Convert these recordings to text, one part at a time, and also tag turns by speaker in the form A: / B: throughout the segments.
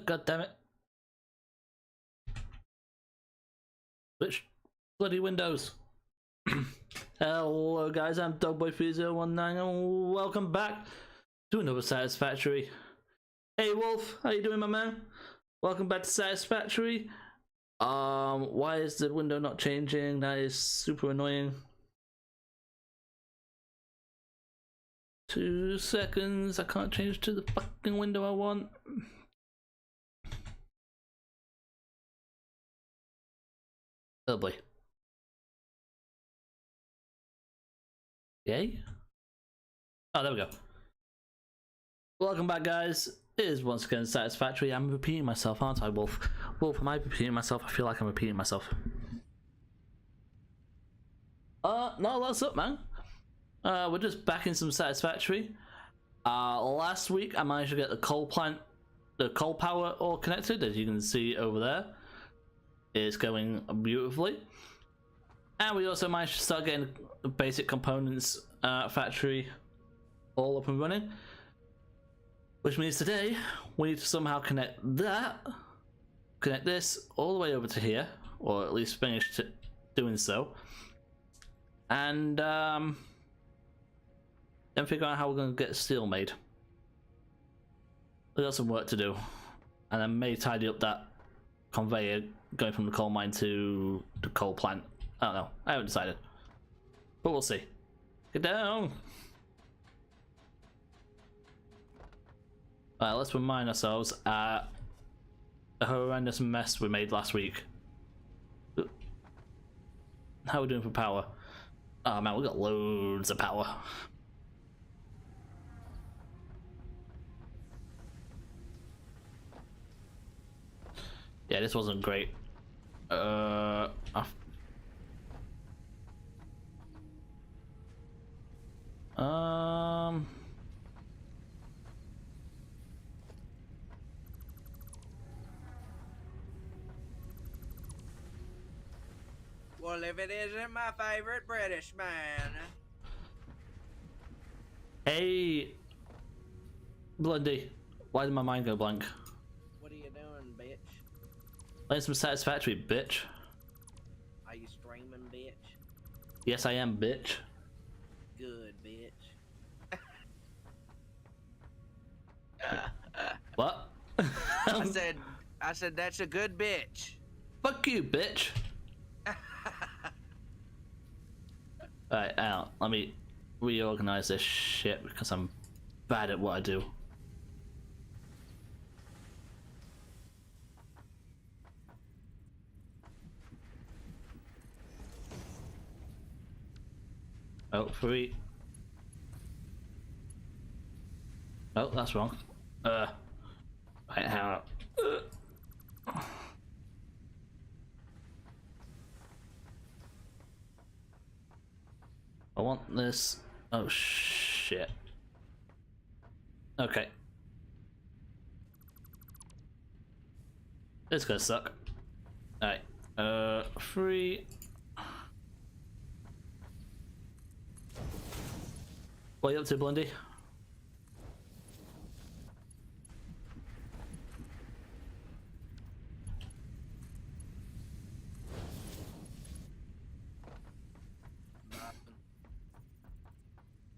A: God damn it. Which bloody windows? Hello guys, I'm Dogboy3019 and welcome back to another Satisfactory. Hey Wolf, how you doing my man? Welcome back to Satisfactory. Why is the window not changing? That is super annoying. 2 seconds, I can't change to the fucking window I want. Oh boy. Yay? Oh, there we go. Welcome back, guys. It is once again Satisfactory. I'm repeating myself, aren't I, Wolf? Wolf, am I repeating myself? I feel like I'm repeating myself. No, what's up, man? We're just back in some Satisfactory. Last week I managed to get the coal plant, the coal power all connected, as you can see over there. It's going beautifully. And we also managed to start getting the basic components factory all up and running. Which means today we need to somehow connect this all the way over to here, or at least finish doing so. And then figure out how we're going to get steel made. We got some work to do, and then may tidy up that conveyor going from the coal mine to the coal plant. I don't know. I haven't decided, but we'll see. Get down. Alright, let's remind ourselves the horrendous mess we made last week. How are we doing for power? Oh man, we got loads of power. Yeah, this wasn't great.
B: Well, if it isn't my favorite British man.
A: Hey, Blundy, why did my mind go blank?
B: What are you doing, bitch?
A: Playing some Satisfactory, bitch.
B: Are you streaming, bitch?
A: Yes, I am, bitch.
B: Good, bitch.
A: What?
B: I said that's a good bitch.
A: Fuck you, bitch. Alright, out. Let me reorganize this shit because I'm bad at what I do. Oh, 3. Oh, that's wrong. Right, hang on. I want this. Oh shit. Okay. It's gonna suck. Alright. 3. What are you up to, Blundy?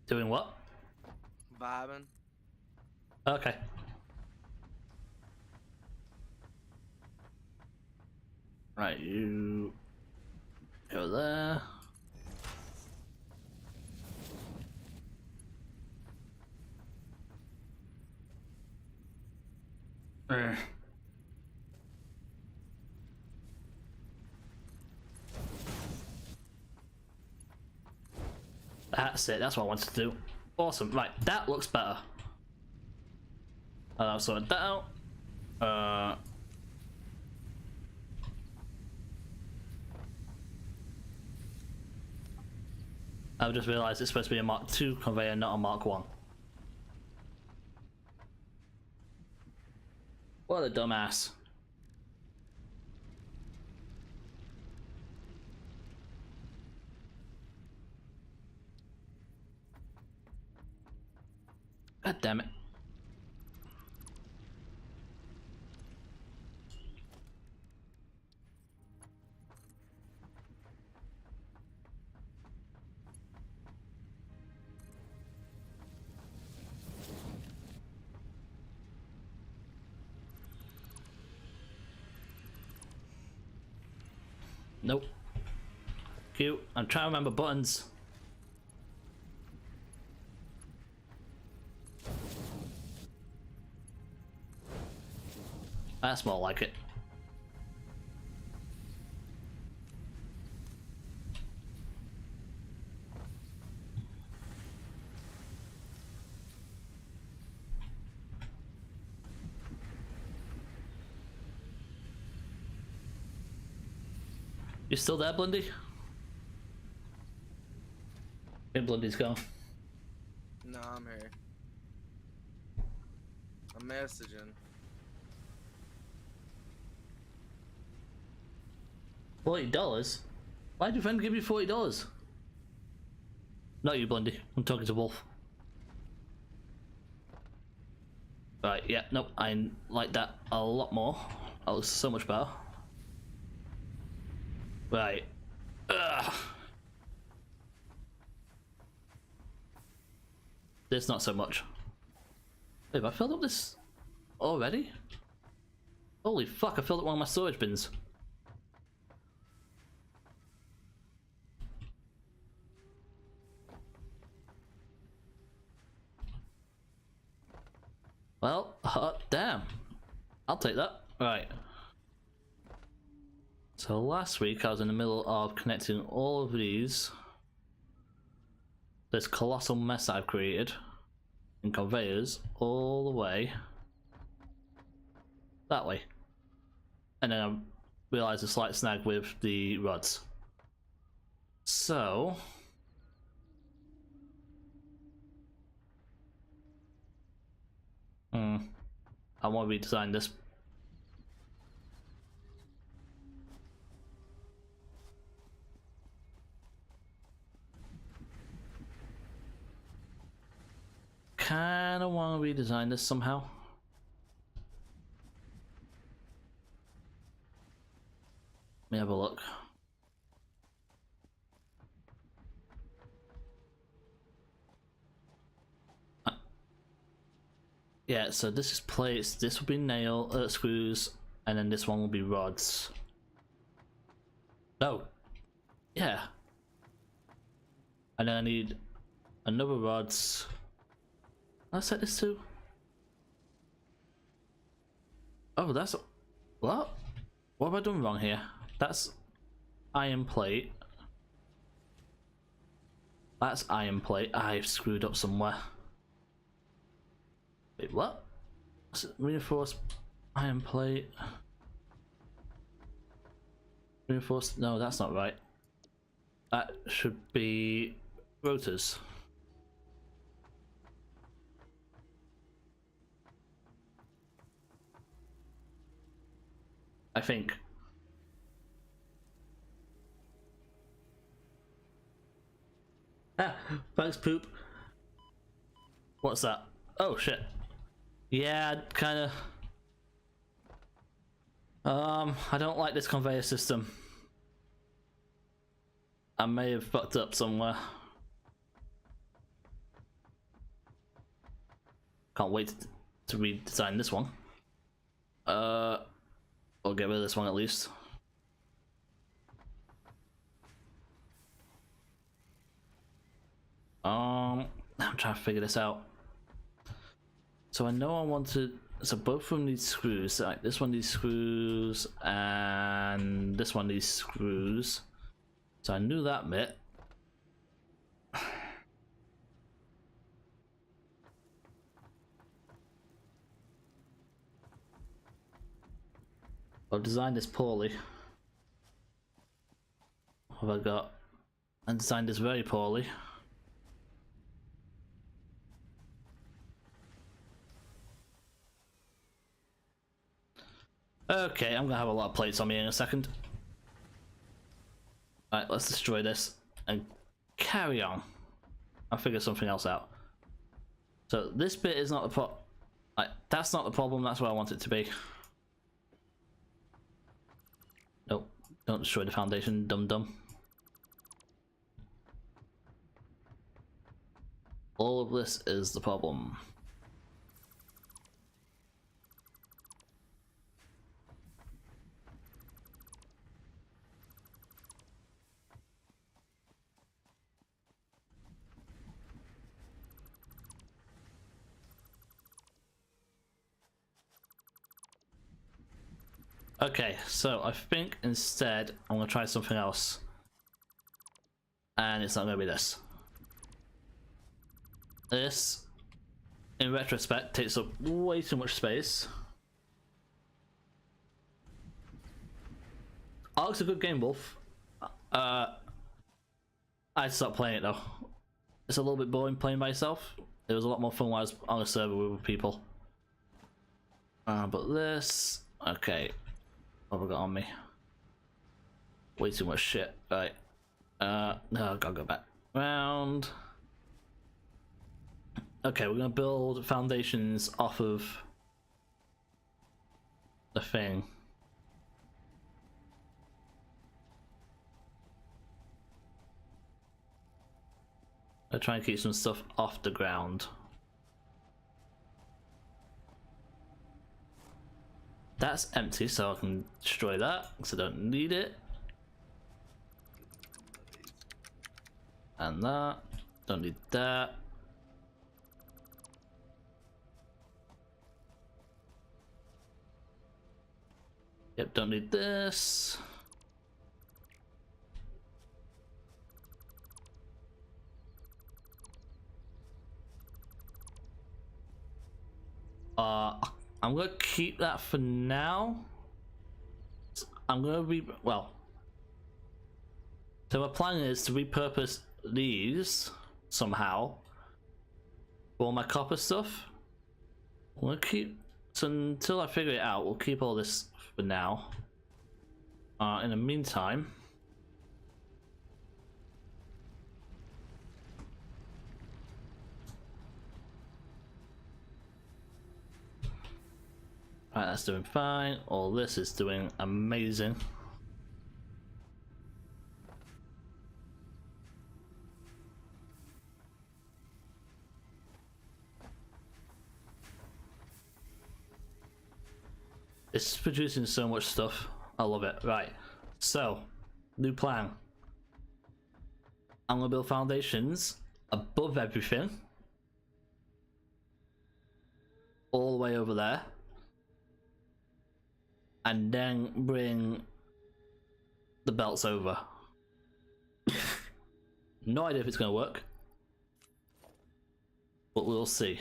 A: Doing what?
B: Vibing.
A: Okay. Right, you go there. Ugh. That's it, that's what I wanted to do. Awesome, right, that looks better. I'll sort that out. I've just realised it's supposed to be a Mark II conveyor, not a Mark 1. What a dumbass. God damn it. Nope. Cute. I'm trying to remember buttons. That's more like it. You still there, Blundy? Where'd Blundy's gone?
B: No, I'm here. I'm messaging.
A: $40? Why did your friend give you $40? Not you, Blundy. I'm talking to Wolf. Right, yeah, nope, I like that a lot more. That looks so much better. Right. Ugh. This not so much. Wait, have I filled up this already? Holy fuck, I filled up one of my storage bins. Well, damn. I'll take that. Right. So last week I was in the middle of connecting all of these. This colossal mess I've created in conveyors all the way that way. And then I realised a slight snag with the rods. So I want to redesign this. Kinda want to redesign this somehow. Let me have a look. Yeah, so this is plates, this will be nail screws, and then this one will be rods. No. Yeah. And then I need another rods. I'll set this to. Oh, that's what? What have I done wrong here? That's iron plate. That's iron plate. I've screwed up somewhere. Wait, what? Reinforced iron plate. Reinforced. No, that's not right. That should be rotors. I think. Ah, thanks, poop. What's that? Oh shit. Yeah, kinda. I don't like this conveyor system. I may have fucked up somewhere. Can't wait to redesign this one. Or get rid of this one at least. I'm trying to figure this out. So I know I want to So both of them need screws. Like this one needs screws, and this one needs screws. So I knew that bit. I've designed this poorly. What have I got? I designed this very poorly. Okay, I'm gonna have a lot of plates on me in a second. Alright, let's destroy this and carry on. I'll figure something else out. So this bit is not the that's not the problem, that's where I want it to be. Nope, don't destroy the foundation, dum-dum. All of this is the problem. Okay, so I think instead I'm gonna try something else. And it's not gonna be this. This, in retrospect, takes up way too much space. Ark's a good game, Wolf. I'd stop playing it though. It's a little bit boring playing by yourself. It was a lot more fun when I was on a server with people. But this, okay. What have I got on me? Way too much shit. Right. No, I've gotta go back round. Okay, we're gonna build foundations off of the thing. I'll try and keep some stuff off the ground. That's empty, so I can destroy that because I don't need it. And that, don't need that. Yep, don't need this. I'm gonna keep that for now. I'm gonna well. So my plan is to repurpose these somehow for all my copper stuff. I'm gonna keep, so until I figure it out, we'll keep all this for now. In the meantime, right, that's doing fine. All this is doing amazing. It's producing so much stuff. I love it. Right, so new plan. I'm gonna build foundations above everything, all the way over there, and then bring the belts over. No idea if it's gonna work, but we'll see.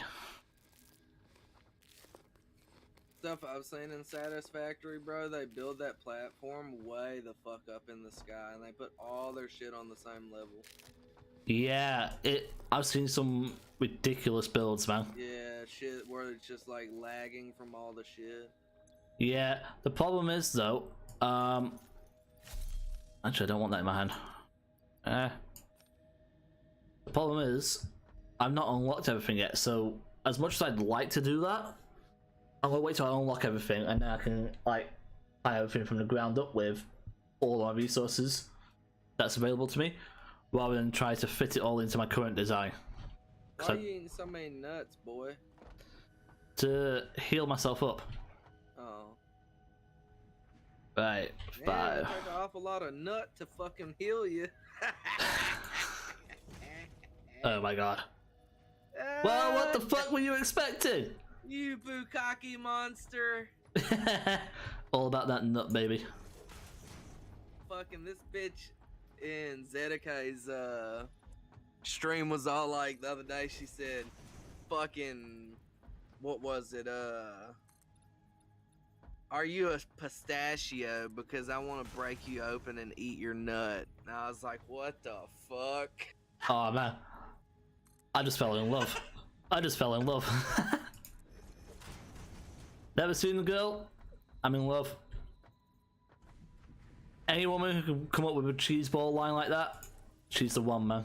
B: Stuff I've seen in Satisfactory, bro, they build that platform way the fuck up in the sky and they put all their shit on the same level.
A: Yeah, I've seen some ridiculous builds, man.
B: Yeah, shit where it's just like lagging from all the shit.
A: Yeah, the problem is though, actually I don't want that in my hand. The problem is, I've not unlocked everything yet, so as much as I'd like to do that, I'm gonna wait till I unlock everything and then I can like buy everything from the ground up with all our resources that's available to me, rather than try to fit it all into my current design.
B: Why are you eating so many nuts, boy?
A: To heal myself up.
B: Oh.
A: Right,
B: Man,
A: 5.
B: it took an awful lot of nut to fucking heal you.
A: Oh my god. Well, what the fuck were you expecting?
B: You bukkake monster.
A: All about that nut, baby.
B: Fucking this bitch in Zedekai's stream was all like the other day. She said, "Fucking, what was it? Are you a pistachio? Because I want to break you open and eat your nut." And I was like, "What the fuck?"
A: Oh man, I just fell in love. I just fell in love. Never seen a girl. I'm in love. Any woman who can come up with a cheese ball line like that, she's the one, man.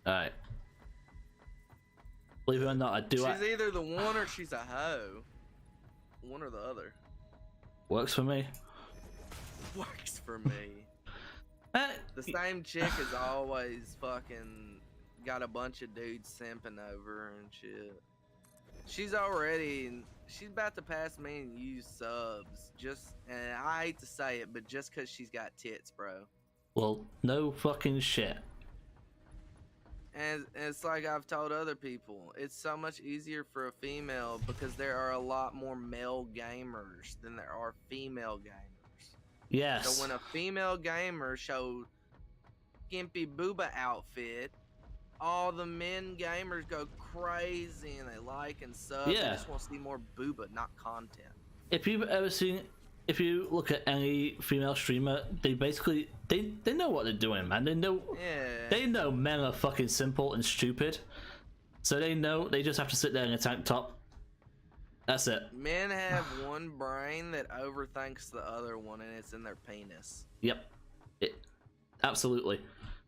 A: Alright. Believe it or not, I do.
B: She's either the one or she's a hoe. One or the other.
A: Works for me.
B: Works for me. The same chick is always fucking got a bunch of dudes simping over and shit. She's about to pass me and use subs. And I hate to say it, but just cause she's got tits, bro.
A: Well, no fucking shit.
B: And it's like I've told other people, it's so much easier for a female because there are a lot more male gamers than there are female gamers.
A: Yes.
B: So when a female gamer showed skimpy booba outfit, all the men gamers go crazy and they like and sub.
A: Yeah.
B: They just want to see more booba, not content.
A: If you look at any female streamer, they basically they know what they're doing, man. They know men are fucking simple and stupid, so they know they just have to sit there in a tank top. That's it.
B: Men have one brain that overthinks the other one, and it's in their penis.
A: Yep. Absolutely.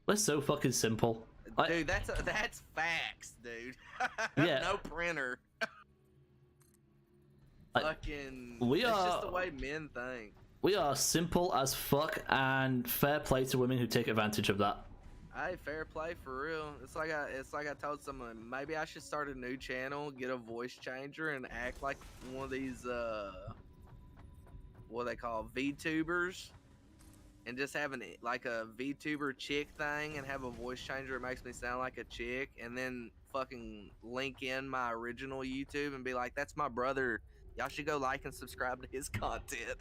A: We're so fucking simple.
B: Dude, that's facts, dude.
A: Yeah.
B: No printer. Fucking.
A: It's
B: just the way men think.
A: We are simple as fuck, and fair play to women who take advantage of that.
B: Hey, fair play for real. It's like I told someone, maybe I should start a new channel, get a voice changer, and act like one of these what they call VTubers, and just have like a VTuber chick thing, and have a voice changer that makes me sound like a chick, and then fucking link in my original YouTube and be like, "That's my brother. Y'all should go like and subscribe to his content."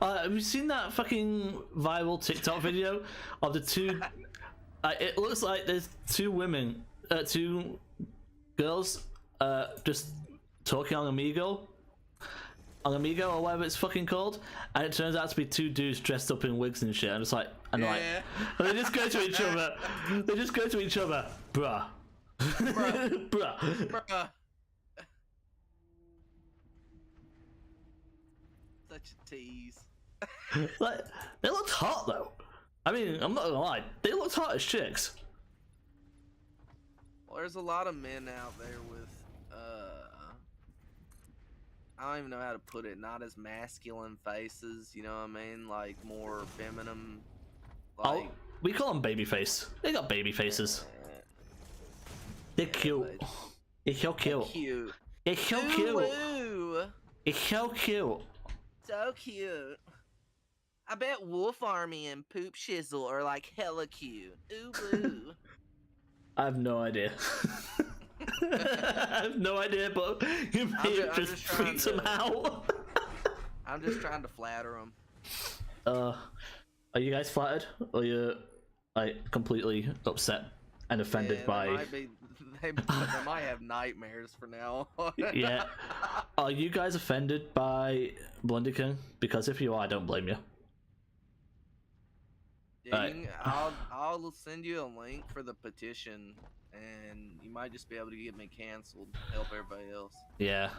A: Have you seen that fucking viral TikTok video of the two? It looks like there's two girls, just talking on Amigo or whatever it's fucking called, and it turns out to be two dudes dressed up in wigs and shit. And it's like, and they just go to each other. They just go to each other, bruh. Bruh.
B: Such a tease.
A: Like, they looked hot though. I mean, I'm not gonna lie, they looked hot as chicks.
B: Well, there's a lot of men out there with I don't even know how to put it, not as masculine faces, you know what I mean? Like more feminine. Like,
A: we call them baby face. They got baby faces. They're cute. It's so cute. It's so cute. It's so cute.
B: So cute. I bet Wolf Army and Poop Shizzle are like hella cute. Ooh woo.
A: I have no idea. I have no idea, but you may have just freaked them out.
B: I'm just trying to flatter them.
A: Are you guys flattered, or you're like completely upset and offended by?
B: They might have nightmares for now.
A: Yeah. Are you guys offended by Blunderkin? Because if you are, I don't blame you.
B: Yeah, I'll send you a link for the petition, and you might just be able to get me canceled. Help everybody else.
A: Yeah.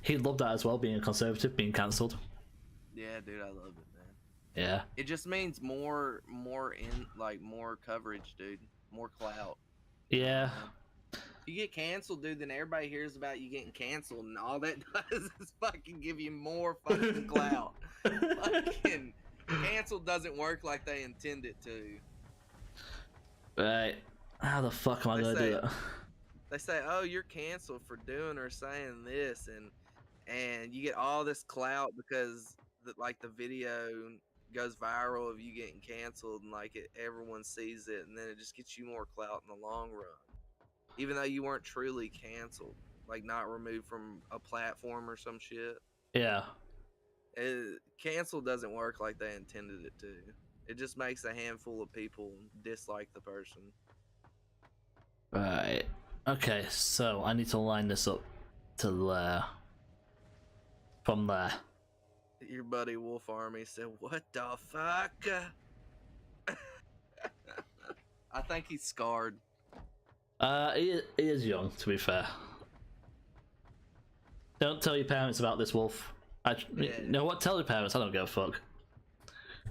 A: He'd love that as well, being a conservative, being cancelled.
B: Yeah, dude, I love it, man.
A: Yeah.
B: It just means more coverage, dude. More clout.
A: Yeah.
B: You get canceled, dude, then everybody hears about you getting canceled, and all that does is fucking give you more fucking clout. Fucking canceled doesn't work like they intend it to.
A: Right. How the fuck am I gonna do that?
B: They say, "Oh, you're canceled for doing or saying this," and you get all this clout because the video goes viral of you getting canceled, and like everyone sees it, and then it just gets you more clout in the long run, even though you weren't truly canceled, like not removed from a platform or some shit.
A: Yeah.
B: Cancel doesn't work like they intended it to. It just makes a handful of people dislike the person.
A: Right. Okay, so I need to line this up to there. From there.
B: Your buddy Wolf Army said, "What the fuck?" I think he's scarred.
A: He is young, to be fair. Don't tell your parents about this, Wolf. You know what? Tell your parents. I don't give a fuck.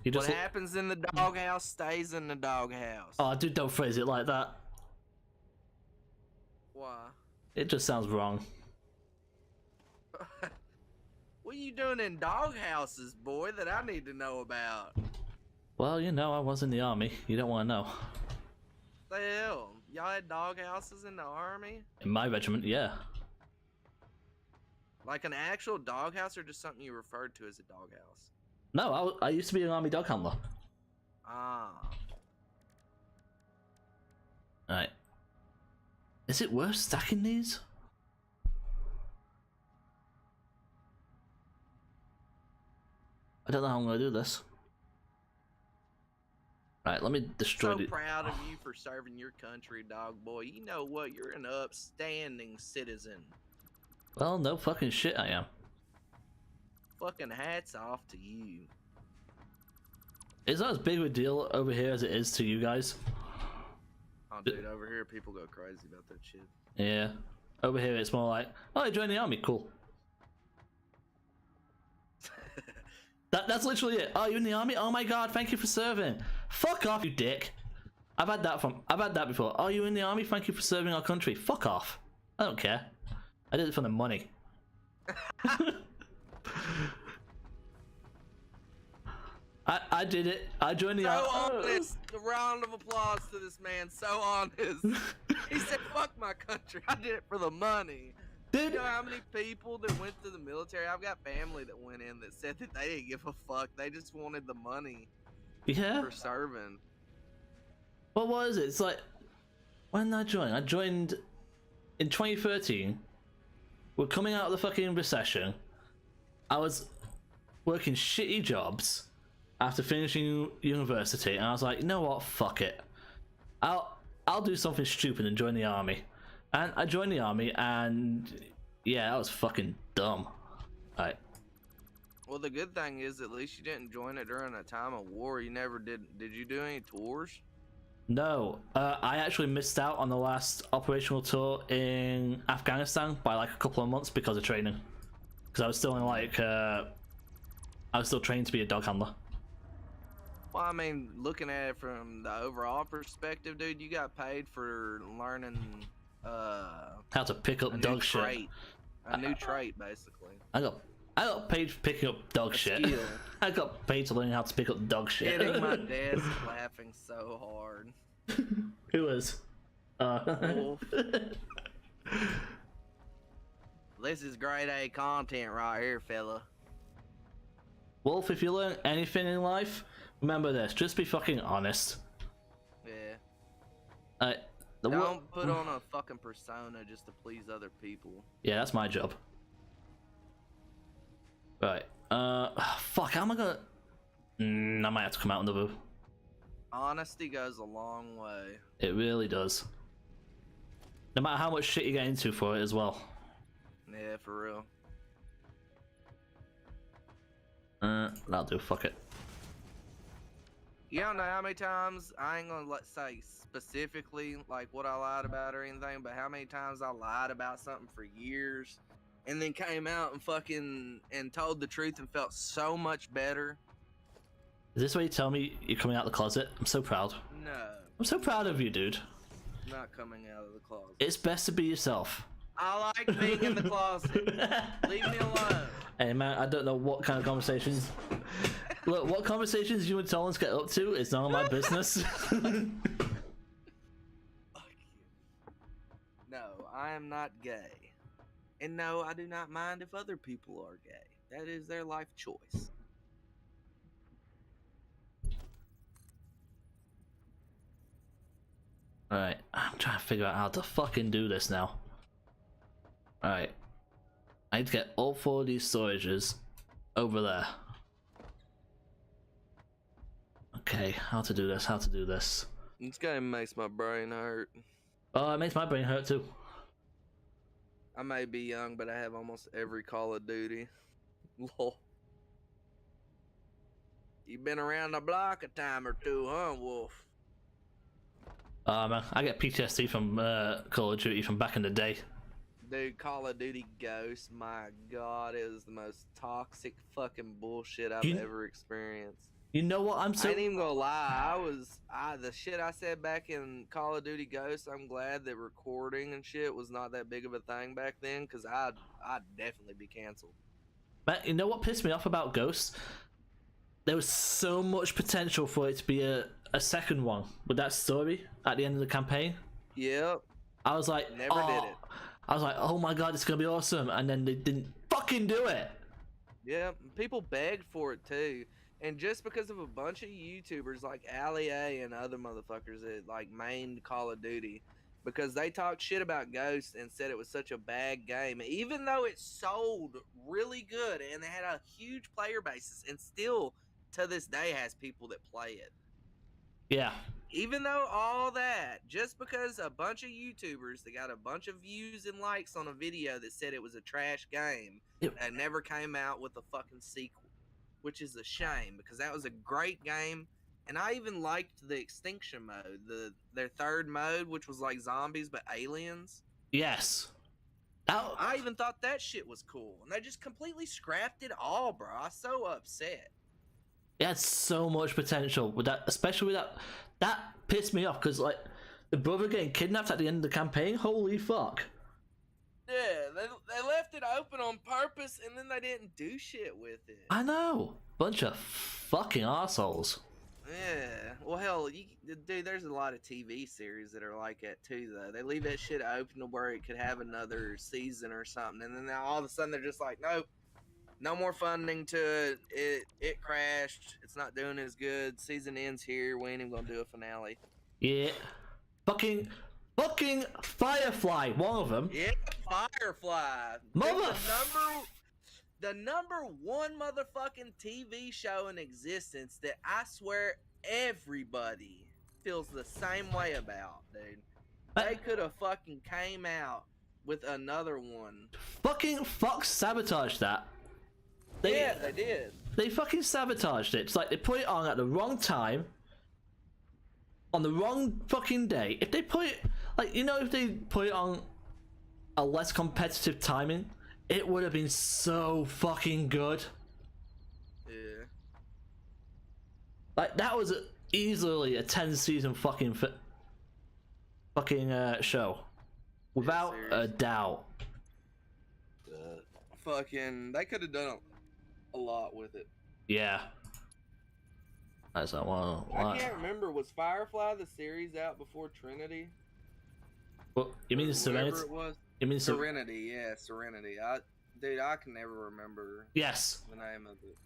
A: You just
B: what happens in the doghouse stays in the doghouse.
A: Oh, dude, don't phrase it like that.
B: Why?
A: It just sounds wrong.
B: What are you doing in doghouses, boy, that I need to know about?
A: Well, you know, I was in the army. You don't want to know.
B: The hell? Y'all had doghouses in the army?
A: In my regiment, yeah.
B: Like an actual doghouse, or just something you referred to as a doghouse?
A: No, I used to be an army dog handler.
B: Ah.
A: Right. Is it worth stacking these? I don't know how I'm gonna do this. Right, let me destroy
B: So proud of you for serving your country, dog boy. You know what? You're an upstanding citizen.
A: Well, no fucking shit I am.
B: Fucking hats off to you.
A: Is that as big of a deal over here as it is to you guys?
B: Oh, dude, over here people go crazy about that shit.
A: Yeah. Over here it's more like, oh, I joined the army, cool. That's literally it. Oh, you're in the army? Oh my god, thank you for serving. Fuck off, you dick. I've had that before. Oh, you're in the army? Thank you for serving our country. Fuck off. I don't care. I did it for the money. I did it. I joined the army.
B: So honest. A round of applause to this man. So honest. He said, fuck my country. I did it for the money.
A: Dude.
B: You know how many people that went to the military? I've got family that went in that said that they didn't give a fuck. They just wanted the money.
A: Yeah.
B: For serving.
A: What was it? It's like, when did I join? I joined in 2013. We're coming out of the fucking recession. I was working shitty jobs after finishing university, and I was like, you know what? Fuck it. I'll do something stupid and join the army. And I joined the army, and yeah, that was fucking dumb. Right.
B: Well, the good thing is, at least you didn't join it during a time of war. You never did. Did you do any tours?
A: No, I actually missed out on the last operational tour in Afghanistan by like a couple of months because of training. Because I was still in like, I was still trained to be a dog handler.
B: Well, I mean, looking at it from the overall perspective, dude, you got paid for learning
A: how to pick up dog shit.
B: A new trait, basically.
A: I got paid for picking up dog shit.
B: Skill.
A: I got paid to learn how to pick up dog shit.
B: Hitting my desk, laughing so hard.
A: Who is?
B: Wolf. This is grade A content right here, fella.
A: Wolf, if you learn anything in life, remember this: just be fucking honest.
B: Yeah. Don't put on a fucking persona just to please other people.
A: Yeah, that's my job. Right. Fuck. How am I gonna? I might have to come out in the booth.
B: Honesty goes a long way.
A: It really does. No matter how much shit you get into for it as well.
B: Yeah, for real.
A: That'll do. Fuck it.
B: You don't know how many times, I ain't gonna say specifically like what I lied about or anything, but how many times I lied about something for years and then came out and fucking and told the truth and felt so much better.
A: Is this why you tell me you're coming out of the closet? I'm so proud.
B: No.
A: I'm so proud of you, dude.
B: I'm not coming out of the closet.
A: It's best to be yourself.
B: I like being in the closet. Leave me alone.
A: Hey man, I don't know what kind of conversations. Look, what conversations you and Tollins get up to is none of my business.
B: No, I am not gay. And no, I do not mind if other people are gay. That is their life choice.
A: Alright, I'm trying to figure out how to fucking do this now. Alright. I need to get all 4 of these storages over there. Okay, how to do this, how to do this.
B: This game makes my brain hurt.
A: Oh, it makes my brain hurt too.
B: I may be young, but I have almost every Call of Duty. Lol. You've been around the block a time or two, huh, Wolf?
A: Man, I get PTSD from Call of Duty from back in the day.
B: Dude, Call of Duty Ghost, my god, it was the most toxic fucking bullshit I've ever experienced.
A: You know what?
B: I ain't even gonna lie. The shit I said back in Call of Duty Ghost. I'm glad that recording and shit was not that big of a thing back then, cause I'd definitely be canceled.
A: But you know what pissed me off about Ghost? There was so much potential for it to be a second one with that story at the end of the campaign.
B: Yep.
A: I was like,
B: did it.
A: I was like, oh my god, it's gonna be awesome, and then they didn't fucking do it.
B: Yeah, people begged for it too. And just because of a bunch of YouTubers like Ali A and other motherfuckers that like mained Call of Duty, because they talked shit about Ghost and said it was such a bad game, even though it sold really good and it had a huge player basis, and still to this day has people that play it.
A: Yeah.
B: Even though all that, just because a bunch of YouTubers that got a bunch of views and likes on a video that said it was a trash game, and never came out with a fucking sequel. Which is a shame, because that was a great game, and I even liked the extinction mode, their third mode, which was like zombies but aliens.
A: Yes.
B: I even thought that shit was cool, and they just completely scrapped it all, bro. I was so upset.
A: It had so much potential with that, especially with that pissed me off, because like the brother getting kidnapped at the end of the campaign. Holy fuck.
B: Yeah, they left it open on purpose, and then they didn't do shit with it.
A: I know. Bunch of fucking assholes.
B: Yeah. Well, hell, dude, there's a lot of TV series that are like that too, though. They leave that shit open to where it could have another season or something, and then all of a sudden they're just like, nope, no more funding to it. It crashed. It's not doing as good. Season ends here. We ain't even gonna do a finale.
A: Yeah. Fucking Firefly, one of them.
B: Yeah, Firefly. The number one motherfucking TV show in existence that I swear everybody feels the same way about, dude. They could have fucking came out with another one.
A: Fucking Fox sabotaged that.
B: Yeah, they did.
A: They fucking sabotaged it. It's like they put it on at the wrong time. On the wrong fucking day. If they put it, like, you know, if they put it on a less competitive timing, it would have been so fucking good.
B: Yeah.
A: Like, that was easily a 10-season fucking show. Without a doubt.
B: Fucking, they could have done a lot with it.
A: Yeah. That's not one.
B: I can't remember. Was Firefly the series out before Trinity?
A: Well, you mean Serenity?
B: It was.
A: You mean
B: Serenity? Yeah, Serenity. Dude, I can never remember.
A: Yes.
B: The name of it.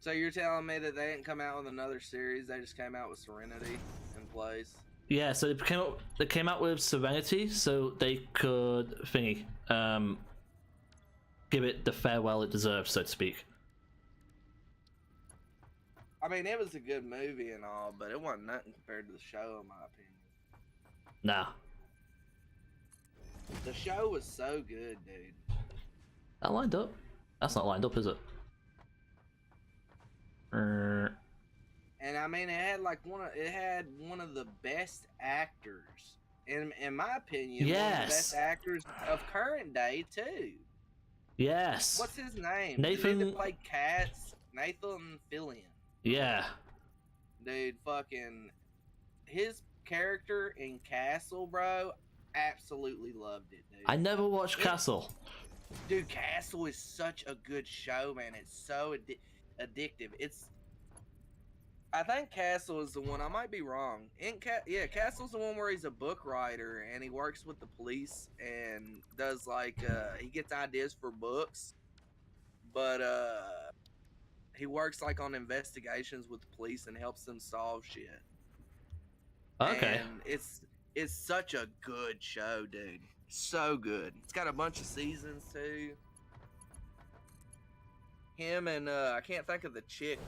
B: So you're telling me that they didn't come out with another series? They just came out with Serenity in place.
A: Yeah. So they came out with Serenity, so they could give it the farewell it deserves, so to speak.
B: I mean, it was a good movie and all, but it wasn't nothing compared to the show, in my opinion.
A: Nah.
B: The show was so good, dude.
A: That lined up? That's not lined up, is it?
B: And I mean, it had one of the best actors, in my opinion.
A: Yes.
B: One of the best actors of current day too.
A: Yes.
B: What's his name?
A: Nathan.
B: He played Cats. Nathan Fillion.
A: Yeah.
B: Dude, fucking his character in Castle, bro. Absolutely loved it, dude.
A: I never watched Castle.
B: Dude, Castle is such a good show, man. It's so addictive. I think Castle is the one. I might be wrong. Castle's the one where he's a book writer and he works with the police and does like he gets ideas for books, but he works like on investigations with the police and helps them solve shit.
A: Okay.
B: And it's such a good show, dude. So good. It's got a bunch of seasons too. Him and I can't think of the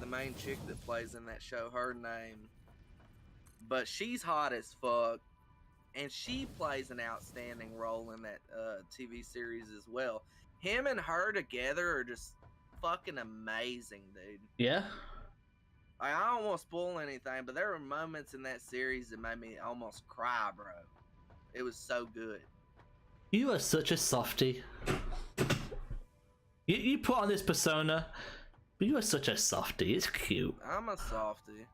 B: main chick that plays in that show, her name. But she's hot as fuck. And she plays an outstanding role in that TV series as well. Him and her together are just fucking amazing, dude.
A: Yeah.
B: I don't want to spoil anything, but there were moments in that series that made me almost cry, bro. It was so good.
A: You are such a softie. You put on this persona, but you are such a softie. It's cute.
B: I'm a softie.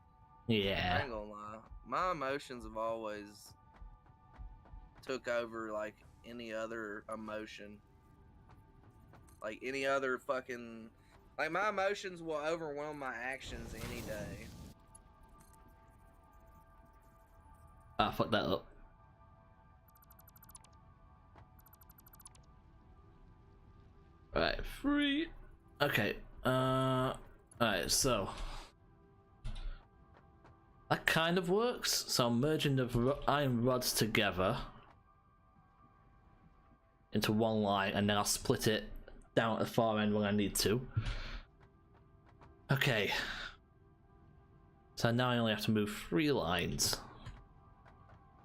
A: Yeah.
B: I ain't gonna lie. My emotions have always took over like any other emotion. Like any other fucking... Like my emotions will overwhelm my actions any day.
A: Ah, fuck that up. Alright, 3. Okay, alright, so that kind of works. So I'm merging the iron rods together into one line, and then I'll split it down at the far end when I need to. Okay. So now I only have to move 3 lines.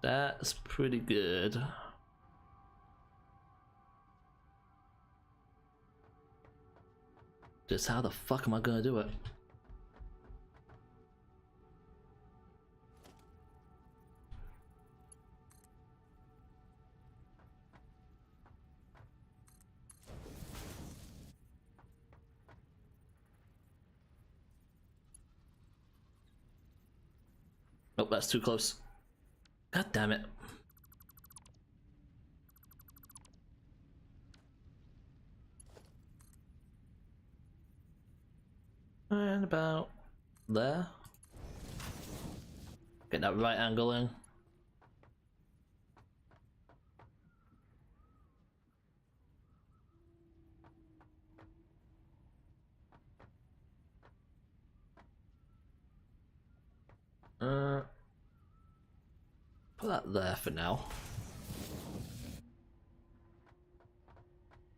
A: That's pretty good. Just how the fuck am I gonna do it? Nope, that's too close. God damn it. And about there. Get that right angle in. Put that there for now.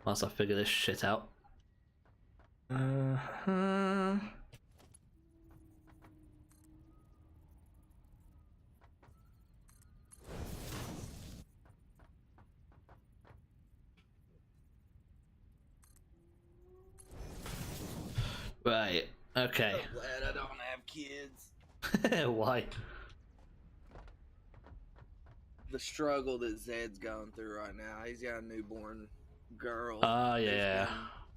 A: Whilst I figure this shit out. Right, okay.
B: I'm glad I don't have kids.
A: Why?
B: The struggle that Zed's going through right now. He's got a newborn girl.
A: Oh, yeah.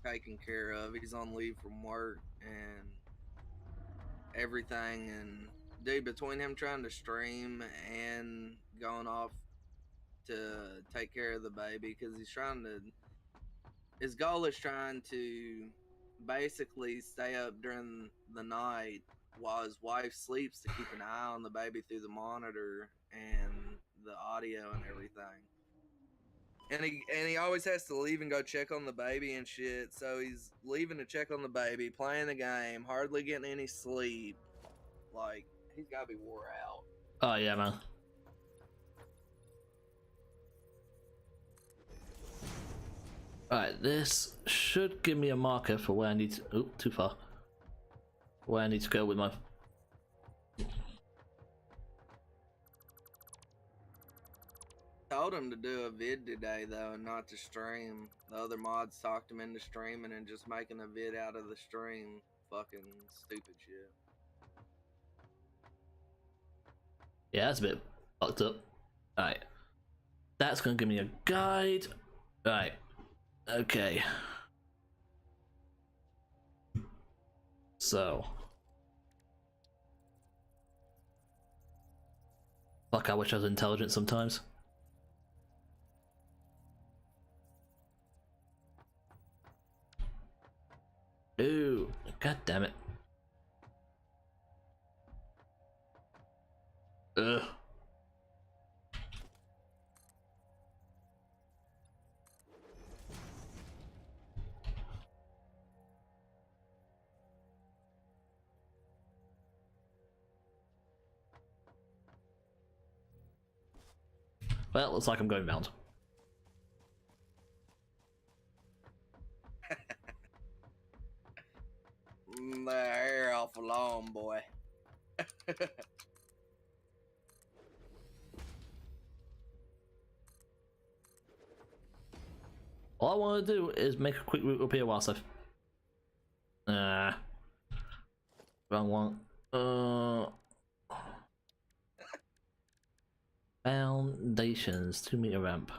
B: Taken care of. He's on leave from work and everything. And dude, between him trying to stream and going off to take care of the baby, because he's trying to... His goal is trying to basically stay up during the night while his wife sleeps to keep an eye on the baby through the monitor and the audio and everything. And he always has to leave and go check on the baby and shit. So he's leaving to check on the baby, playing the game, hardly getting any sleep. Like, he's gotta be wore out.
A: Oh yeah, man. Alright, this should give me a marker for where I need to... Oh, too far. Where I need to go with my...
B: Told him to do a vid today though and not to stream. The other mods talked him into streaming and just making a vid out of the stream. Fucking stupid shit.
A: Yeah, that's a bit fucked up. Alright. That's gonna give me a guide. Right. Okay. So. Fuck, I wish I was intelligent sometimes. Ooh, god damn it. Ugh. Well, looks like I'm going round.
B: The hair awful long, boy.
A: All I want to do is make a quick route up here whilst I've... wrong one. Foundations, 2-meter ramp.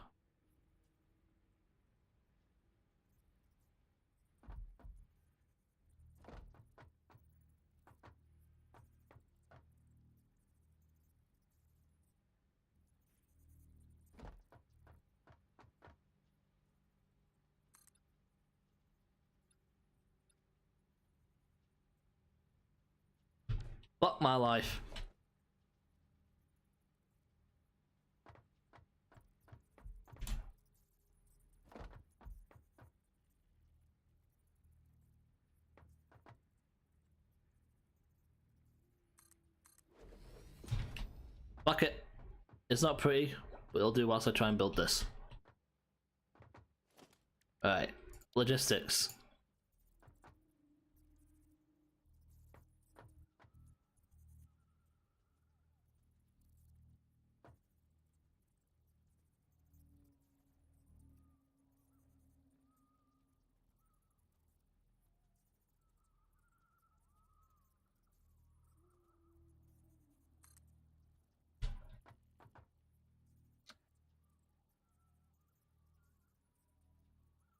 A: Fuck my life. Fuck it. It's not pretty, but it'll do whilst I try and build this. Alright. Logistics.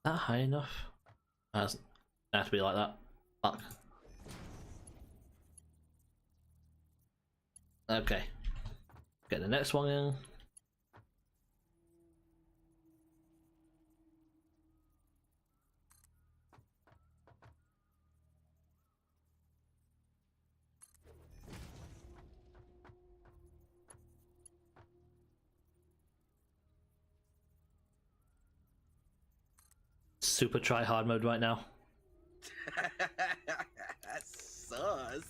A: That high enough? It has to be like that. Fuck. Okay. Get the next one in. Super try hard mode right now.
B: Sus.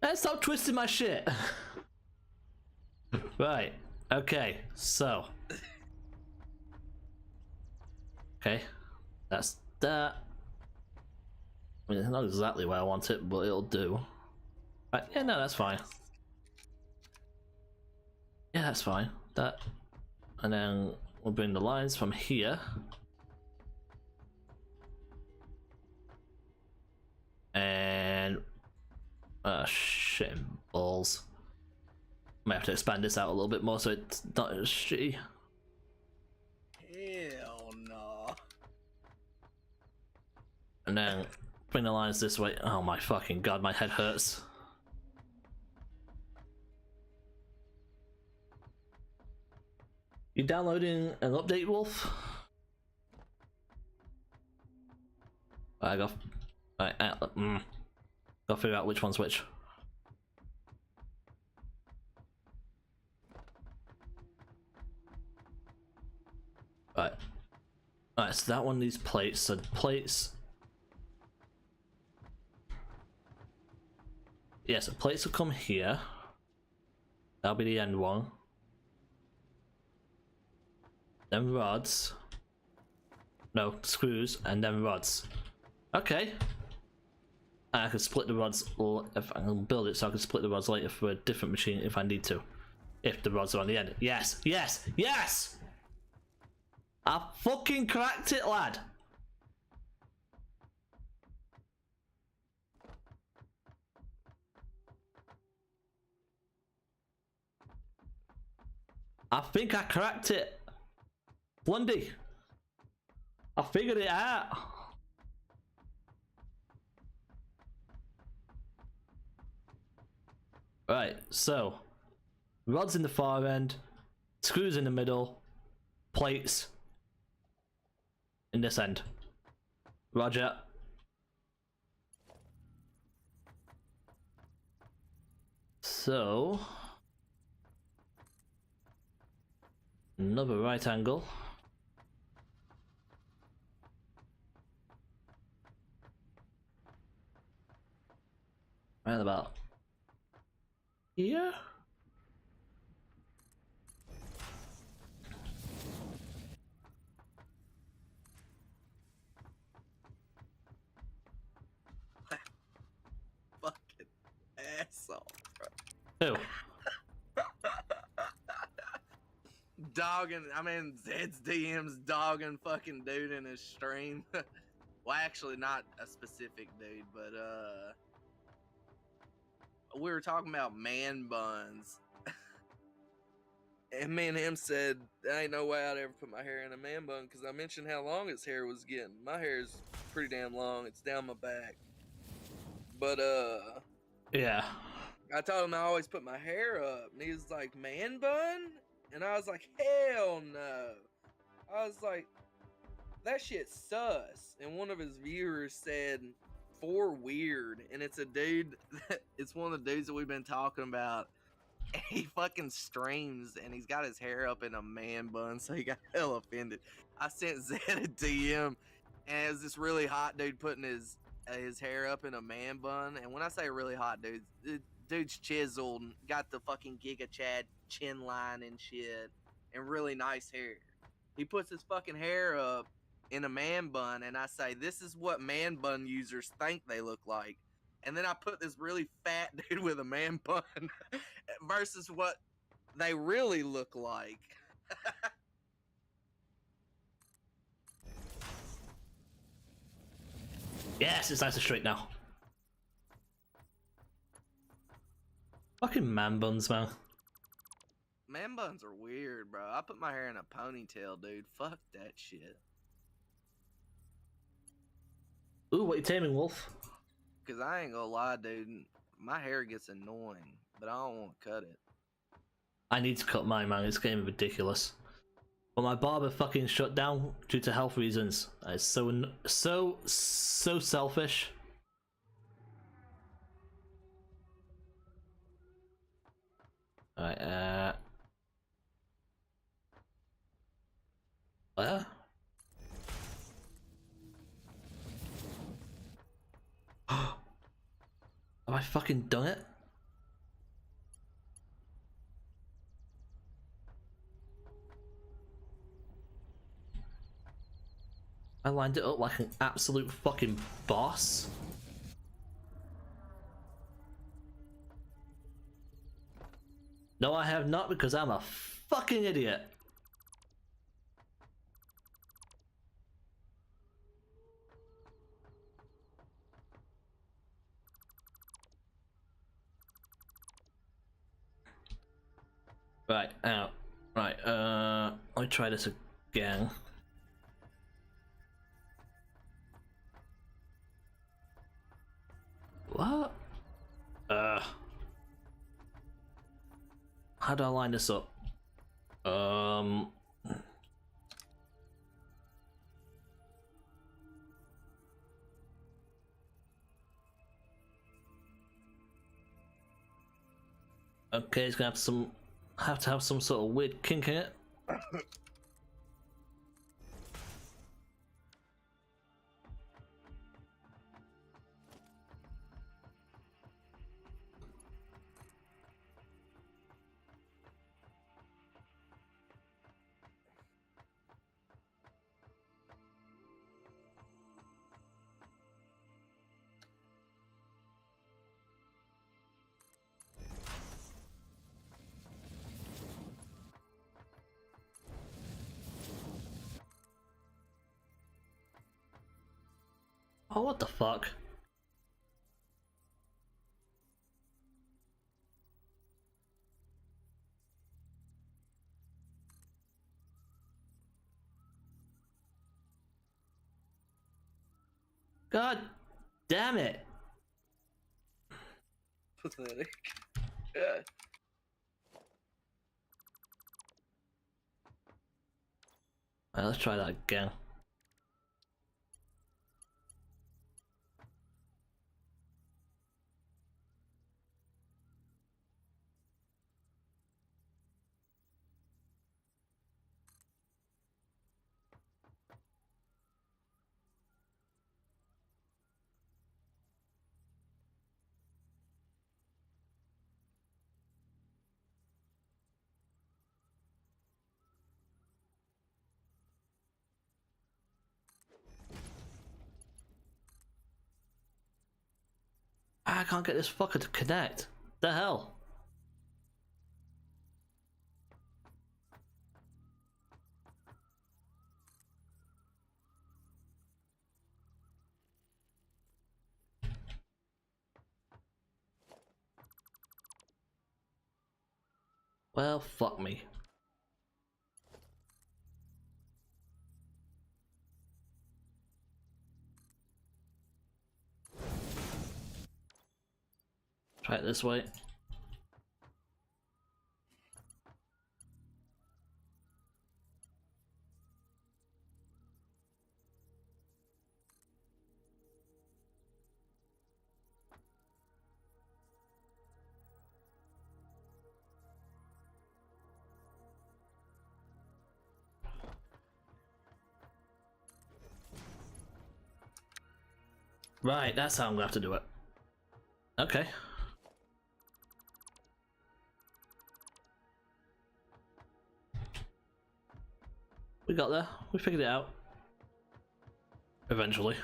A: Hey, stop twisting my shit. Right. Okay. So. Okay. That's that. I mean, it's not exactly where I want it, but it'll do. Right. Yeah, no, that's fine. Yeah, that's fine. That. And then we'll bring the lines from here. And shit and balls. Might have to expand this out a little bit more so it's not as shitty.
B: Hell no.
A: And then bring the lines this way. Oh my fucking god, my head hurts. You downloading an update, Wolf? I got. Gotta figure out which one's which. Alright, so that one needs plates. So the plates. Yeah, so plates will come here. That'll be the end one. Then rods. No, screws, and then rods. Okay. And I can split the rods, or if I can build it so I can split the rods later for a different machine if I need to. If the rods are on the end. Yes, yes, yes! I fucking cracked it, lad! I think I cracked it. Blundy. I figured it out. Right, so rods in the far end, screws in the middle, plates in this end. Roger. So another right angle. Right about here. Who?
B: Dogging, I mean, Zed's DM's dogging fucking dude in his stream. Well, actually, not a specific dude, but we were talking about man buns. And me and him said, there ain't no way I'd ever put my hair in a man bun, because I mentioned how long his hair was getting. My hair is pretty damn long. It's down my back. But,
A: yeah.
B: I told him I always put my hair up, and he was like, man bun? And I was like, hell no. I was like, that shit sus. And one of his viewers said, for weird. And it's a dude, it's one of the dudes that we've been talking about. He fucking streams, and he's got his hair up in a man bun, so he got hell offended. I sent Zed a DM, and it was this really hot dude putting his hair up in a man bun. And when I say really hot dude, the dude's chiseled, got the fucking Giga Chad chin line and shit, and really nice hair. He puts his fucking hair up in a man bun, and I say, this is what man bun users think they look like. And then I put this really fat dude with a man bun versus what they really look like.
A: Yes, it's nice and straight now. Fucking man buns, man.
B: Man buns are weird, bro. I put my hair in a ponytail, dude. Fuck that shit.
A: Ooh, what you taming, Wolf?
B: Cause I ain't gonna lie, dude. My hair gets annoying, but I don't want to cut it.
A: I need to cut mine, man. It's getting ridiculous. But my barber fucking shut down due to health reasons. It's so selfish. Alright, where? Have I fucking done it? I lined it up like an absolute fucking boss. No, I have not, because I'm a fucking idiot. Right, out. Right, let me try this again. What? How do I line this up? Okay, it's gonna have to have some sort of weird kink in it. Oh, what the fuck? God damn it!
B: Pathetic. Yeah.
A: Alright, let's try that again. I can't get this fucker to connect. The hell? Well, fuck me. Try it this way. Right, that's how I'm gonna have to do it. Okay. We got there. We figured it out. Eventually.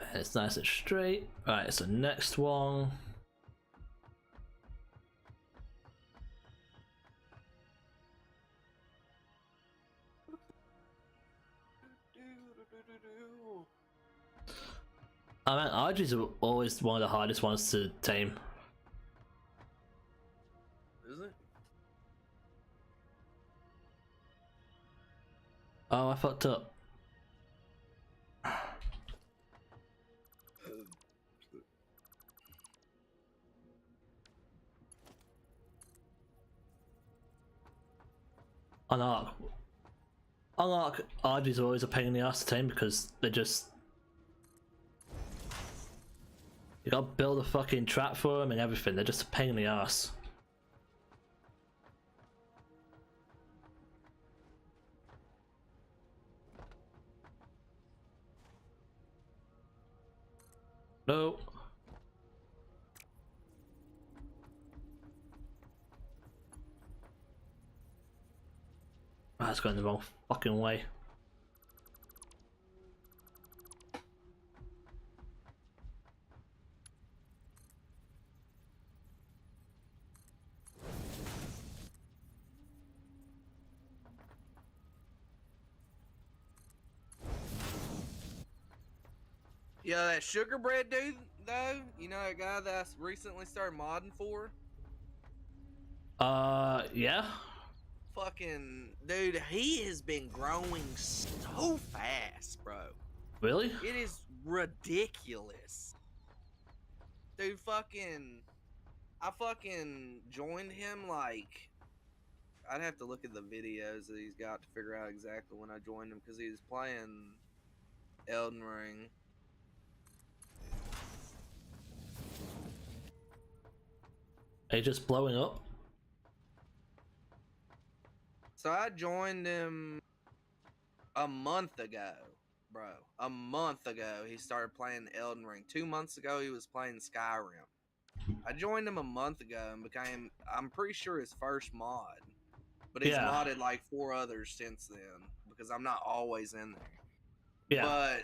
A: And it's nice and straight. Right, so next one. I mean, Argy's are always one of the hardest ones to tame.
B: Is it?
A: Oh, I fucked up. On Arc, Argy's are always a pain in the ass to tame because they just... You gotta build a fucking trap for them and everything, they're just a pain in the ass. No. Oh, that's going the wrong fucking way.
B: Yeah, that sugar bread dude, though, you know that guy that I recently started modding for?
A: Yeah?
B: Fucking, dude, he has been growing so fast, bro.
A: Really?
B: It is ridiculous. Dude, I fucking joined him, like, I'd have to look at the videos that he's got to figure out exactly when I joined him, because he was playing Elden Ring.
A: Are you just blowing up?
B: So I joined him a month ago, bro. A month ago, he started playing Elden Ring. 2 months ago, he was playing Skyrim. I joined him a month ago and became, I'm pretty sure, his first mod. But he's modded like 4 others since then, because I'm not always in there.
A: Yeah.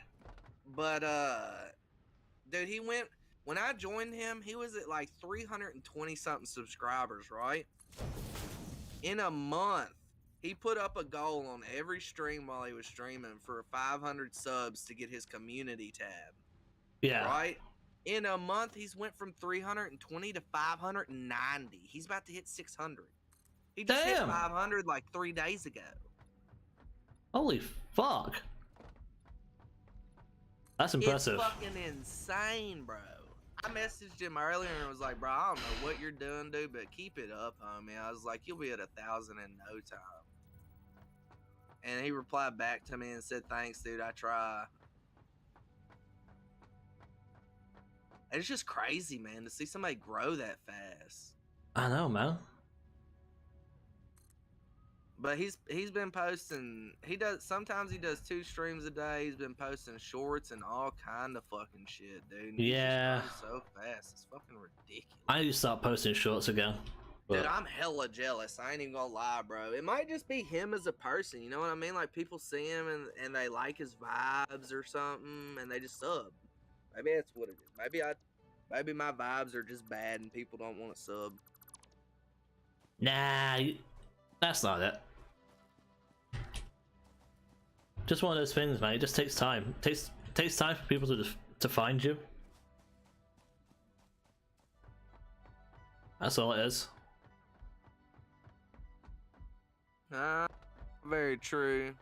B: But, dude, he went, when I joined him, he was at like 320 something subscribers, right? In a month, he put up a goal on every stream while he was streaming for 500 subs to get his community tab.
A: Yeah.
B: Right? In a month, he's went from 320 to 590. He's about to hit 600. He just hit 500 like 3 days ago.
A: Holy fuck. That's impressive.
B: It's fucking insane, bro. I messaged him earlier and was like, bro, I don't know what you're doing, dude, but keep it up, homie. I was like, you'll be at 1,000 in no time. And he replied back to me and said, thanks, dude, I try. And it's just crazy, man, to see somebody grow that fast.
A: I know, man.
B: But he's been posting, sometimes he does 2 streams a day. He's been posting shorts and all kind of fucking shit, dude.
A: Yeah.
B: He's just so fast. It's fucking ridiculous.
A: I need to start posting shorts again. But...
B: Dude, I'm hella jealous. I ain't even gonna lie, bro. It might just be him as a person, you know what I mean? Like, people see him and they like his vibes or something, and they just sub. Maybe that's what it is. Maybe my vibes are just bad and people don't want to sub.
A: Nah, that's not it. Just one of those things, man. It just takes time. It takes time for people to find you. That's all it is.
B: Very true.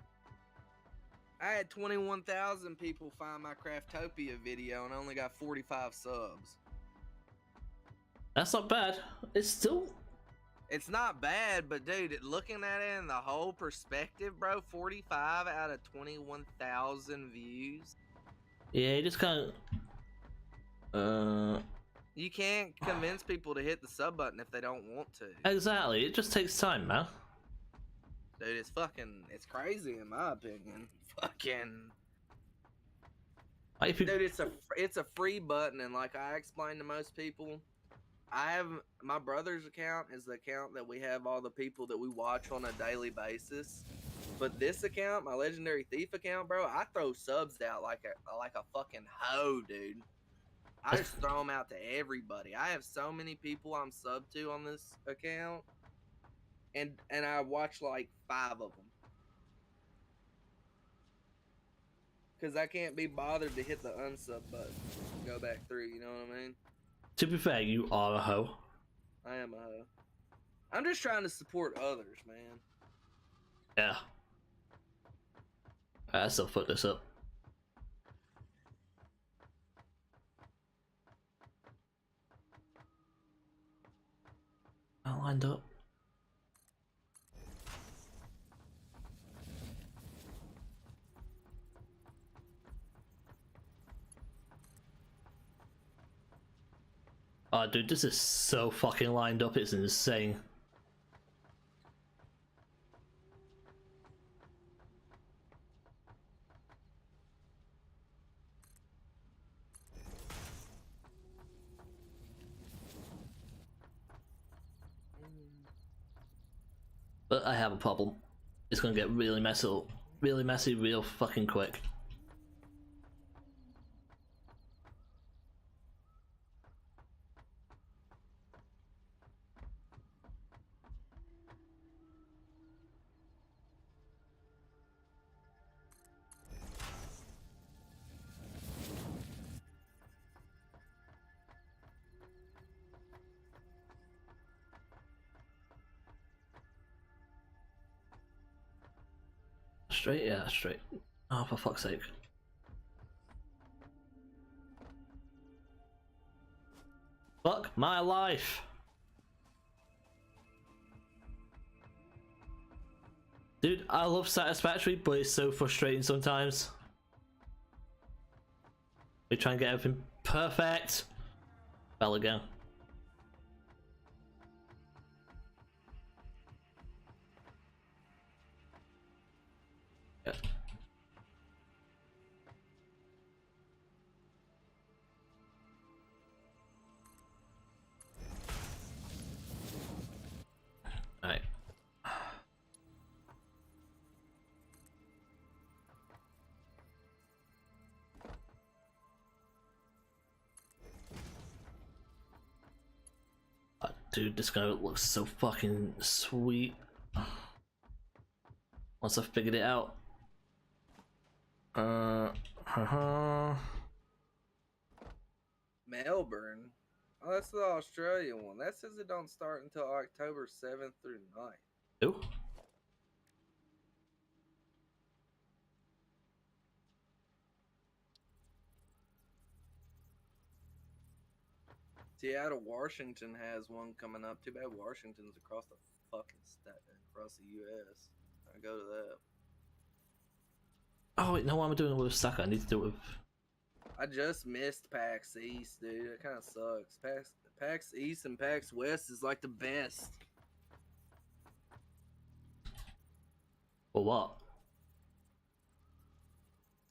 B: I had 21,000 people find my Craftopia video and I only got 45 subs.
A: That's not bad. It's still...
B: It's not bad, but dude, looking at it in the whole perspective, bro, 45 out of 21,000 views.
A: Yeah, you just kind of...
B: You can't convince people to hit the sub button if they don't want to.
A: Exactly, it just takes time, man.
B: Dude, it's crazy in my opinion. Dude, it's a free button, and like I explained to most people, I have my brother's account is the account that we have all the people that we watch on a daily basis. But this account, my Legendary Thief account, bro, I throw subs out like a fucking hoe, dude. I just throw them out to everybody. I have so many people I'm sub to on this account, and I watch like 5 of them. Because I can't be bothered to hit the unsub button and go back through, you know what I mean?
A: To be fair, you are a hoe.
B: I am a hoe. I'm just trying to support others, man.
A: Yeah. I still put this up. I lined up. Oh, dude, this is so fucking lined up, it's insane. But I have a problem. It's gonna get really messy real fucking quick. Straight? Yeah, straight. Oh, for fuck's sake. Fuck my life! Dude, I love Satisfactory, but it's so frustrating sometimes. We try and get everything perfect. Fell again. Yeah. Alright. Dude, this guy looks so fucking sweet. Once I figured it out.
B: Melbourne? Oh, that's the Australian one. That says it don't start until October 7th through 9th.
A: Ooh.
B: Seattle, Washington has one coming up. Too bad Washington's across the fucking state, across the U.S. I go to that.
A: Oh wait, no, what am I doing with Saka? I need to do it with...
B: I just missed PAX East, dude. It kind of sucks. PAX East and PAX West is like the best.
A: For what?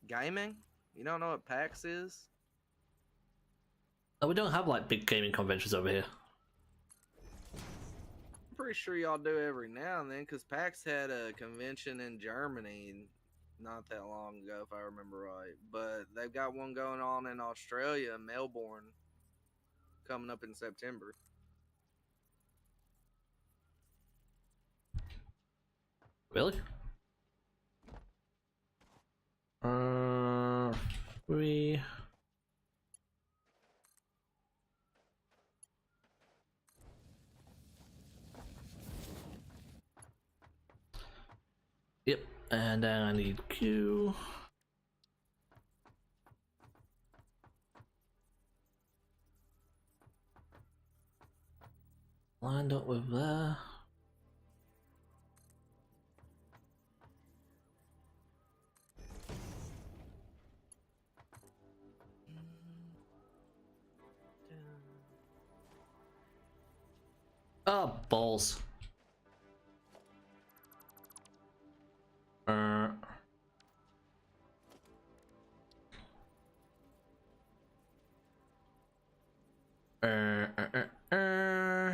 B: Gaming? You don't know what PAX is?
A: No, we don't have like big gaming conventions over here.
B: I'm pretty sure y'all do every now and then, because PAX had a convention in Germany not that long ago, if I remember right. But they've got one going on in Australia, Melbourne, coming up in September.
A: Really? Free. And then I need Q. Lined up with there. Oh, balls. Uh, uh, uh.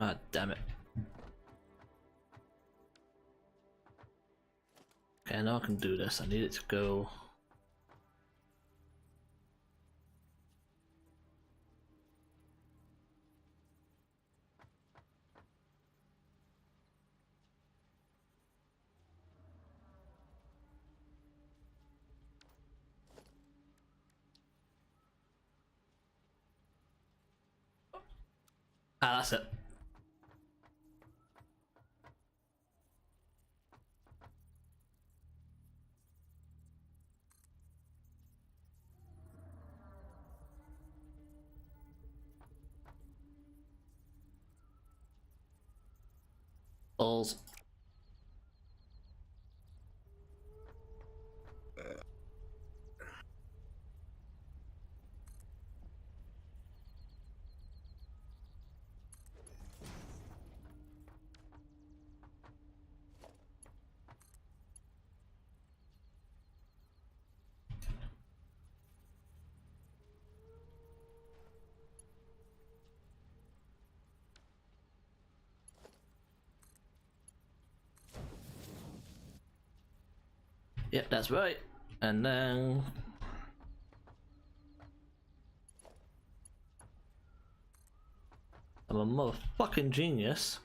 A: Ah, damn it. Okay, now I can do this. I need it to go. Ah, that's it. Balls. Yep, that's right. And then I'm a motherfucking genius.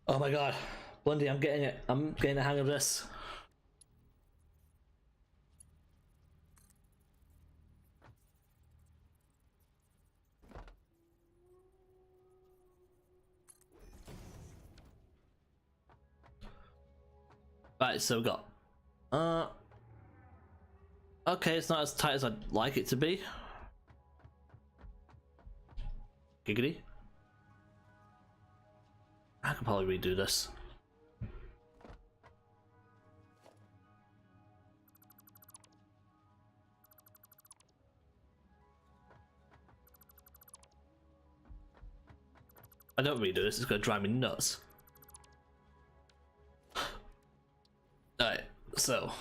A: Oh my god. Blondie, I'm getting it. I'm getting the hang of this. Right, so we got okay, it's not as tight as I'd like it to be. Giggity. I could probably redo this. I don't redo this, it's gonna drive me nuts. Alright, so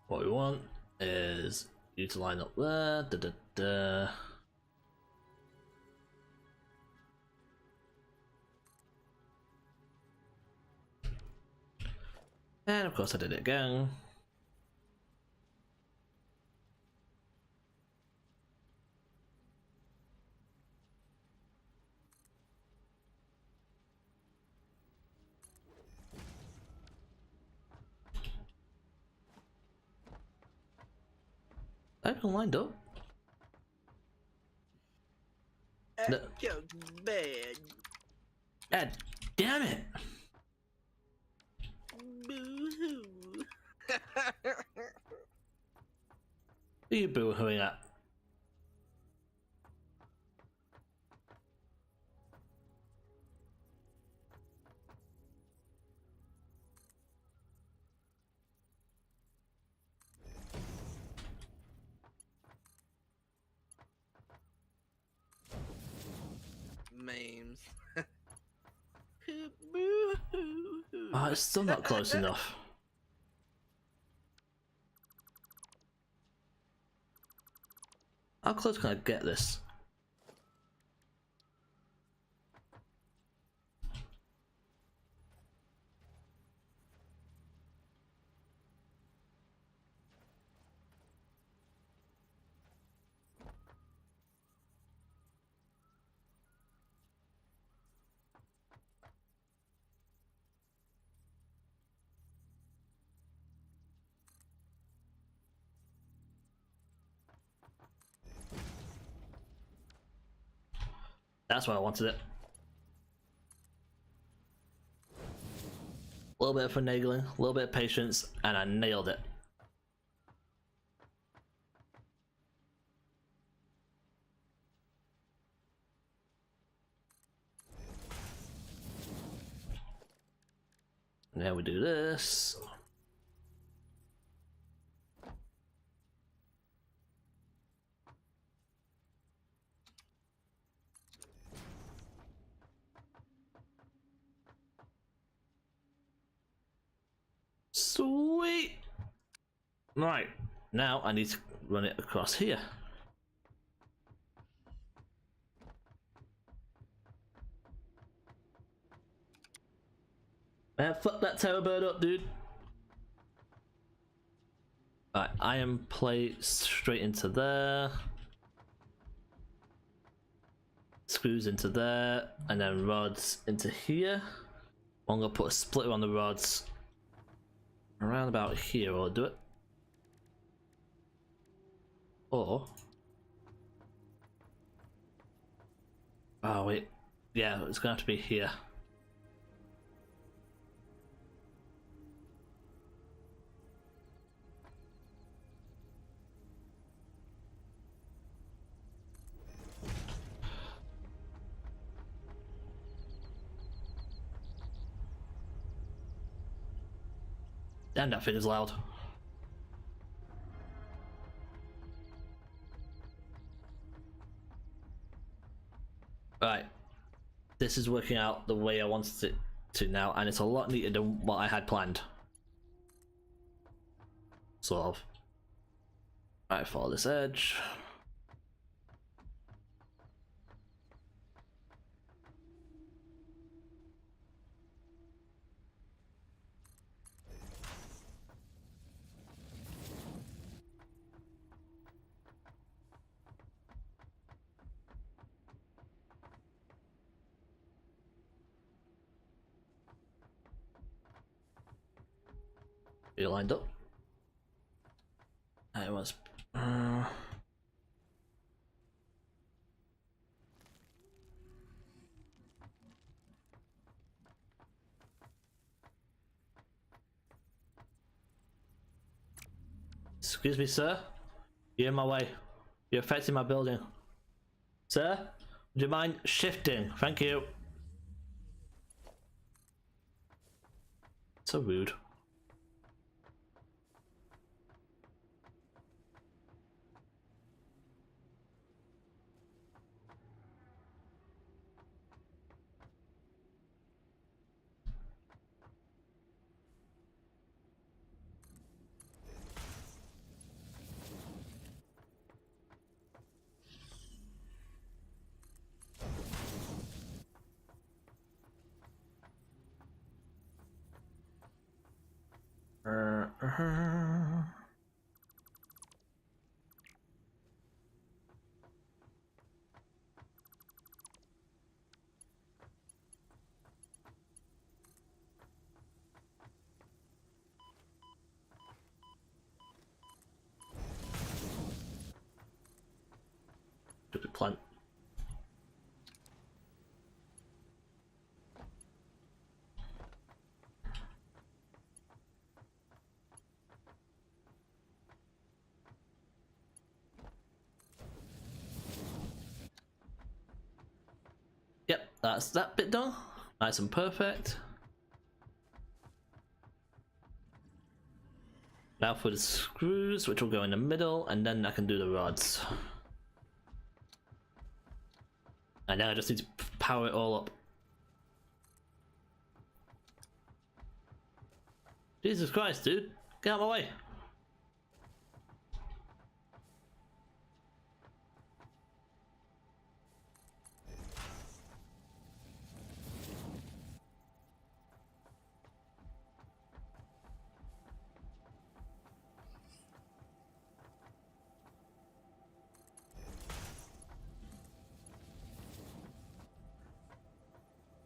A: what we want is you to line up there. Da, da, da. And of course I did it again. I've been lined up. No.
B: Bad.
A: God damn it!
B: Boo-hoo.
A: Who are you boo-hooing at?
B: Memes.
A: Oh, it's still not close enough. How close can I get this? That's why I wanted it. A little bit of finagling, a little bit of patience, and I nailed it. Now we do this. Sweet! Right, now I need to run it across here. Man, fuck that terror bird up, dude. Alright, iron plate straight into there. Screws into there, and then rods into here. I'm gonna put a splitter on the rods around about here, or do it. Or... oh wait, yeah, it's gonna have to be here. Damn, that thing is loud. Right, this is working out the way I wanted it to now, and it's a lot neater than what I had planned. Sort of. Right, follow this edge. You lined up. I was. Excuse me, sir. You're in my way. You're affecting my building. Sir, would you mind shifting? Thank you. So rude. Stupid plant. Yep, that's that bit done. Nice and perfect. Now for the screws, which will go in the middle, and then I can do the rods. And now I just need to power it all up. Jesus Christ, dude. Get out of my way.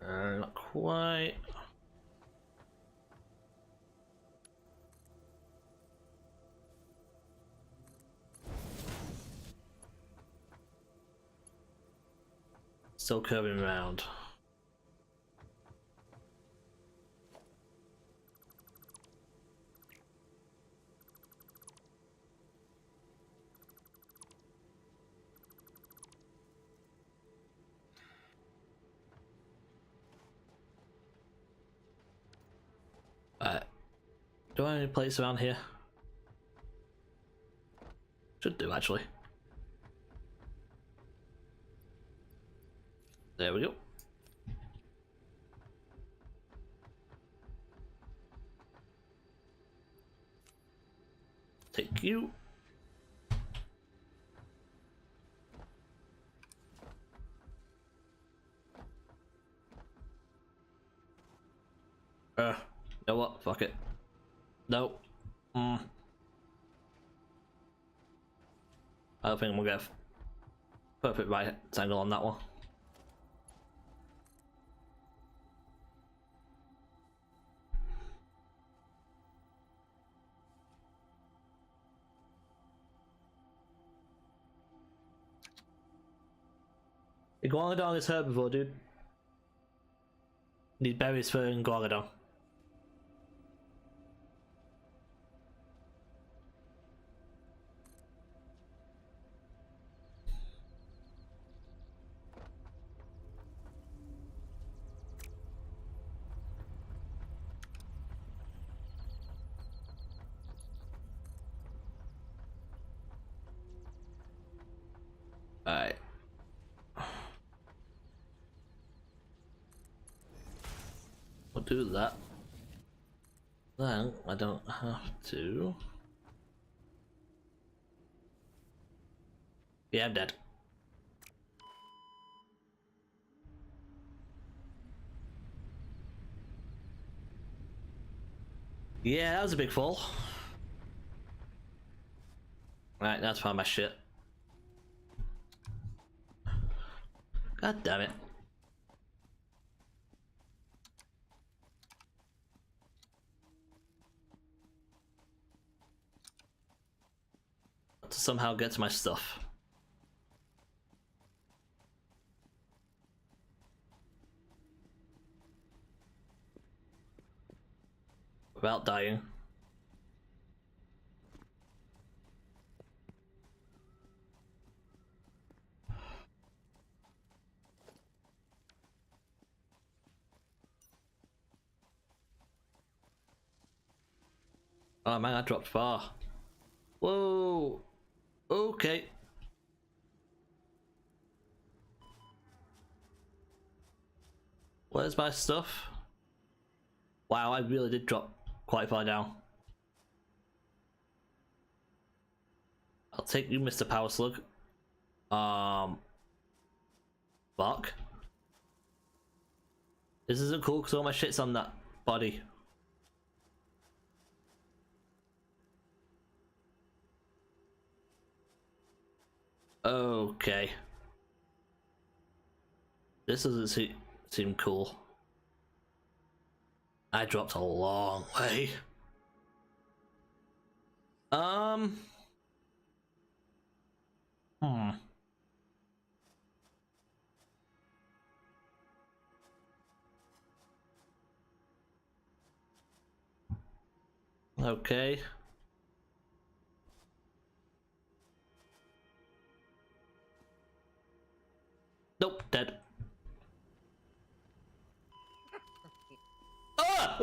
A: Not quite. Still curving around. Do I have any plates around here? Should do, actually. There we go. Take you. You know what? Fuck it. Nope. I don't think we'll get a perfect right angle on that one. Iguanodon is herbivore, dude. Need berries for Iguanodon. Alright. We'll do that. Then I don't have to. Yeah, I'm dead. Yeah, that was a big fall. Right, that's fine, my shit. God damn it. To somehow get to my stuff. Without dying. Oh man, I dropped far. Whoa. Okay. Where's my stuff? Wow, I really did drop quite far down. I'll take you, Mr. Power Slug. Fuck. This isn't cool because all my shit's on that body. Okay. This doesn't seem cool. I dropped a long way. Okay. Nope, dead. Ah!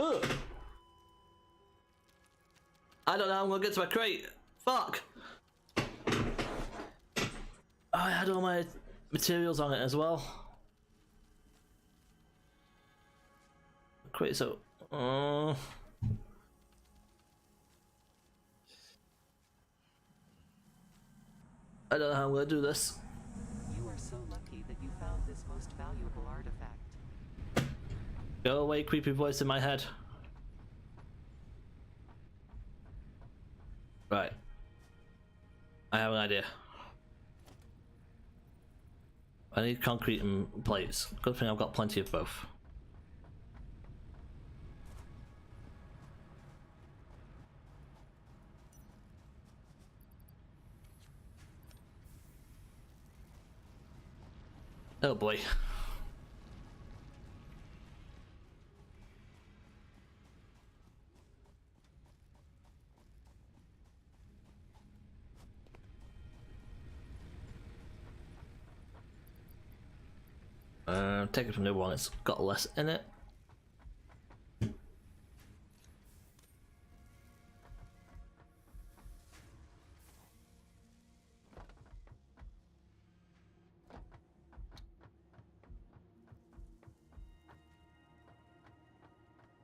A: I don't know how I'm gonna get to my crate. Fuck! I had all my materials on it as well. Crate, so... I don't know how I'm gonna do this.
C: You are so lucky that you found this most valuable artifact.
A: Go away, creepy voice in my head. Right. I have an idea. I need concrete and plates. Good thing I've got plenty of both. Oh boy. Take it from the one, it's got less in it.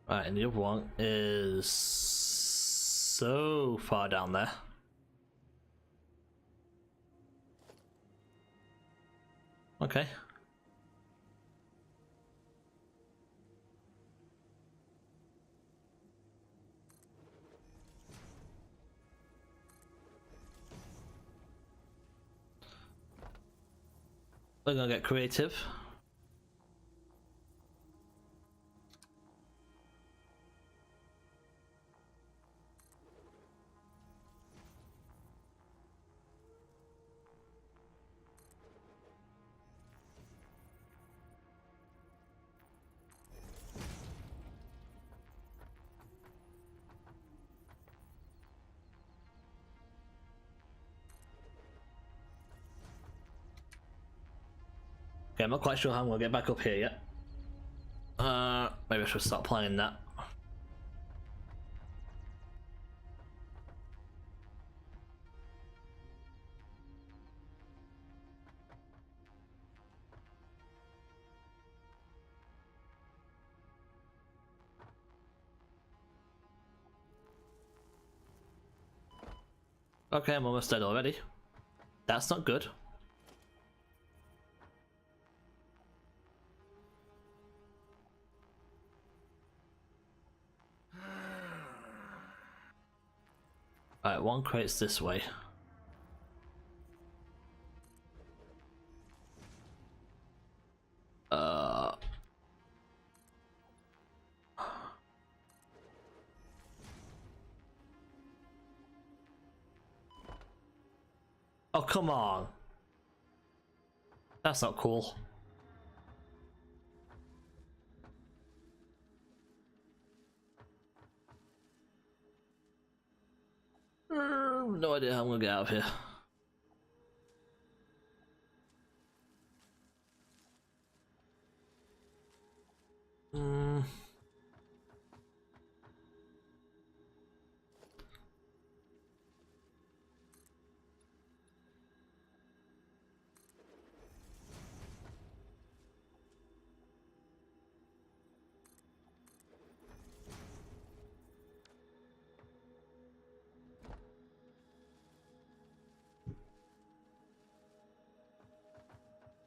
A: Right, and the other one is so far down there. Okay. We're gonna get creative. Okay, I'm not quite sure how I'm gonna get back up here yet. Maybe I should start playing that. Okay, I'm almost dead already. That's not good. Alright, one crate's this way. Oh, come on. That's not cool. No idea how I'm gonna get out of here.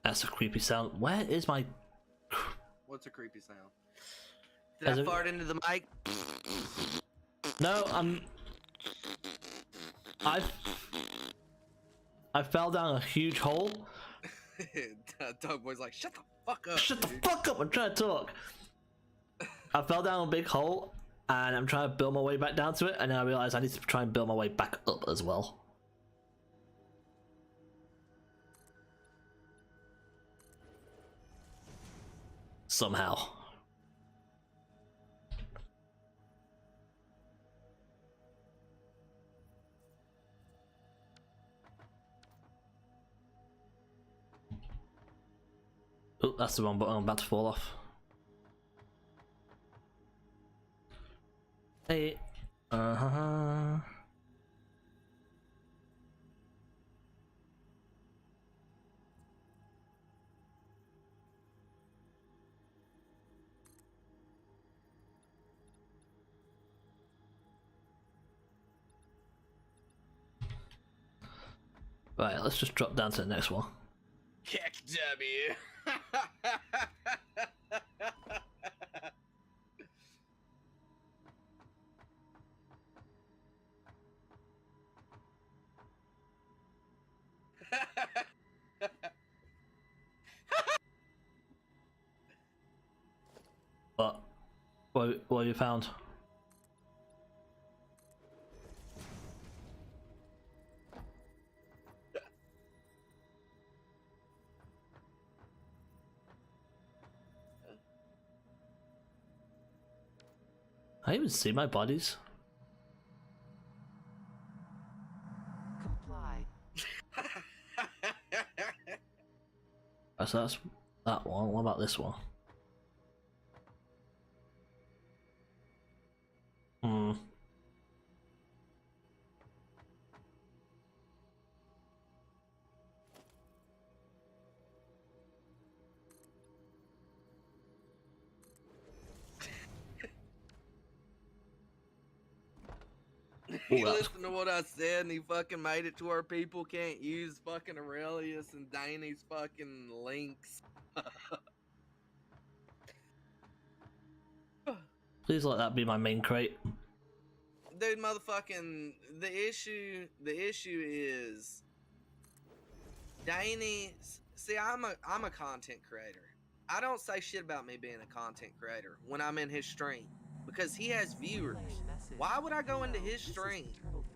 A: That's a creepy sound. Where is my...
B: What's a creepy sound? Did I fart into the mic?
A: No, I fell down a huge hole.
B: Dog boy's like, shut the fuck up.
A: Shut
B: dude.
A: the fuck up, I'm trying to talk. I fell down a big hole and I'm trying to build my way back down to it, and then I realized I need to try and build my way back up as well. Somehow. Oh, that's the wrong button, I'm about to fall off. Hey. Right, let's just drop down to the next one.
B: Kick W.
A: What have you found? I even see my bodies.
C: Comply.
A: So that's That one. What about this one? Hmm.
B: He
A: Ooh, that's...
B: listened to what I said and he fucking made it to where people can't use fucking Aurelius and Danny's fucking links.
A: Please let that be my main crate.
B: Dude, motherfucking the issue is Danny. See, I'm a content creator. I don't say shit about me being a content creator when I'm in his stream because he has viewers. Why would I go into his stream,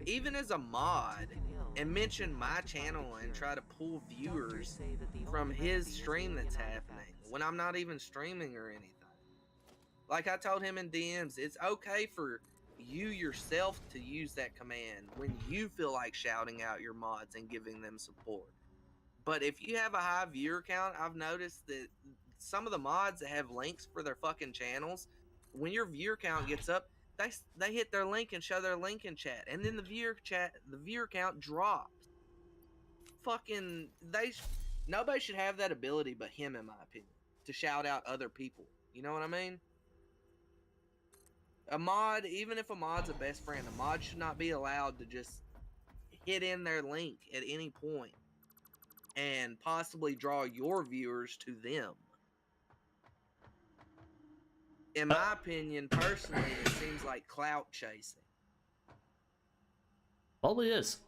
B: even as a mod, and mention my channel and try to pull viewers from his stream that's happening when I'm not even streaming or anything? Like I told him in DMs, it's okay for you yourself to use that command when you feel like shouting out your mods and giving them support. But if you have a high viewer count, I've noticed that some of the mods that have links for their fucking channels, when your viewer count gets up, they hit their link and show their link in chat, and then the viewer count drops. Fucking nobody should have that ability but him, in my opinion, to shout out other people. You know what I mean? A mod, even if a mod's a best friend, a mod should not be allowed to just hit in their link at any point and possibly draw your viewers to them. In my opinion, personally, it seems like clout chasing.
A: Probably is.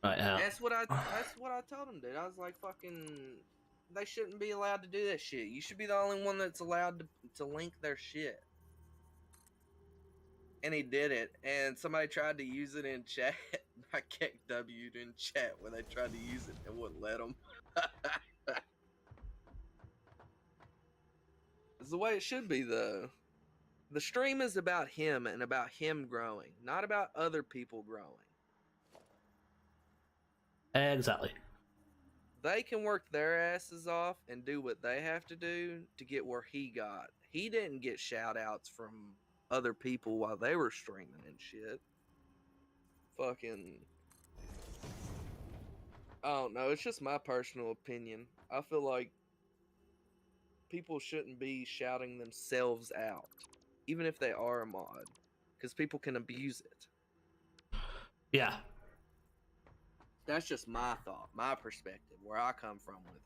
A: Right now.
B: That's what I told him, dude. I was like, fucking, they shouldn't be allowed to do that shit. You should be the only one that's allowed to link their shit. And he did it, and somebody tried to use it in chat. I kicked W'd in chat when they tried to use it and wouldn't let them. It's the way it should be, though. The stream is about him and about him growing, not about other people growing.
A: Exactly.
B: They can work their asses off and do what they have to do to get where he got. He didn't get shout outs from other people while they were streaming and shit. Fucking, I don't know. It's just my personal opinion. I feel like people shouldn't be shouting themselves out, even if they are a mod, because people can abuse it.
A: Yeah.
B: That's just my thought, my perspective, where I come from with it.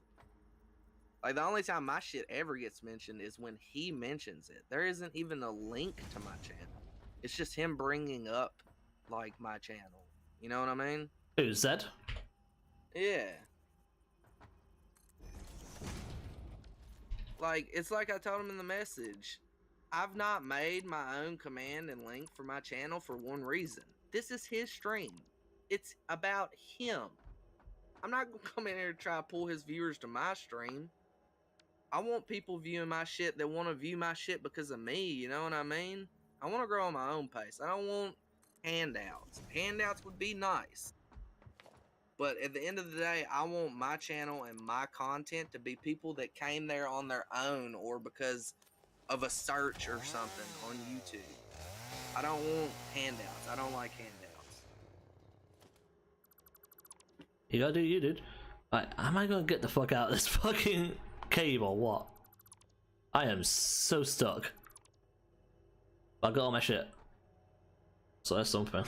B: Like, the only time my shit ever gets mentioned is when he mentions it. There isn't even a link to my channel. It's just him bringing up, like, my channel. You know what I mean?
A: Who's Zed?
B: Yeah. Like, it's like I told him in the message. I've not made my own command and link for my channel for one reason. This is his stream. It's about him. I'm not going to come in here and try to pull his viewers to my stream. I want people viewing my shit that want to view my shit because of me, you know what I mean? I want to grow on my own pace. I don't want handouts. Handouts would be nice. But at the end of the day, I want my channel and my content to be people that came there on their own or because of a search or something on YouTube. I don't want handouts. I don't like handouts.
A: You gotta do you, dude. Right, am I gonna get the fuck out of this fucking cave or what? I am so stuck. I got all my shit. So that's something.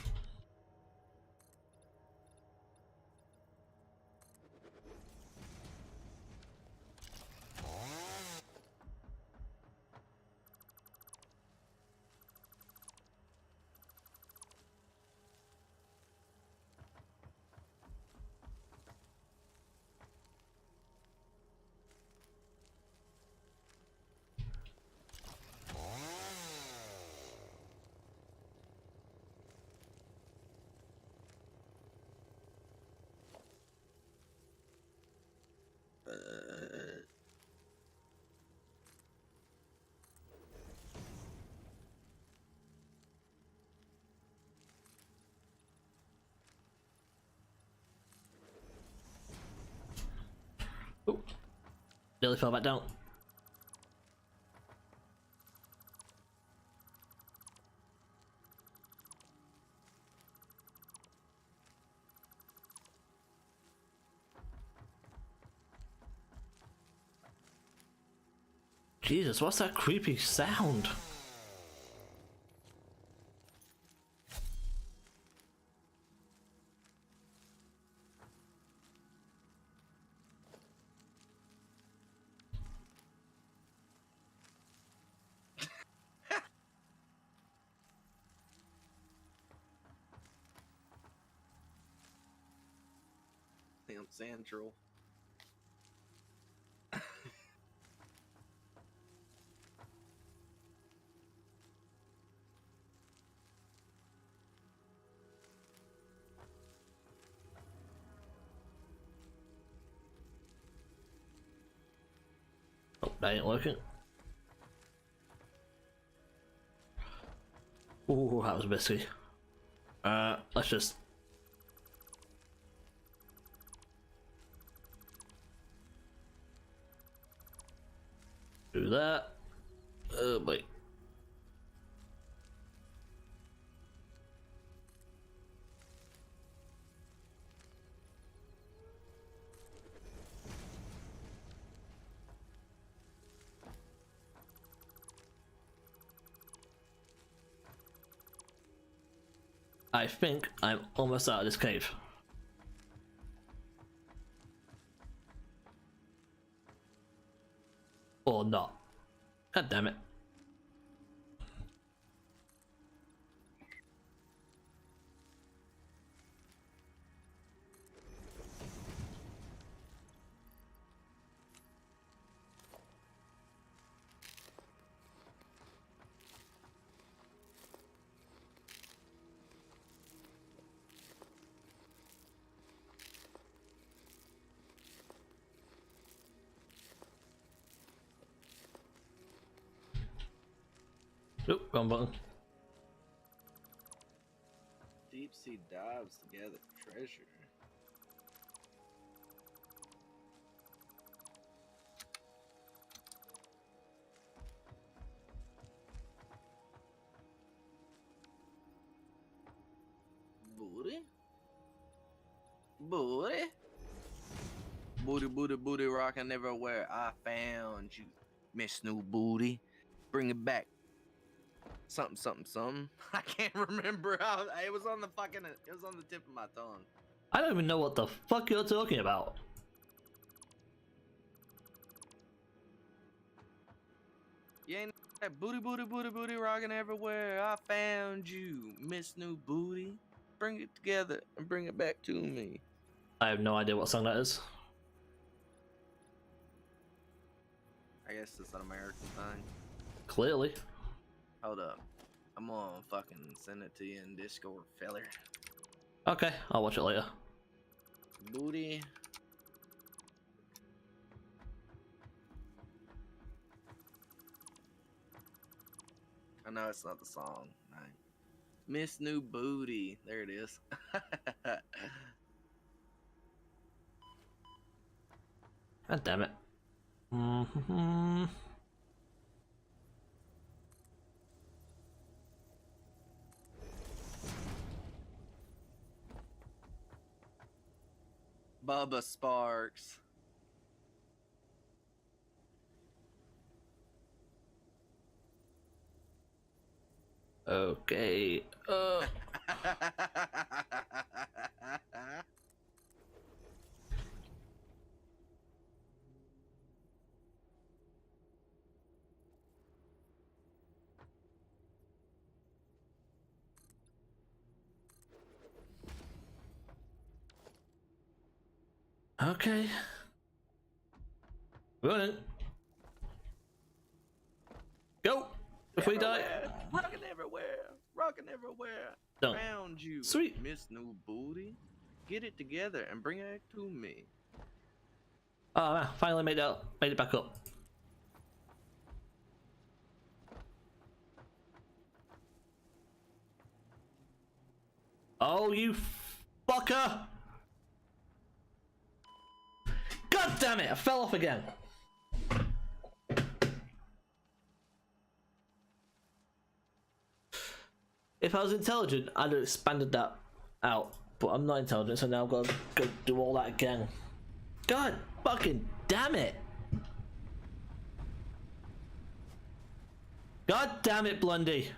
A: Nearly fell back down. Jesus, what's that creepy sound?
B: Damn Central.
A: Oh, that ain't working. Ooh, that was risky. Let's just... do that. Wait. I think I'm almost out of this cave. Or not. God damn it. Oop, wrong button.
B: Deep sea dives to gather treasure. Booty? Booty? Booty, booty, booty, rocking everywhere. I found you, Miss New Booty. Bring it back. Something, something, something. I can't remember how it was on the fucking. It was on the tip of my tongue.
A: I don't even know what the fuck you're talking about.
B: You ain't that booty, booty, booty, booty, rocking everywhere. I found you, Miss New Booty. Bring it together and bring it back to me.
A: I have no idea what song that is.
B: I guess it's an American thing.
A: Clearly.
B: Hold up. I'm gonna fucking send it to you in Discord, feller.
A: Okay, I'll watch it later.
B: Booty. I know it's not the song. Right. Miss New Booty. There it is.
A: God damn it. Mm-hmm.
B: Bubba Sparks.
A: Okay. Okay. Running. Go! If we die.
B: Rocking everywhere. Rocking everywhere.
A: Done.
B: Found you.
A: Sweet.
B: Miss New Booty. Get it together and bring it to me.
A: Oh man, finally made it back up. Oh, you fucker! God damn it, I fell off again. If I was intelligent, I'd have expanded that out. But I'm not intelligent, so now I've got to go do all that again. God fucking damn it! God damn it, Blondie!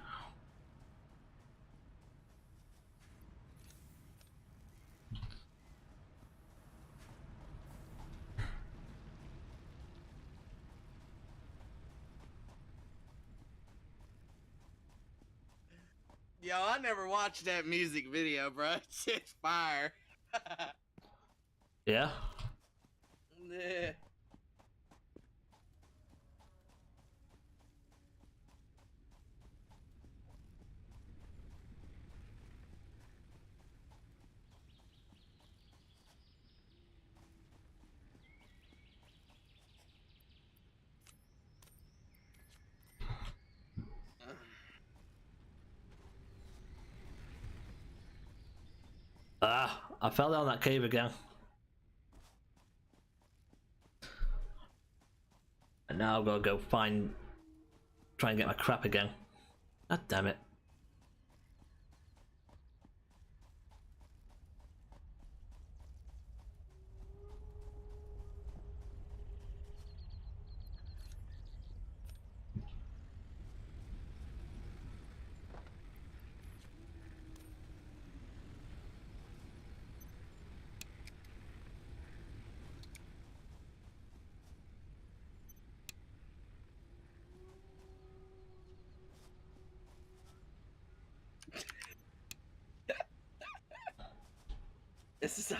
B: Yo, I never watched that music video, bro. Shit's fire.
A: Yeah?
B: Yeah.
A: Ah, I fell down that cave again. And now I've got to go try and get my crap again. God damn it.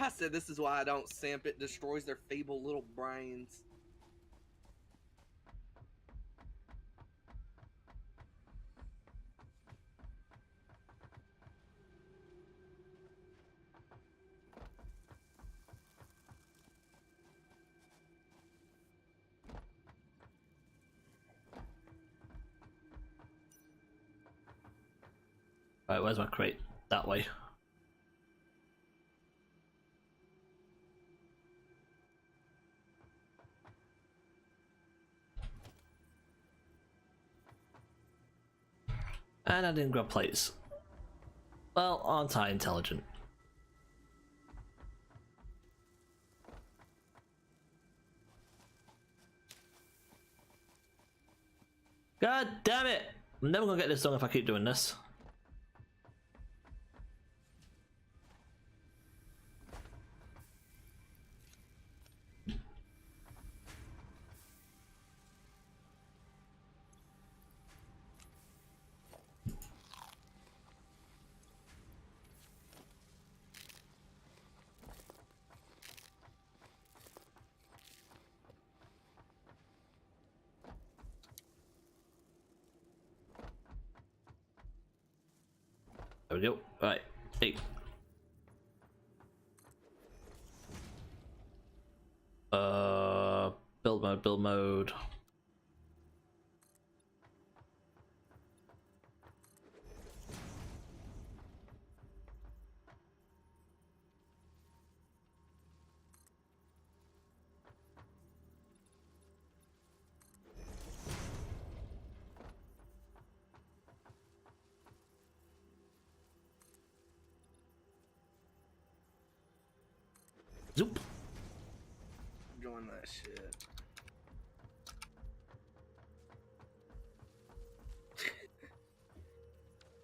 B: I said this is why I don't simp. It destroys their feeble little brains.
A: Right, where's my crate? That way. And I didn't grab plates. Well, aren't I intelligent? God damn it! I'm never gonna get this done if I keep doing this. There we go. Right. Hey. Build mode. Zoop.
B: Doing that shit.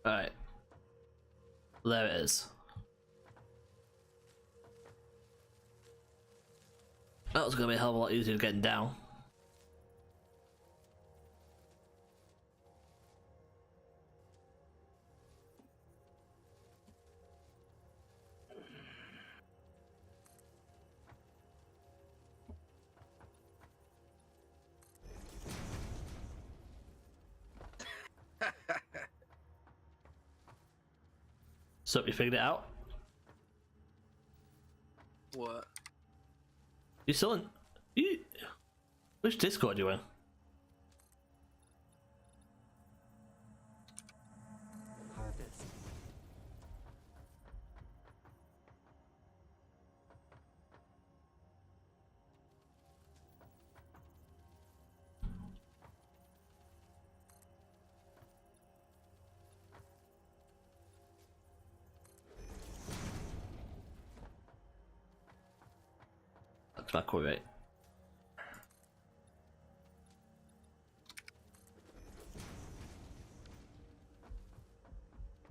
A: Alright. There it is. That was gonna be a hell of a lot easier getting down. So you figured it out?
B: What?
A: You still in? You? Which Discord you in?
C: Harvest.
A: Satisfactory.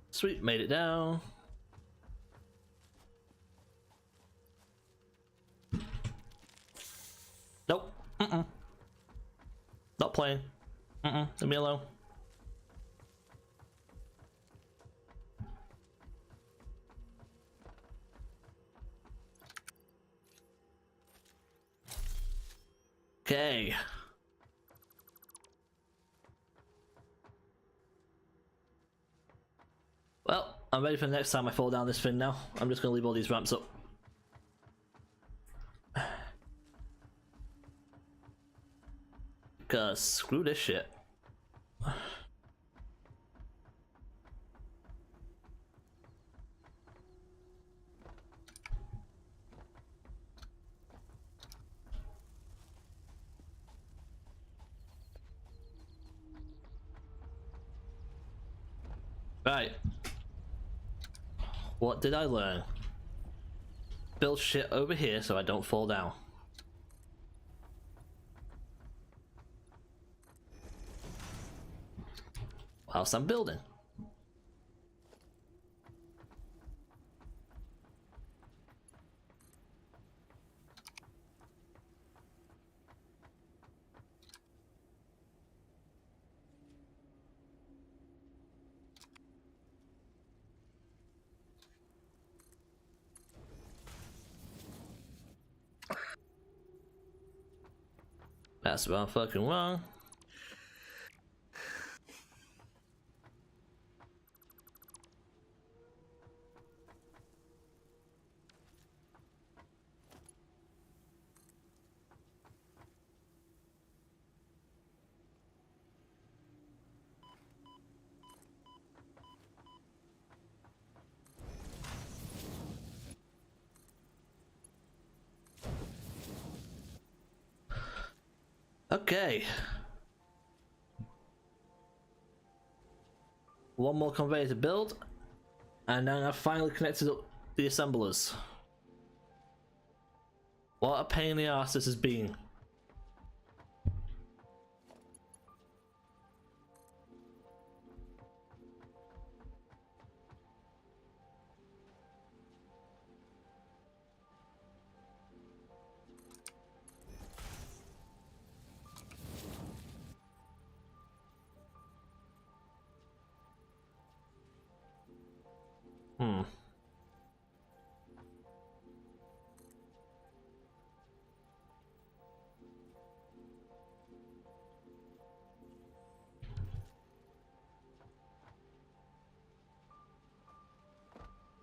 A: Sweet, made it down. Nope. Not playing. Leave me alone. Okay. Well, I'm ready for the next time I fall down this thing now. I'm just gonna leave all these ramps up. Cause screw this shit. Right. What did I learn? Build shit over here so I don't fall down. Whilst I'm building. That's where I'm fucking wrong. Okay. One more conveyor to build, and then I've finally connected up the assemblers. What a pain in the ass this has been.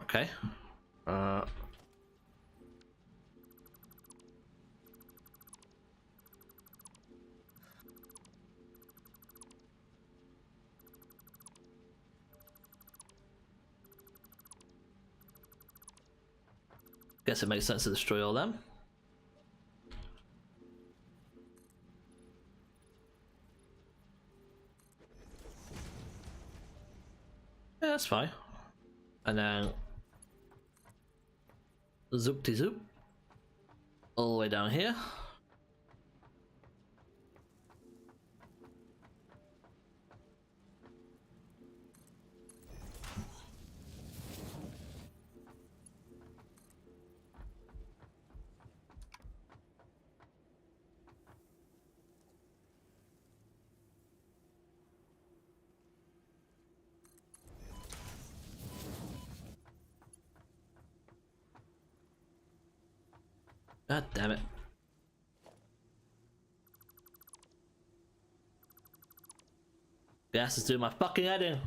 A: Okay. Guess it makes sense to destroy all them. Yeah, that's fine. And then zoop-de zoop all the way down here. God damn it. Gas is doing my fucking head in.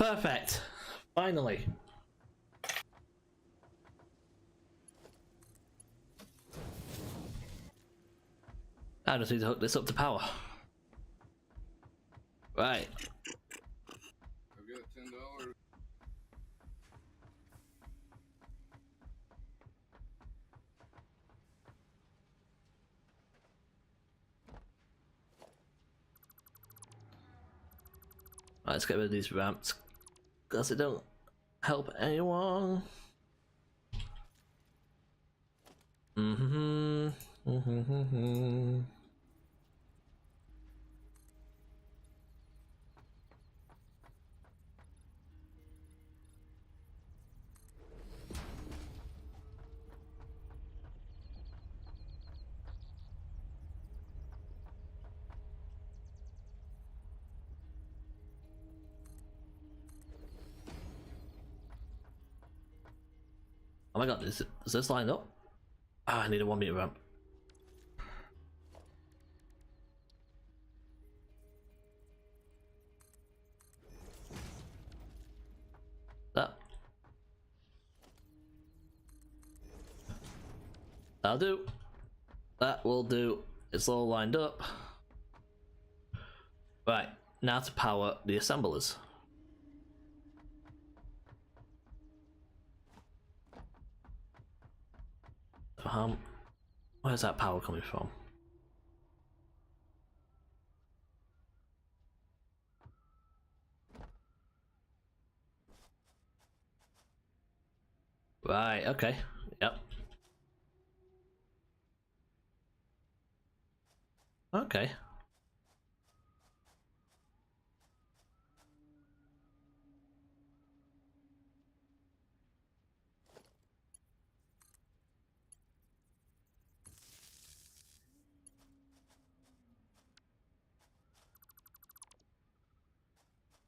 A: Perfect. Finally. I just need to hook this up to power. Right.
D: I've got $10.
A: Right, let's get rid of these ramps because they don't help anyone. Oh my god, is this lined up? Oh, I need a 1 meter ramp. That. That'll do. That will do. It's all lined up. Right, now to power the assemblers. Where's that power coming from? Right, okay. Yep. Okay.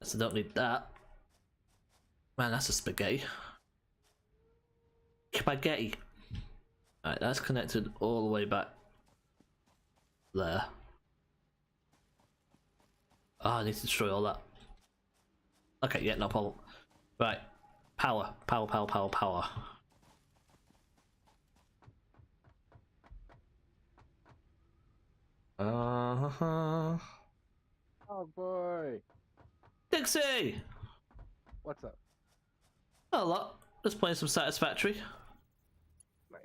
A: So don't need that. Man, that's a spaghetti. Spaghetti. Alright, that's connected all the way back there. Oh, I need to destroy all that. Okay, yeah, no problem. Right. Power. Power, power, power, power. Uh-huh.
E: Oh boy.
A: Dixie!
E: What's up?
A: Not a lot. Just playing some Satisfactory.
E: Nice.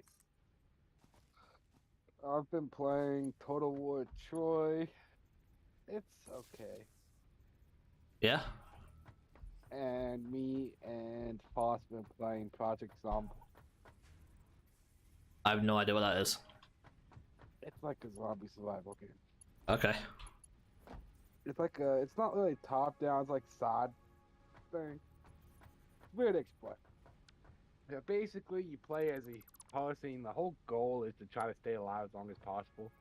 E: I've been playing Total War Troy. It's okay.
A: Yeah?
E: And me and Foss been playing Project Zombie.
A: I have no idea what that is.
E: It's like a zombie survival game.
A: Okay.
E: It's like a, it's not really top down, it's like side thing. Weird to explain. Yeah, basically you play as a person, the whole goal is to try to stay alive as long as possible.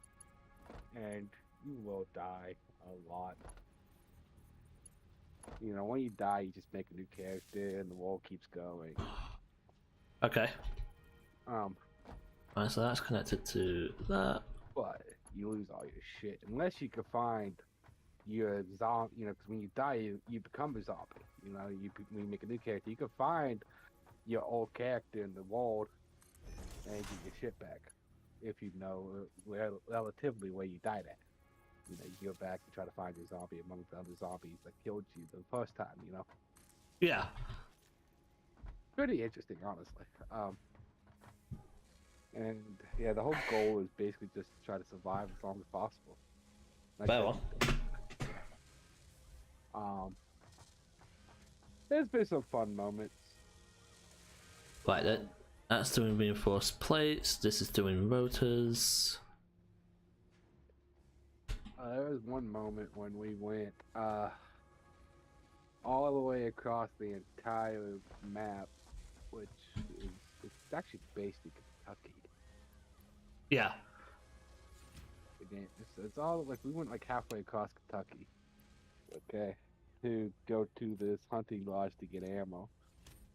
E: And you will die a lot. You know, when you die you just make a new character and the world keeps going.
A: Okay. Alright, so that's connected to that.
E: But you lose all your shit unless you can find your zombie. You know, because when you die, you become a zombie. You know, when you make a new character, you can find your old character in the world and get your shit back if you know relatively where you died at. You know, you go back and try to find your zombie among the other zombies that killed you the first time. You know.
A: Yeah.
E: Pretty interesting, honestly. And yeah, the whole goal is basically just to try to survive as long as possible. Like
A: Well.
E: There's been some fun moments.
A: Right, that's doing reinforced plates. This is doing rotors.
E: There was one moment when we went all the way across the entire map, which is it's actually based in Kentucky.
A: Yeah.
E: Again, it's all like we went like halfway across Kentucky, okay, to go to this hunting lodge to get ammo.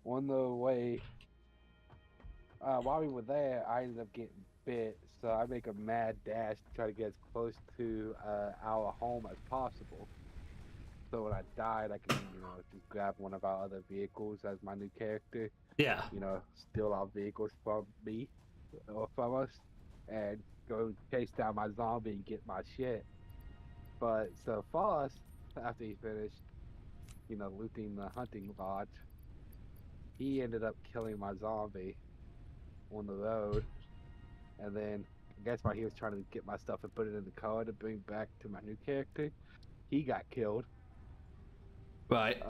E: On the way, while we were there, I ended up getting bit, so I make a mad dash to try to get as close to our home as possible. So when I died, I can, just grab one of our other vehicles as my new character.
A: Yeah.
E: Steal our vehicles from me or from us, and go chase down my zombie and get my shit. But so fast, after he finished, looting the hunting lodge, he ended up killing my zombie on the road. And then I guess while he was trying to get my stuff and put it in the car to bring back to my new character, he got killed.
A: Right.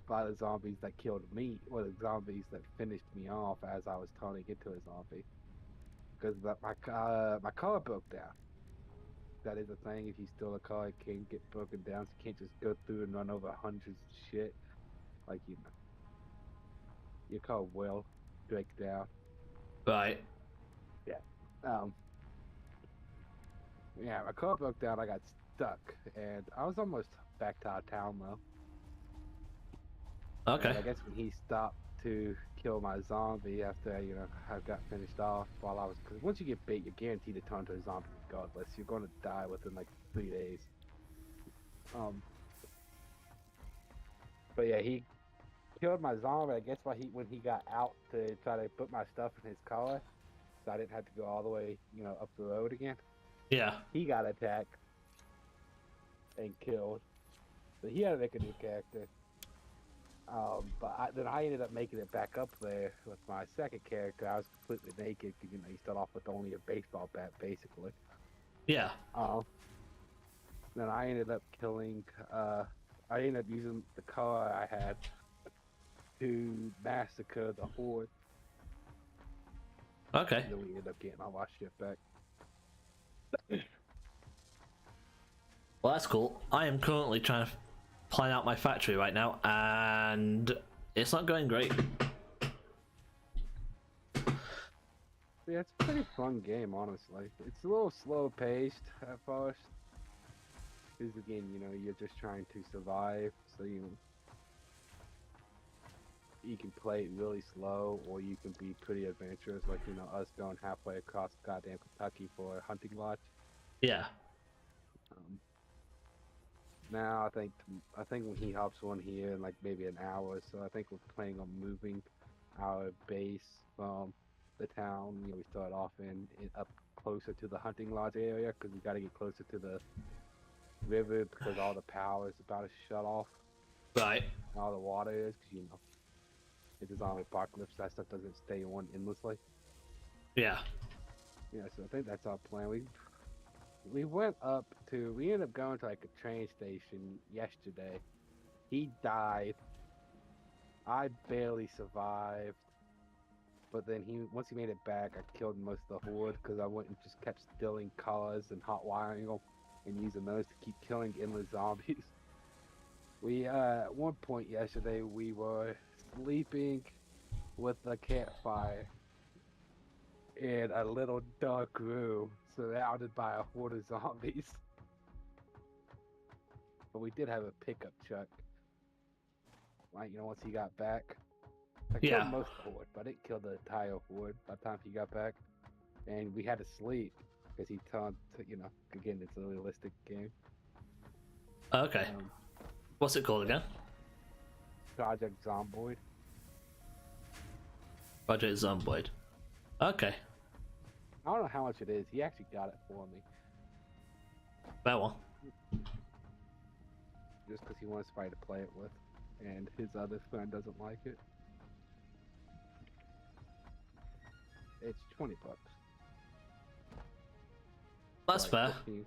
E: By the zombies that killed me, or the zombies that finished me off as I was turning into a zombie. Because my car broke down. That is a thing. If you steal a car, it can get broken down. So you can't just go through and run over hundreds of shit. Like, your car will break down.
A: Right.
E: Yeah. Yeah, my car broke down. I got stuck, and I was almost back to our town though.
A: Okay.
E: And I guess when he stopped to kill my zombie after I got finished off, because once you get bit, you're guaranteed to turn to a zombie regardless. You're going to die within like 3 days. But yeah, he killed my zombie. I guess when he got out to try to put my stuff in his car, so I didn't have to go all the way up the road again.
A: Yeah.
E: He got attacked and killed. So he had to make a new character. But then I ended up making it back up there with my second character. I was completely naked because you start off with only a baseball bat, basically.
A: Yeah.
E: Then I ended up killing. I ended up using the car I had to massacre the horde.
A: Okay.
E: And then we ended up getting all our shit back.
A: Well, that's cool. I am currently trying to plan out my factory right now, and it's not going great.
E: Yeah, it's a pretty fun game, honestly. It's a little slow paced at first. Because again, you're just trying to survive, so you can play it really slow, or you can be pretty adventurous, like us going halfway across goddamn Kentucky for a hunting lodge.
A: Yeah.
E: Now I think when he hops on here in like maybe an hour, so I think we're planning on moving our base from the town. We start off in up closer to the hunting lodge area because we got to get closer to the river because all the power is about to shut off.
A: Right.
E: And all the water is because it's a zombie apocalypse. That stuff doesn't stay on endlessly.
A: Yeah.
E: Yeah, so I think that's our plan. We ended up going to like a train station yesterday. He died. I barely survived. But then once he made it back, I killed most of the horde because I went and just kept stealing cars and hot wiring them and using those to keep killing endless zombies. At one point yesterday, we were sleeping with a campfire in a little dark room surrounded by a horde of zombies. But we did have a pickup truck. Like, once he got back. I killed most of the horde, but I didn't kill the entire horde by the time he got back. And we had to sleep because he turned to, again, it's a realistic game.
A: Okay. What's it called again?
E: Project Zomboid.
A: Project Zomboid. Okay.
E: I don't know how much it is. He actually got it for me.
A: That one.
E: Just because he wants somebody to play it with. And his other friend doesn't like it. It's $20.
A: That's fair.
E: 15.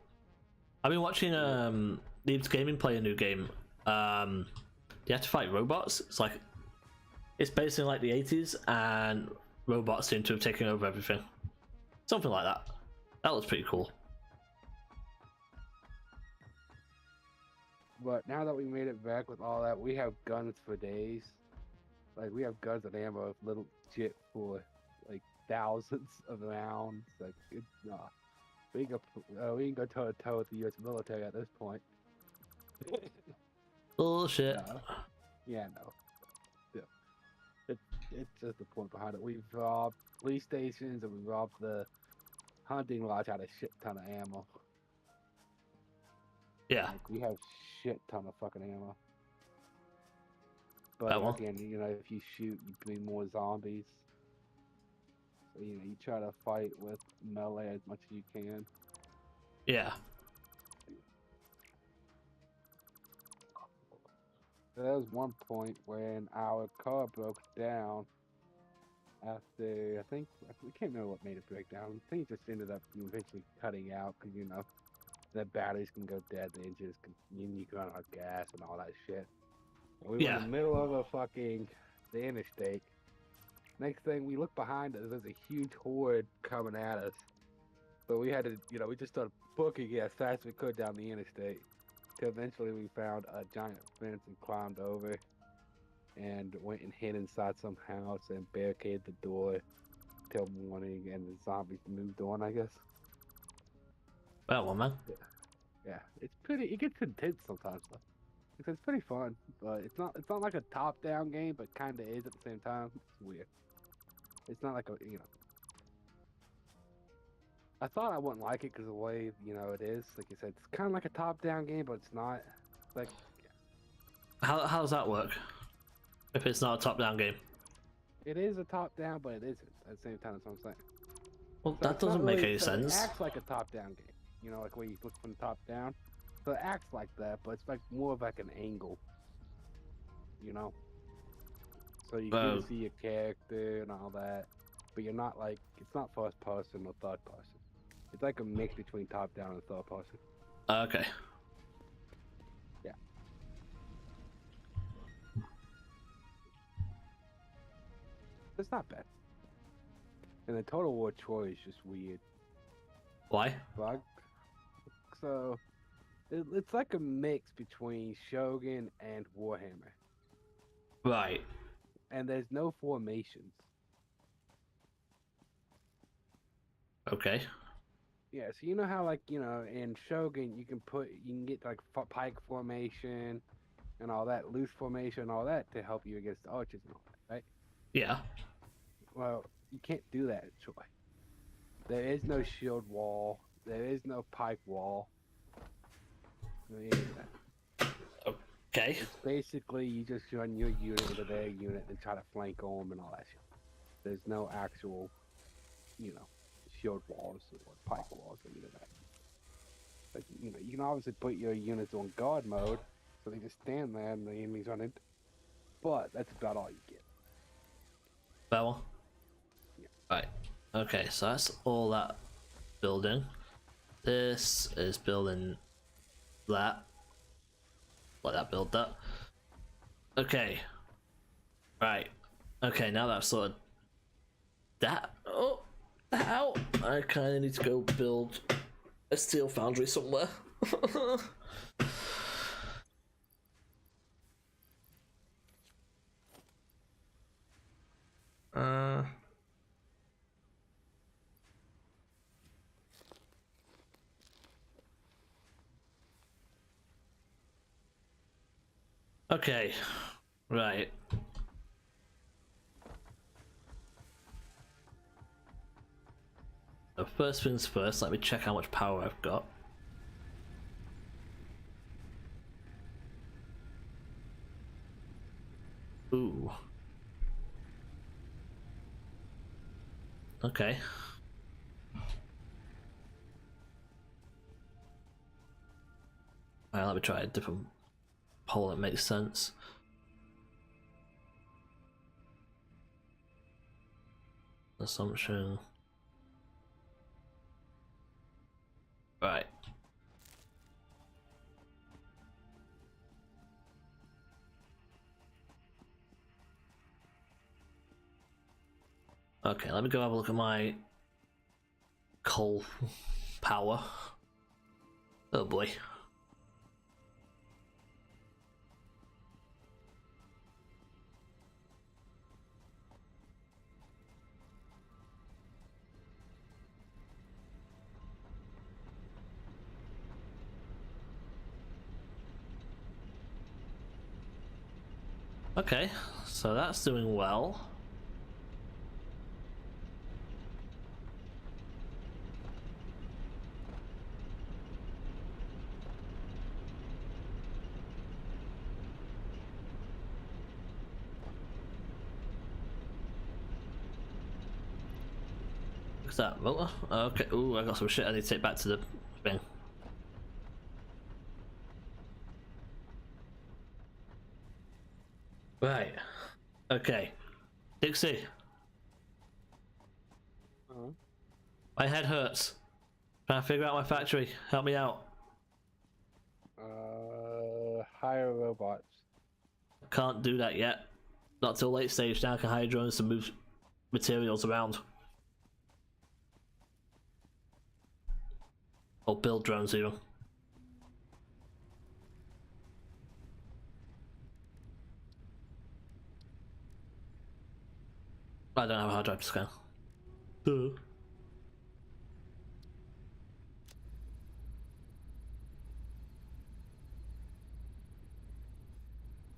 A: I've been watching Neebs Gaming play a new game. You have to fight robots. It's based in like the 80s, and robots seem to have taken over everything. Something like that. That looks pretty cool.
E: But now that we made it back with all that, we have guns for days. Like, we have guns and ammo of little shit for like thousands of rounds. Like, we can go toe to toe with the U.S. military at this point.
A: Bullshit.
E: Yeah, no. Yeah. It's just the point behind it. We've robbed police stations and we robbed the hunting lodge out of shit ton of ammo.
A: Yeah.
E: Like, we have shit ton of fucking ammo. But
A: Oh, well.
E: again, if you shoot, you bring more zombies. So you try to fight with melee as much as you can.
A: Yeah.
E: There was one point when our car broke down after we can't remember what made it break down. I think it just ended up eventually cutting out because the batteries can go dead, the engines can you run out of gas and all that shit. And we were in
A: Yeah.
E: the middle of the interstate. Next thing we look behind us, there's a huge horde coming at us. So we had to, we just started booking it as fast as we could down the interstate. Till eventually we found a giant fence and climbed over and went and hid inside some house and barricaded the door till morning, and the zombies moved on, I guess.
A: Well, man.
E: Yeah, it gets intense sometimes though. It's pretty fun, but it's not like a top-down game, but kind of is at the same time. It's weird. It's not like I thought I wouldn't like it because of the way, it is. Like you said, it's kind of like a top-down game, but it's not. Like,
A: How does that work? If it's not a top-down game?
E: it is a top-down, but it isn't at the same time. That's what I'm saying.
A: Well,
E: So
A: that
E: it's not
A: doesn't make
E: really-
A: any
E: so
A: sense.
E: It acts like a top-down game. Like where you look from the top down. So it acts like that, but it's like more of like an angle. So you get to see your character and all that, but you're not like, it's not first person or third person. It's like a mix between top down and third person.
A: Okay.
E: Yeah. It's not bad. And the Total War Troy is just weird.
A: Why?
E: Bug. So it's like a mix between Shogun and Warhammer.
A: Right.
E: And there's no formations.
A: Okay.
E: Yeah, so you know how in Shogun you can get like pike formation and all that, loose formation and all that to help you against the archers and all that, right?
A: Yeah.
E: Well, you can't do that in Troy. There is no shield wall. There is no pike wall. Any of that.
A: Okay.
E: It's basically you just run your unit into their unit and try to flank them and all that shit. There's no actual, shield walls or pike walls or any of that. But you can obviously put your units on guard mode, so they just stand there and the enemies run in. But that's about all you get.
A: Well.
E: Yeah.
A: Right. Okay, so that's all that building. This is building that. Let that build that. Okay. Right. Okay, now that I've sorted that out, I kind of need to go build a steel foundry somewhere. Okay, right. So first things first, let me check how much power I've got. Ooh. Okay. Alright, let me try a different pole that makes sense. Assumption. Right. Okay, let me go have a look at my coal power. Oh boy. Okay, so that's doing well. Is that motor? Okay. Ooh, I got some shit I need to take back to the thing. Right. Okay. Dixie. My head hurts. Trying to figure out my factory. Help me out.
E: Hire robots.
A: Can't do that yet. Not till late stage. Now I can hire drones to move materials around. Or build drones even. I don't have a hard drive to scan. Duh.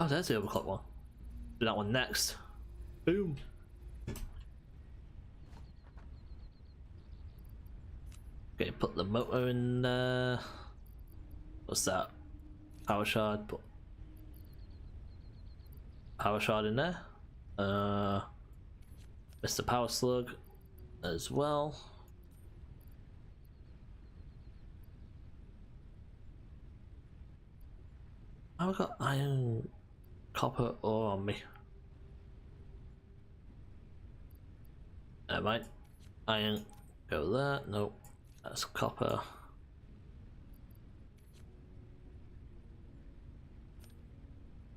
A: Oh, there's the overclock one. Do that one next. Boom. Okay, put the motor in there. What's that? Power shard. Put power shard in there. Mr. Power Slug as well. I've got iron, copper ore on me. Never mind. Iron, go there. Nope, that's copper.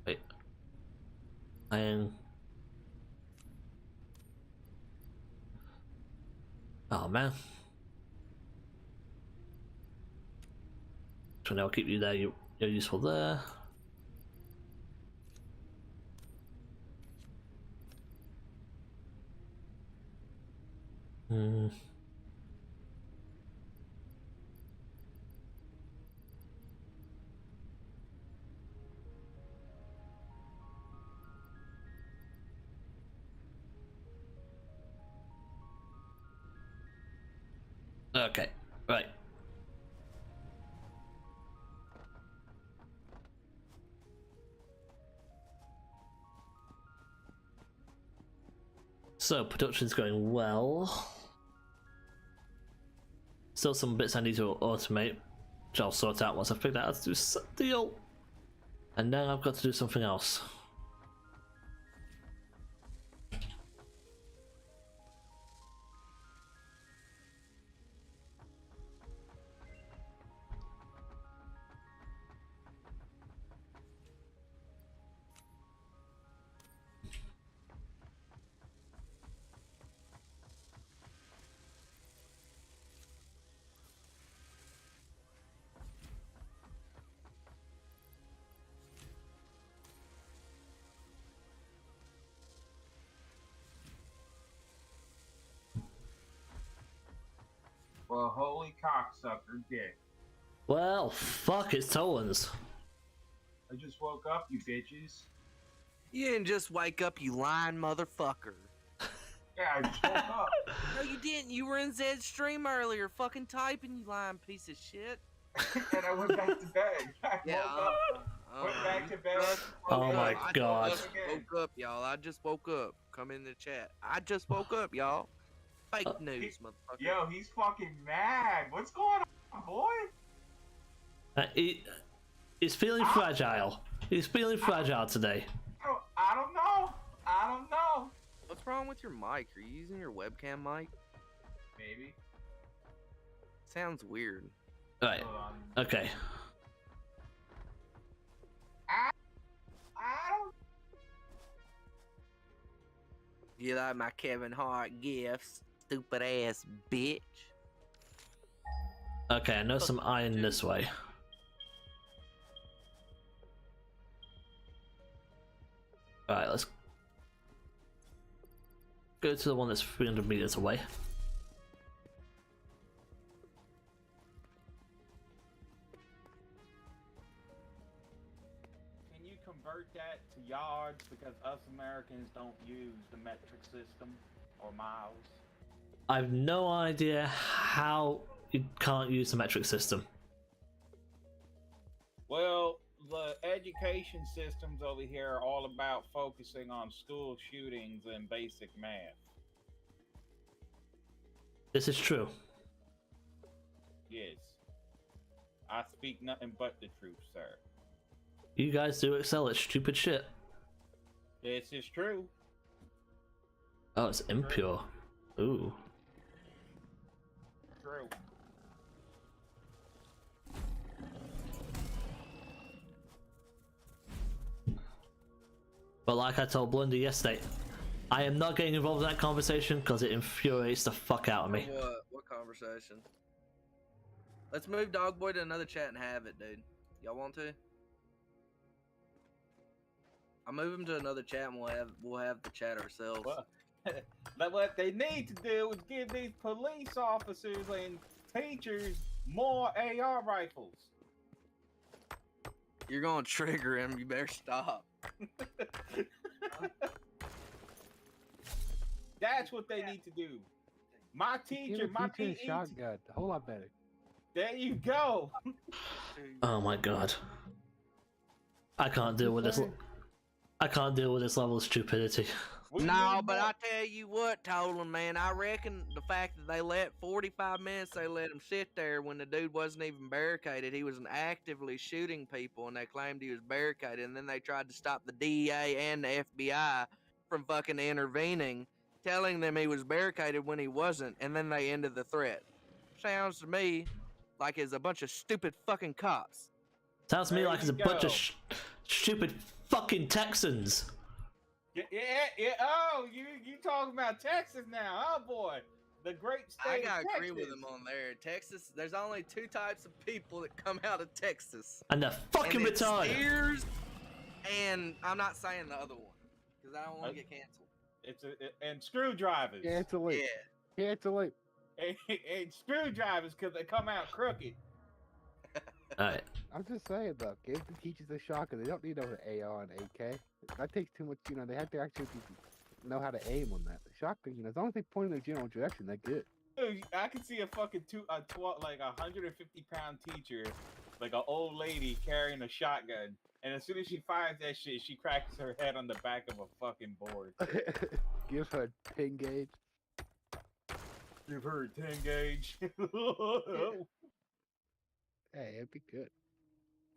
A: Wait. Iron. Oh man. So now I'll keep you there. You're useful there. Okay, right. So production's going well. Still some bits I need to automate, which I'll sort out once I figure out how to do something else. And then I've got to do something else.
F: Well, holy cocksucker dick.
A: Well, fuck, it's Tolan's.
F: I just woke up, you bitches.
B: You didn't just wake up, you lying motherfucker.
F: Yeah, I just woke up.
B: No, you didn't. You were in Zed's stream earlier, fucking typing, you lying piece of shit.
F: And I went back to bed. I
B: Yeah.
F: woke up, went back to bed.
A: Oh my god.
B: I just woke up, y'all. I just woke up. Come in the chat. I just woke up, y'all. Fake news, motherfucker.
F: Yo, he's fucking mad. What's going on, boy?
A: He's feeling fragile. He's feeling fragile today.
F: I don't know. I don't know.
B: What's wrong with your mic? Are you using your webcam mic?
F: Maybe.
B: Sounds weird.
A: Right. Okay.
F: I don't.
B: You like my Kevin Hart gifts, stupid ass bitch.
A: Okay, I know some iron this way. Alright, let's go to the one that's 300 meters away.
G: Can you convert that to yards, because us Americans don't use the metric system, or miles?
A: I've no idea how you can't use the metric system.
G: Well, the education systems over here are all about focusing on school shootings and basic math.
A: This is true.
G: Yes. I speak nothing but the truth, sir.
A: You guys do excel at stupid shit.
G: This is true.
A: Oh, it's impure. Ooh.
G: True.
A: But like I told Blunder yesterday, I am not getting involved in that conversation because it infuriates the fuck out of me.
B: What conversation? Let's move Dogboy to another chat and have it, dude. Y'all want to? I'll move him to another chat and we'll have the chat ourselves.
G: Well, what they need to do is give these police officers and teachers more AR rifles.
B: You're gonna trigger him. You better stop.
G: That's what they need to do. My teacher, my PE
E: shotgun. A whole lot better.
G: There you go.
A: Oh my god. I can't deal with this. I can't deal with this level of stupidity.
B: No, but I tell you what, Tolan, man, I reckon the fact that they let 45 minutes, they let him sit there when the dude wasn't even barricaded. He was actively shooting people, and they claimed he was barricaded, and then they tried to stop the DEA and the FBI from fucking intervening, telling them he was barricaded when he wasn't, and then they ended the threat. Sounds to me like it's a bunch of stupid fucking cops.
A: Sounds to me like it's a bunch of stupid fucking Texans.
G: Yeah. Oh, you talking about Texas now? Oh boy, the great state.
B: I gotta
G: of
B: agree with him on there. Texas, there's only two types of people that come out of Texas.
A: And they're fucking retarded.
B: Steers, and I'm not saying the other one because I don't want to get canceled.
G: And screwdrivers.
E: Cancel it.
B: Yeah.
E: Cancel it.
G: And screwdrivers because they come out crooked.
A: Alright.
E: I'm just saying though, give the teachers a shotgun. They don't need no AR and AK. That takes too much. They have to actually know how to aim on that. The shotgun, as long as they point in the general direction, they're good.
G: Dude, I can see a fucking 150-pound teacher, like an old lady carrying a shotgun, and as soon as she fires that shit, she cracks her head on the back of a fucking board.
E: Give her a 10 gauge.
G: Give her a 10 gauge.
E: Hey, it'd be good.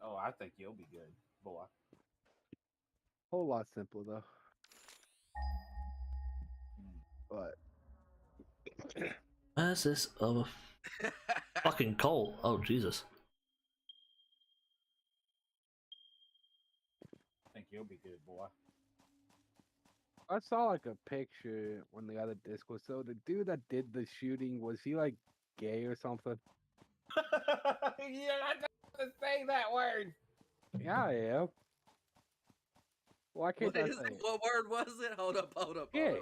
G: Oh, I think you'll be good, boy.
E: Whole lot simpler though. But
A: Where's this other fucking coal? Oh Jesus.
G: I think you'll be good, boy.
E: I saw like a picture on the other Discord. So the dude that did the shooting, was he like gay or something?
G: You're not supposed to say that word.
E: Yeah, I am. Why can't I say it?
B: What word was it? Hold up.
E: Gay.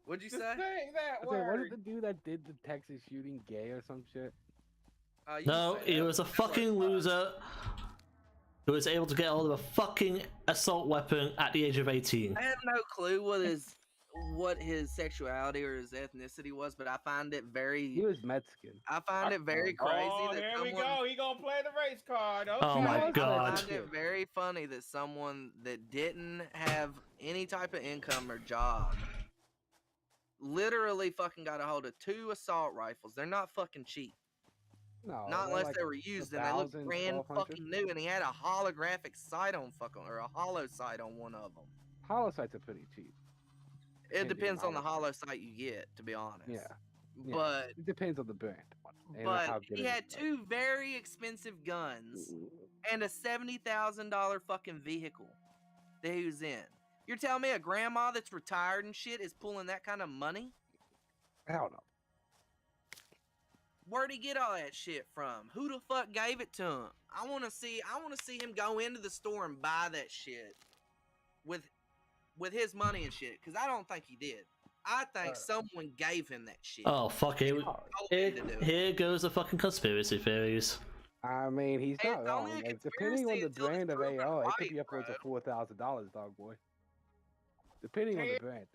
B: What'd you
G: Just
B: say?
G: say that
E: I said,
G: word.
E: wasn't the dude that did the Texas shooting gay or some shit?
B: You
A: No,
B: can say
A: he
B: that.
A: was a fucking loser who was able to get hold of a fucking assault weapon at the age of 18.
B: I have no clue what his sexuality or his ethnicity was, but I find it
E: He
B: very.
E: was Mexican.
B: I find it very crazy
G: Oh,
B: that
G: here
B: someone.
G: we go. He gonna play the race card. Okay.
A: Oh my god.
B: I find it very funny that someone that didn't have any type of income or job literally fucking got a hold of 2 assault rifles. They're not fucking cheap.
E: No,
B: Not
E: they're
B: unless
E: like
B: they were used and they look
E: 1,000,
B: brand
E: 1,200.
B: fucking new. And he had a holographic sight on or a hollow sight on one of them.
E: Hollow sights are pretty cheap.
B: It
E: Can't do
B: depends on the
E: hollow
B: hollow sight you get, to be honest.
E: Yeah.
B: But
E: It depends on the brand. and
B: but
E: how good
B: he
E: it
B: had
E: is.
B: 2 very expensive guns and a $70,000 fucking vehicle that he was in. You're telling me a grandma that's retired and shit is pulling that kind of money?
E: Hell no.
B: Where'd he get all that shit from? Who the fuck gave it to him? I want to see him go into the store and buy that shit with his money and shit, because I don't think he did. I think someone gave him that shit.
A: Oh fuck it.
B: Told him to do it.
A: Here goes the fucking conspiracy theories.
E: I mean, he's not
B: It's
E: wrong.
B: only a
E: Like, depending on
B: conspiracy
E: the
B: until it's
E: brand of
B: proven
E: AR, it could
B: right,
E: be upwards
B: bro.
E: of $4,000, dog boy. Depending on the brand.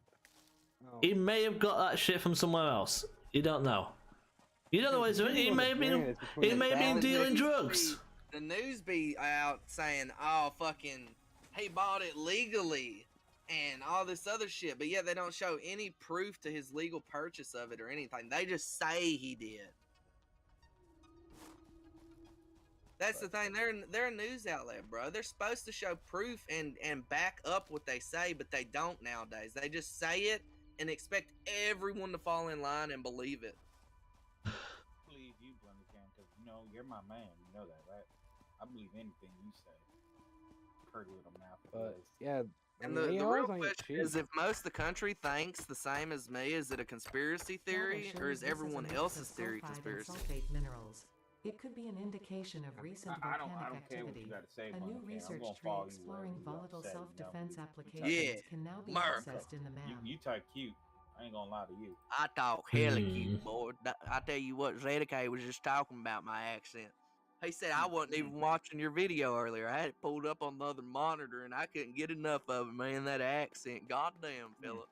E: Oh.
A: He may have got that shit from somewhere else. You don't know. You don't know what he's doing. He may have been. He may have been dealing drugs.
B: The news be out saying, "Oh, fucking, he bought it legally." and all this other shit, but yet they don't show any proof to his legal purchase of it or anything. They just say he did. That's the thing. They're a news outlet, bro. They're supposed to show proof and back up what they say, but they don't nowadays. They just say it and expect everyone to fall in line and believe it.
G: I believe you, Blundercan, because you know you're my man. You know that, right? I believe anything you say. Pretty little mouth.
E: But yeah.
B: And the real question is, if most of the country thinks the same as me, is it a conspiracy theory, or is everyone else's theory conspiracy?
C: Minerals. It could be an indication of recent volcanic activity. A new research tree exploring volatile self-defense applications can now be accessed in the map.
G: You type cute. I ain't gonna lie to you.
B: I talk hella cute, boy. I tell you what, Zedekay was just talking about my accent. He said I wasn't even watching your video earlier. I had it pulled up on the other monitor, and I couldn't get enough of it, man. That accent, goddamn, Philip.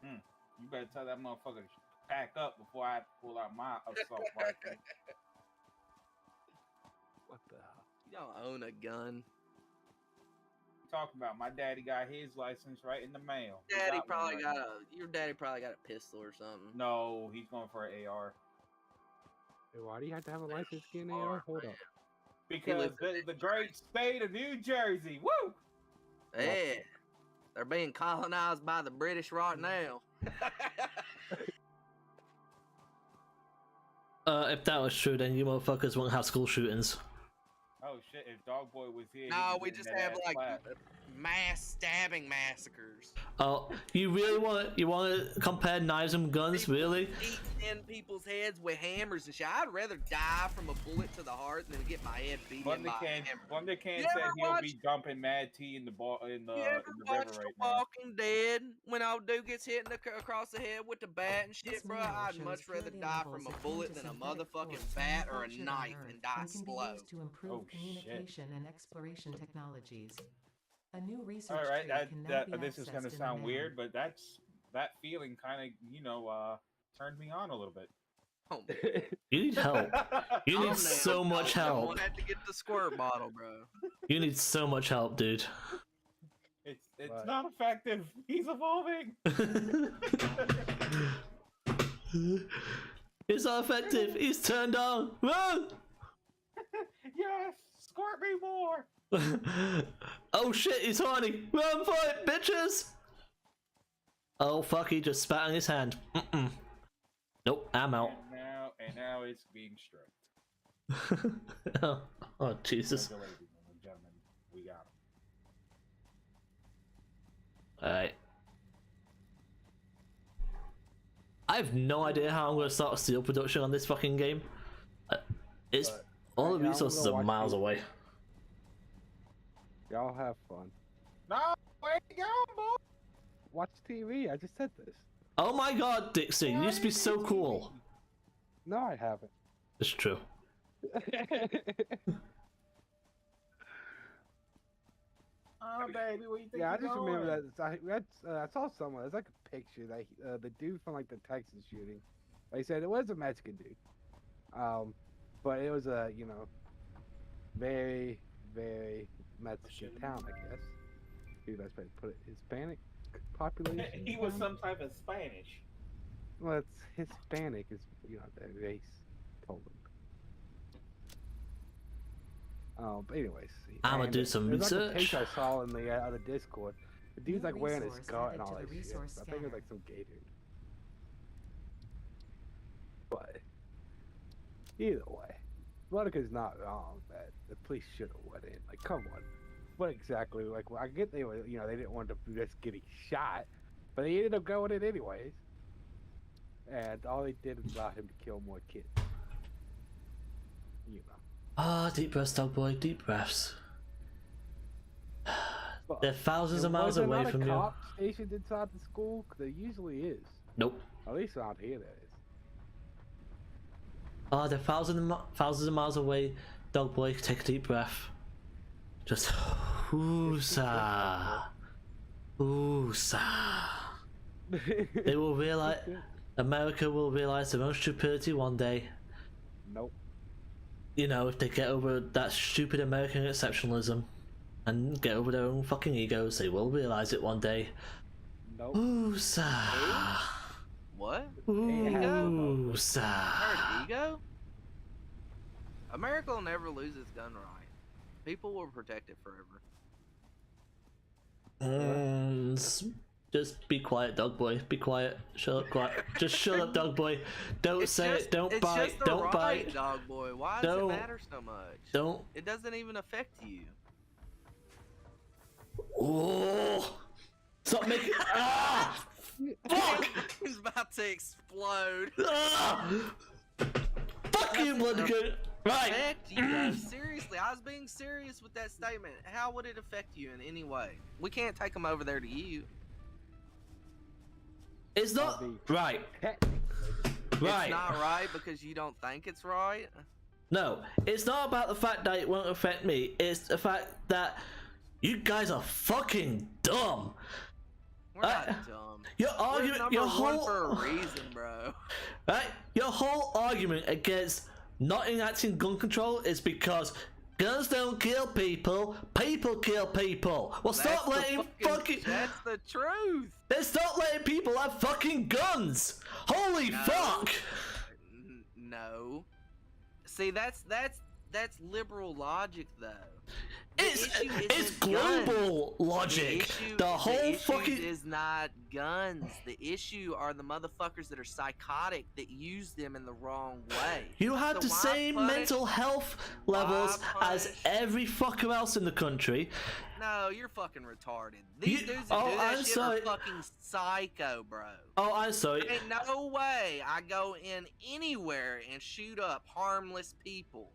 G: You better tell that motherfucker to pack up before I pull out my assault rifle.
E: What the hell?
B: You don't own a gun.
G: Talking about my daddy got his license right in the mail.
B: Your daddy probably got a pistol or something.
G: No, he's going for an AR.
E: Hey, why do you have to have a license to get an AR? Hold up.
G: Because the great state of New Jersey. Woo!
B: Yeah. They're being colonized by the British right now.
A: If that was true, then you motherfuckers won't have school shootings.
G: Oh shit! If Dog Boy was here,
B: no, we just have like mass stabbing massacres.
A: Oh, you really want to compare knives and guns,
B: people
A: really?
B: Eating in people's heads with hammers and shit. I'd rather die from a bullet to the heart than get my head beat in by a hammer.
G: Blundercan said he'll be dumping mad tea in the river right now.
B: Walking Dead when old dude gets hit across the head with the bat and shit, bro. I'd much rather die from a bullet than a motherfucking bat or a knife and die slow.
C: To improve communication and exploration technologies. A new research
G: all right,
C: this
G: is gonna sound weird, but that feeling kind of turned me on a little bit.
B: Oh,
A: you need help. You need so much help.
B: I have to get the squirt bottle, bro.
A: You need so much help, dude.
G: It's not effective. He's evolving.
A: It's not effective. He's turned on. Run!
G: Yes, squirt me more.
A: Oh shit, he's horny. Run for it, bitches! Oh fuck, he just spat on his hand. Nope, I'm out.
G: And now it's being stroked.
A: oh Jesus.
G: Ladies and gentlemen, we got him.
A: Alright. I have no idea how I'm going to start steel production on this fucking game. All the resources are miles away.
E: Y'all have fun.
G: No, where you going, boy?
E: Watch TV. I just said this.
A: Oh my god, Dixie, you used to be so cool.
E: No, I haven't.
A: It's true.
G: Oh, baby, what you think?
E: Yeah, I just remember that. I saw someone. It's like a picture that the dude from like the Texas shooting. Like I said, it was a Mexican dude. But it was a very, very Mexican town, I guess. Dude, that's better put it. Hispanic population.
G: He was some type of Spanish.
E: Well, it's Hispanic is the race. Told him. But anyways,
A: I'm gonna do some research.
E: Like a picture I saw in the Discord. The dude's like wearing his scarf and all that shit. I think it was like some gay dude. But either way, Monica's not wrong that the police should have went in. Like, come on, what exactly? Like, I get they were, they didn't want to risk getting shot, but they ended up going in anyways. And all they did was allow him to kill more kids.
A: Ah, deep breaths, dog boy, deep breaths. They're thousands of miles away from you.
E: Cop stationed inside the school? Because there usually is.
A: Nope.
E: At least around here there is.
A: Ah, they're thousands of miles away, dog boy. Take a deep breath. Just whoo-sa. Whoo-sa. They will realize, America will realize their own stupidity one day.
E: Nope.
A: If they get over that stupid American exceptionalism and get over their own fucking egos. They will realize it one day.
E: Nope.
A: Ooh-sa.
B: What?
A: Ooh-sa.
B: Heard ego? America will never lose its gun right. People will protect it forever.
A: Just be quiet, dog boy. Be quiet. Shut up, quiet. Just shut up, dog boy. Don't say it. Don't bite. Don't bite.
B: Dog boy. Why does it matter so much?
A: Don't.
B: It doesn't even affect you.
A: Oh! Stop making. Ah! Fuck!
B: He's about to explode.
A: Ah! Fuck you, blood. Right.
B: Affect you, though. Seriously, I was being serious with that statement. How would it affect you in any way? We can't take them over there to you.
A: It's not right. Right.
B: It's not right because you don't think it's right?
A: No, it's not about the fact that it won't affect me. It's the fact that you guys are fucking dumb.
B: We're not dumb.
A: Your argument, your whole
B: for a reason, bro.
A: Right? Your whole argument against not enacting gun control is because guns don't kill people, people kill people. Well, stop letting fucking.
B: That's the truth.
A: Then stop letting people have fucking guns. Holy fuck!
B: No. See, that's liberal logic, though.
A: It's global logic. The whole fucking
B: is not guns. The issue are the motherfuckers that are psychotic that use them in the wrong way.
A: You have the same mental health levels as every fucker else in the country.
B: No, you're fucking retarded. These dudes that do that shit are fucking psycho, bro.
A: Oh, I'm sorry.
B: Ain't no way I go in anywhere and shoot up harmless people.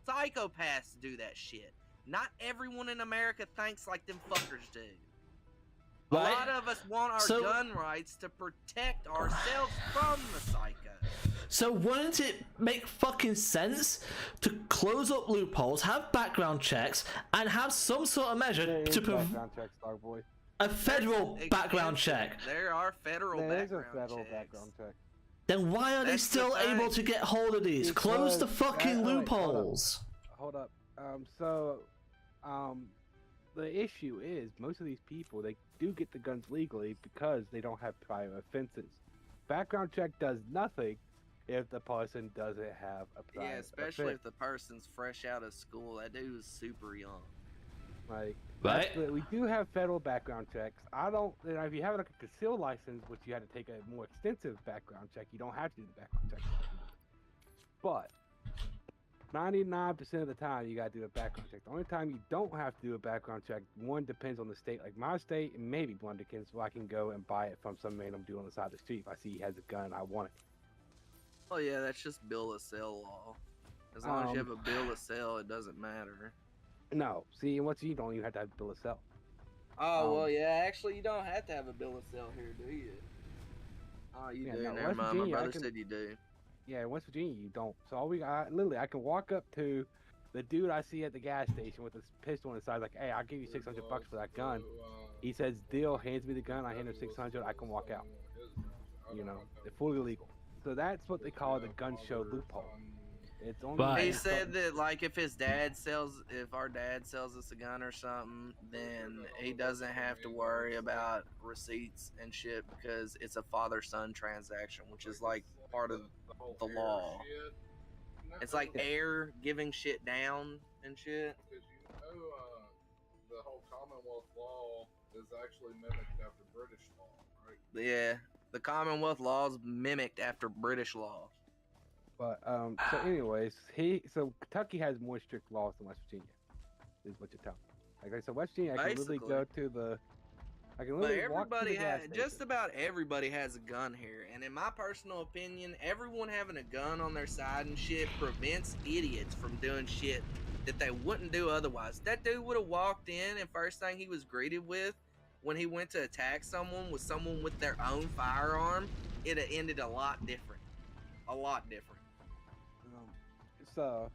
B: Psychopaths do that shit. Not everyone in America thinks like them fuckers do.
A: Right?
B: A lot of us want our gun rights to protect ourselves from the psycho.
A: So wouldn't it make fucking sense to close up loopholes, have background checks, and have some sort of measure to
E: background checks, dog boy.
A: A federal background check?
B: There are federal background
E: check.
A: Then why are they still able to get hold of these? Close the fucking loopholes.
E: Hold up. The issue is most of these people, they do get the guns legally because they don't have prior offenses. Background check does nothing if the person doesn't have a prior
B: especially if the person's fresh out of school. That dude was super young.
E: Like,
A: right?
E: We do have federal background checks. If you have like a concealed license, which you had to take a more extensive background check, you don't have to do the background check. But 99% of the time, you gotta do a background check. The only time you don't have to do a background check, one, depends on the state. Like my state, and maybe Blunderkin, so I can go and buy it from some random dude on the side of the street. If I see he has a gun and I want it.
B: Oh yeah, that's just bill of sale law. As long as you have a bill of sale, it doesn't matter.
E: No, see, once you don't even have to have a bill of sale.
B: Oh well, yeah. Actually, you don't have to have a bill of sale here, do you? Oh, you do. Never mind. My brother said you do.
E: Yeah, in West Virginia, you don't. So all we got, literally, I can walk up to the dude I see at the gas station with his pistol on his side, like, hey, I'll give you $600 for that gun. He says, deal, hands me the gun, I hand him $600, I can walk out. You know, they're fully legal. So that's what they call the gun show loophole. It's only
B: he said that, like, if our dad sells us a gun or something, then he doesn't have to worry about receipts and shit because it's a father-son transaction, which is like part of the law. It's like heir giving shit down and shit.
D: Because the whole Commonwealth law is actually mimicked after British law, right?
B: Yeah, the Commonwealth law is mimicked after British law.
E: But so anyways, Kentucky has more strict laws than West Virginia, is what you're telling me. Like I said, West Virginia, I can literally go to the. I can literally walk to the gas station.
B: Just about everybody has a gun here, and in my personal opinion, everyone having a gun on their side and shit prevents idiots from doing shit that they wouldn't do otherwise. That dude would have walked in, and first thing he was greeted with when he went to attack someone was someone with their own firearm. It'd have ended a lot different. A lot different.
E: Alright.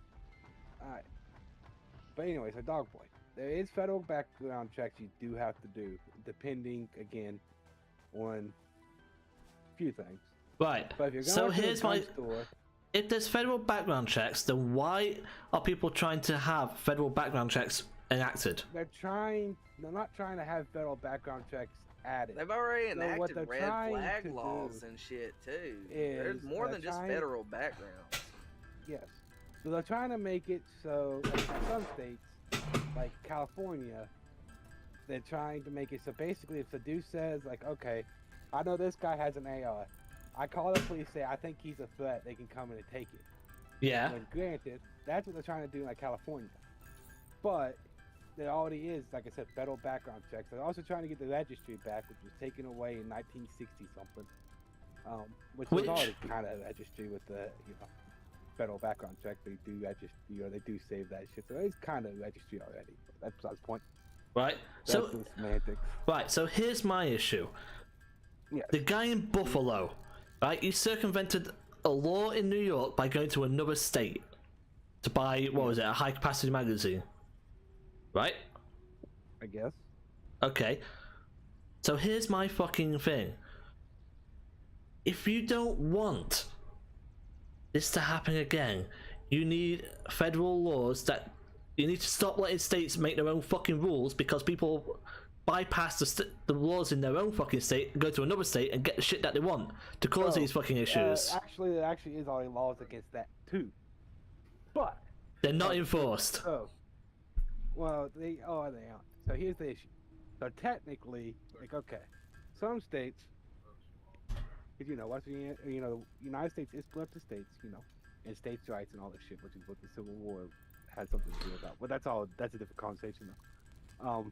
E: But anyways, a dog boy. There is federal background checks you do have to do, depending again on a few things.
A: Right.
E: But if you're going
A: so
E: to
A: here's
E: the gun
A: my.
E: store,
A: if there's federal background checks, then why are people trying to have federal background checks enacted.
E: They're not trying to have federal background checks added.
B: They've already
E: So what
B: enacted
E: they're
B: red
E: trying
B: flag
E: to
B: laws
E: do
B: and shit too.
E: is
B: There's more than just
E: trying-
B: federal backgrounds.
E: Yes. So they're trying to make it so, like in some states, like California, they're trying to make it so basically if the dude says, like, okay, I know this guy has an AR. I call the police, say, I think he's a threat, they can come in and take it.
A: Yeah.
E: But granted, that's what they're trying to do in like California. But there already is, like I said, federal background checks. They're also trying to get the registry back, which was taken away in 1960 something. Which was already kind of a registry with the, federal background check. They do registry, or they do save that shit. So it's kind of registry already. That's besides the point.
A: Right.
E: That's the semantics.
A: Right. So here's my issue.
E: Yes.
A: The guy in Buffalo, right? He circumvented a law in New York by going to another state to buy a high capacity magazine. Right?
E: I guess.
A: Okay. So here's my fucking thing. If you don't want this to happen again, you need federal laws that you need to stop letting states make their own fucking rules, because people bypass the laws in their own fucking state and go to another state and get the shit that they want to cause these fucking issues.
E: Actually, there actually is already laws against that too, but
A: they're not enforced.
E: Oh, well, they aren't. So here's the issue. So technically, like, okay, some states, because the United States is split up to states, and states' rights and all this shit, which is what the Civil War had something to do about. But that's a different conversation, though.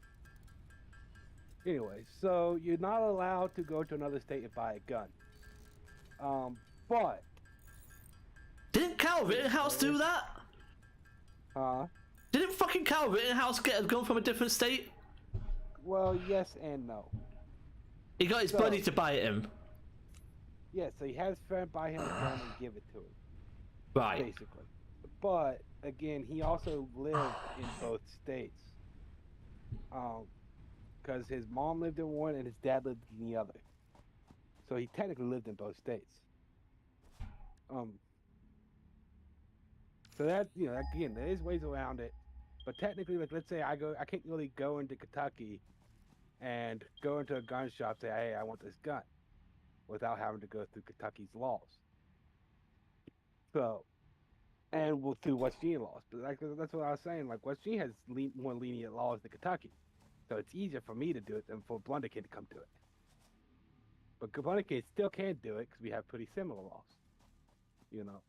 E: Anyway, so you're not allowed to go to another state and buy a gun. But
A: didn't Kyle Rittenhouse do that? Didn't fucking Kyle Rittenhouse get a gun from a different state?
E: Well, yes and no.
A: He got his buddy to buy it him.
E: Yeah, so he has his friend buy him a gun and give it to him.
A: Right.
E: Basically. But again, he also lived in both states. Because his mom lived in one and his dad lived in the other. So he technically lived in both states. So that, again, there is ways around it. But technically, like, let's say I can't really go into Kentucky and go into a gun shop and say, hey, I want this gun, without having to go through Kentucky's laws. So, and we'll do West Virginia laws. But that's what I was saying. Like, West Virginia has more lenient laws than Kentucky. So it's easier for me to do it than for Blunderkid to come do it. But Blunderkid still can't do it because we have pretty similar laws.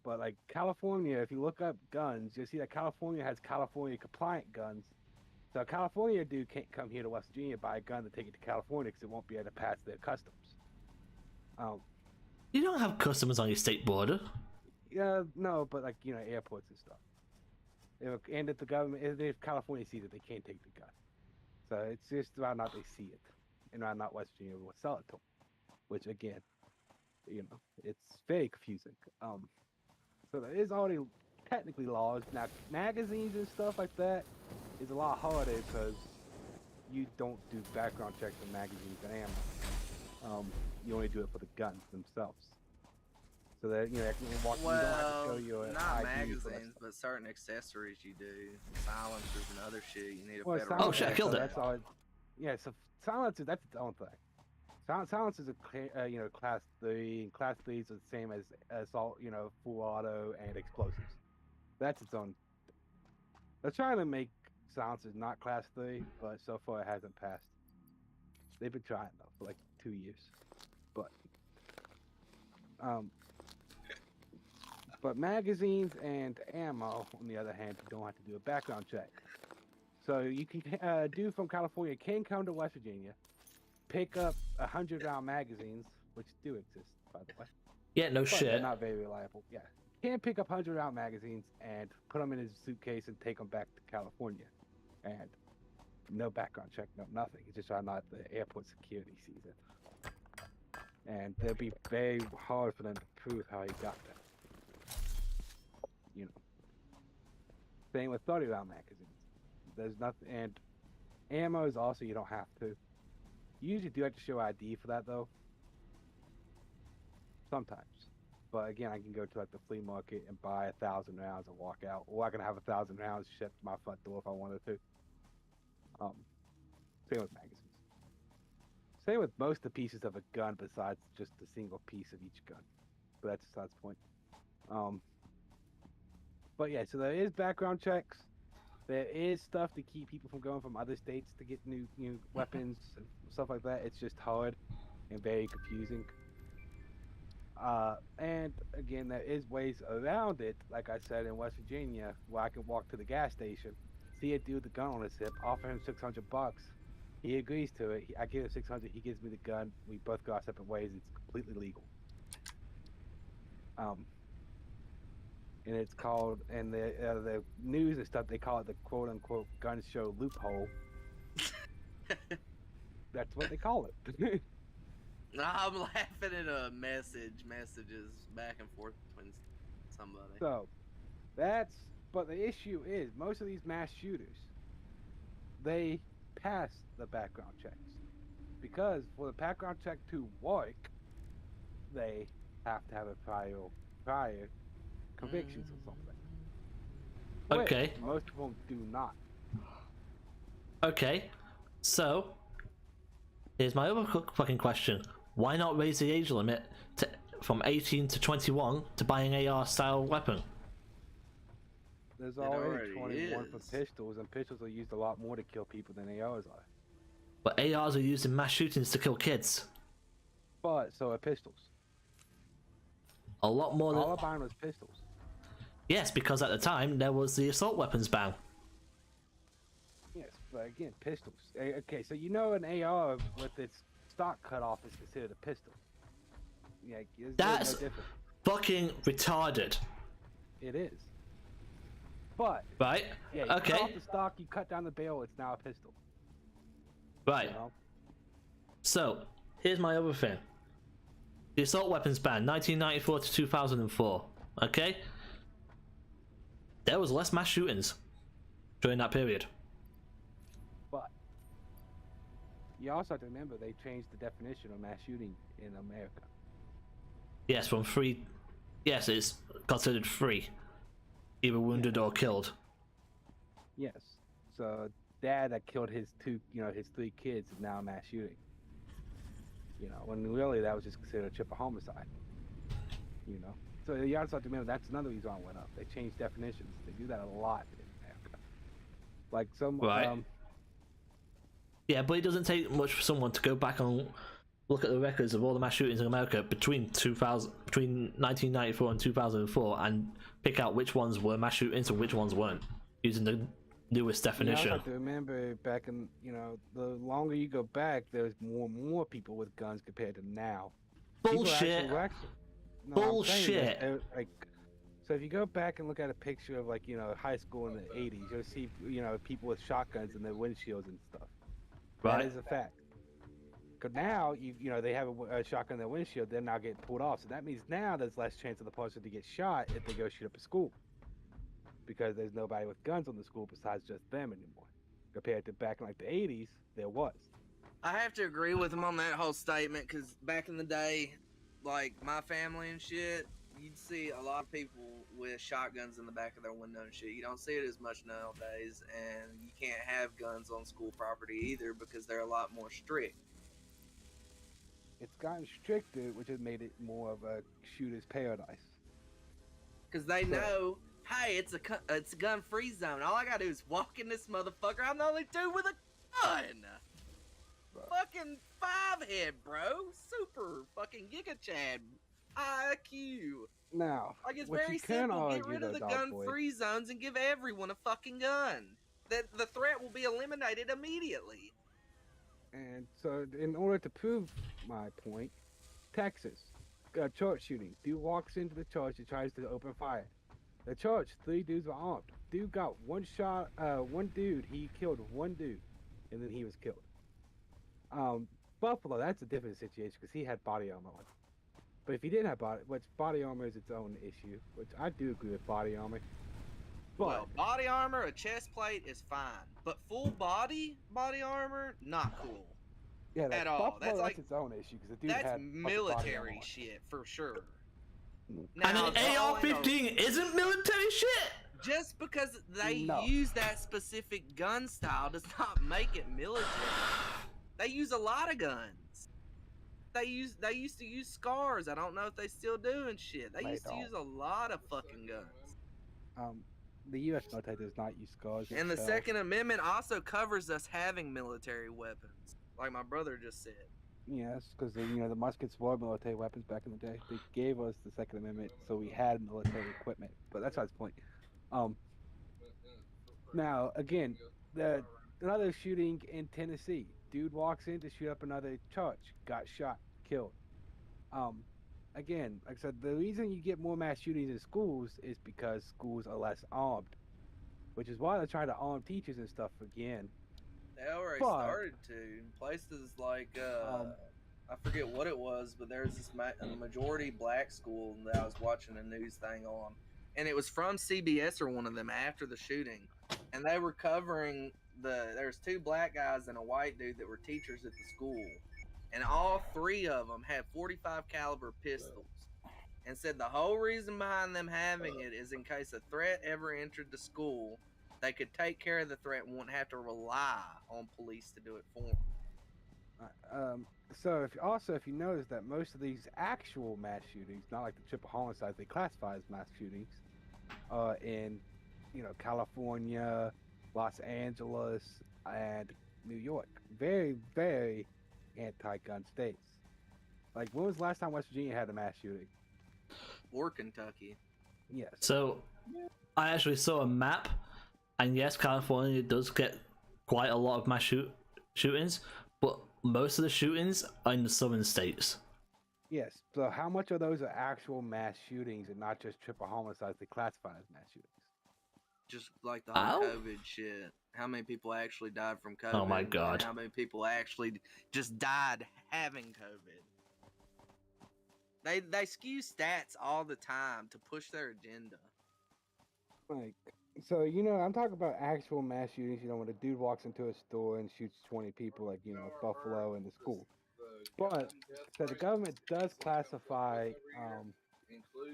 E: But like California, if you look up guns, you'll see that California has California compliant guns. So a California dude can't come here to West Virginia, buy a gun, and take it to California because it won't be able to pass their customs.
A: You don't have customs on your state border.
E: Yeah, no, but like, airports and stuff. If California sees it, they can't take the gun. So it's just whether or not they see it, and whether or not West Virginia will sell it to them. Which again, it's very confusing. So there is already technically laws. Now, magazines and stuff like that is a lot harder because you don't do background checks on magazines and ammo. You only do it for the guns themselves. So that, you don't have to show your
B: not
E: ID
B: magazines, but certain accessories you do. Silencers and other shit, you need a
E: well,
B: federal...
A: Oh shit, I killed it.
E: That's all. Yeah, so silencers, that's its own thing. Silencers are, class 3, and class 3s are the same as assault, full auto and explosives. That's its own. They're trying to make silencers not class 3, but so far it hasn't passed. They've been trying though for like 2 years, but magazines and ammo, on the other hand, you don't have to do a background check. So you can from California can come to West Virginia, pick up 100-round magazines, which do exist, by the way.
A: Yeah, no
E: but
A: shit.
E: They're not very reliable. Yeah, can pick up 100-round magazines and put them in his suitcase and take them back to California, and no background check, no nothing. It's just not the airport security sees it, and it'll be very hard for them to prove how he got that. Same with 30-round magazines. There's nothing, and ammo is also, you don't have to. You usually do have to show ID for that though. Sometimes. But again, I can go to like the flea market and buy 1,000 rounds and walk out. Or I can have 1,000 rounds shipped to my front door if I wanted to. Same with magazines. Same with most of the pieces of a gun besides just a single piece of each gun. But that's besides the point. But yeah, so there is background checks. There is stuff to keep people from going from other states to get new weapons and stuff like that. It's just hard and very confusing. And again, there is ways around it. Like I said, in West Virginia, where I can walk to the gas station, see a dude with a gun on his hip, offer him $600. He agrees to it. I give him $600. He gives me the gun. We both go our separate ways. It's completely legal. And it's called, and the news and stuff, they call it the quote unquote gun show loophole. That's what they call it.
B: I'm laughing at messages back and forth between somebody.
E: So, but the issue is, most of these mass shooters, they pass the background checks. Because for the background check to work, they have to have a prior convictions or something.
A: Okay.
E: Which most of them do not.
A: Okay. So, here's my other fucking question. Why not raise the age limit from 18 to 21 to buy an AR-style weapon?
E: There's already 21 for pistols, and pistols are used a lot more to kill people than ARs are.
A: But ARs are used in mass shootings to kill kids.
E: But so are pistols.
A: A lot more than...
E: All buying was pistols.
A: Yes, because at the time, there was the assault weapons ban.
E: Yes, but again, pistols. Okay, so you know an AR with its stock cut off is considered a pistol. Yeah,
A: that's
E: no different.
A: Fucking retarded.
E: It is. But
A: right?
E: Yeah, you
A: okay.
E: cut off the stock, you cut down the barrel, it's now a pistol.
A: Right.
E: You know?
A: So here's my other thing. The assault weapons ban, 1994 to 2004. Okay. There was less mass shootings during that period.
E: But you also have to remember they changed the definition of mass shooting in America.
A: Yes, from free. Yes, it's considered free, either wounded or killed.
E: Yes. So dad that killed his his 3 kids is now a mass shooting. You know, when really that was just considered a triple homicide. You know. So you also have to remember that's another reason why it went up. They changed definitions. They do that a lot in America. Like some
A: right. Yeah, but it doesn't take much for someone to go back and look at the records of all the mass shootings in America between 1994 and 2004 and pick out which ones were mass shootings and which ones weren't, using the newest definition.
E: You also have to remember back in, the longer you go back, there's more and more people with guns compared to now.
A: Bullshit. Bullshit.
E: So if you go back and look at a picture of high school in the 80s, you'll see people with shotguns in their windshields and stuff.
A: Right.
E: That is a fact. Because now they have a shotgun in their windshield, they're now getting pulled off. So that means now there's less chance of the person to get shot if they go shoot up a school. Because there's nobody with guns on the school besides just them anymore. Compared to back in the 80s, there was.
B: I have to agree with him on that whole statement, because back in the day, like my family and shit, you'd see a lot of people with shotguns in the back of their window and shit. You don't see it as much nowadays, and you can't have guns on school property either because they're a lot more strict.
E: It's gotten stricter, which has made it more of a shooter's paradise.
B: Because they know, hey, it's a gun-free zone. All I gotta do is walk in this motherfucker. I'm the only dude with a gun. Bro. Fucking 5-head, bro. Super fucking Giga Chad. IQ.
E: Now,
B: like it's very simple. Get rid of the gun-free zones and give everyone a fucking gun. The threat will be eliminated immediately.
E: And so, in order to prove my point, Texas, church shooting. Dude walks into the church and tries to open fire. The church, 3 dudes were armed. Dude got one shot. One dude, he killed one dude, and then he was killed. Buffalo, that's a different situation because he had body armor on. But if he didn't have body armor is its own issue, which I do agree with body armor. But
B: well, body armor, a chest plate is fine, but full body armor, not cool.
E: Yeah,
B: at all.
E: Buffalo, that's its own issue because the dude
B: that's
E: had
B: military shit for sure.
A: Now, and an AR-15 isn't military shit.
B: Just because they
E: No.
B: use that specific gun style does not make it military. They use a lot of guns. They used to use scars. I don't know if they still do and shit. They used to use a lot of fucking guns.
E: The U.S. military does not use scars.
B: And the
E: itself.
B: Second Amendment also covers us having military weapons, like my brother just said.
E: Yes, because the muskets were military weapons back in the day. They gave us the Second Amendment, so we had military equipment. But that's not the point. Now again, another shooting in Tennessee. Dude walks in to shoot up another church, got shot, killed. Again, like I said, the reason you get more mass shootings in schools is because schools are less armed, which is why they're trying to arm teachers and stuff again.
B: They already started to in places like I forget what it was, but there's this majority black school that I was watching a news thing on, and it was from CBS or one of them after the shooting, and they were covering there's 2 black guys and a white dude that were teachers at the school, and all 3 of them had 45 caliber pistols, and said the whole reason behind them having it is in case a threat ever entered the school, they could take care of the threat and wouldn't have to rely on police to do it for them.
E: So if you notice that most of these actual mass shootings, not like the triple homicides they classify as mass shootings, in California, Los Angeles, and New York, very, very anti-gun states. Like, when was the last time West Virginia had a mass shooting?
B: Or Kentucky.
E: Yes.
A: So, I actually saw a map, and yes, California does get quite a lot of mass shootings, but most of the shootings are in the southern states.
E: Yes. So, how much of those are actual mass shootings and not just triple homicides they classify as mass shootings?
B: Just like the whole COVID shit. How many people actually died from COVID?
A: Oh my god.
B: And how many people actually just died having COVID? They skew stats all the time to push their agenda.
E: Like, so I'm talking about actual mass shootings. When a dude walks into a store and shoots 20 people, like Buffalo in the school. But so the government does classify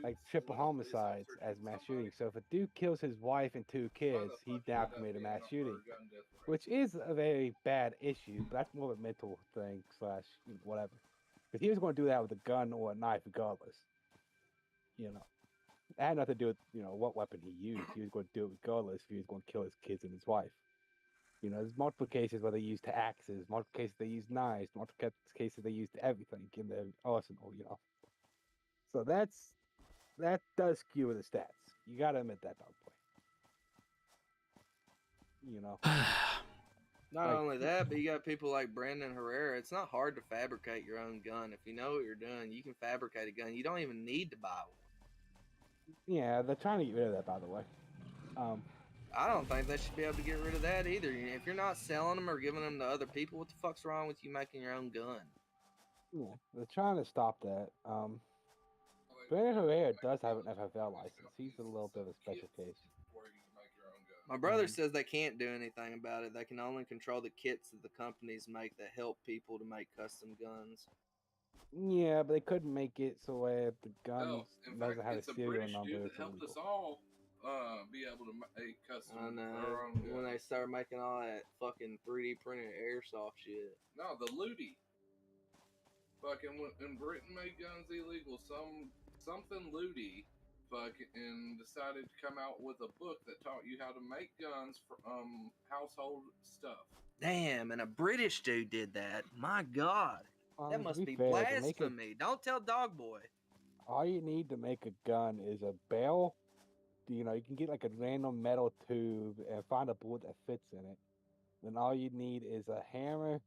E: like triple homicides as mass shootings. So if a dude kills his wife and 2 kids, he now committed a mass shooting, which is a very bad issue. But that's more of a mental thing / whatever. Because he was going to do that with a gun or a knife, regardless. It had nothing to do with what weapon he used. He was going to do it regardless if he was going to kill his kids and his wife. There's multiple cases where they used axes, multiple cases they used knives, multiple cases they used everything in their arsenal. So that does skew the stats. You got to admit that, dog boy.
B: Not only that, but you got people like Brandon Herrera. It's not hard to fabricate your own gun. If you know what you're doing, you can fabricate a gun. You don't even need to buy one.
E: Yeah, they're trying to get rid of that, by the way.
B: I don't think they should be able to get rid of that either. If you're not selling them or giving them to other people, what the fuck's wrong with you making your own gun?
E: Yeah, they're trying to stop that. Brandon Herrera does have an FFL license. He's a little bit of a special case.
B: My brother says they can't do anything about it. They can only control the kits that the companies make that help people to make custom guns.
E: Yeah, but they couldn't make it so the guns doesn't have a serial number.
D: Dude that helped us all be able to make custom.
B: I know. When they start making all that fucking 3D printed airsoft shit.
D: No, the Ludi. Fucking when Britain made guns illegal, something Ludi and decided to come out with a book that taught you how to make guns for household stuff.
B: Damn, and a British dude did that. My God. That must be blasphemy. Don't tell Dog Boy.
E: All you need to make a gun is a barrel. You can get like a random metal tube and find a bullet that fits in it. Then all you need is a hammer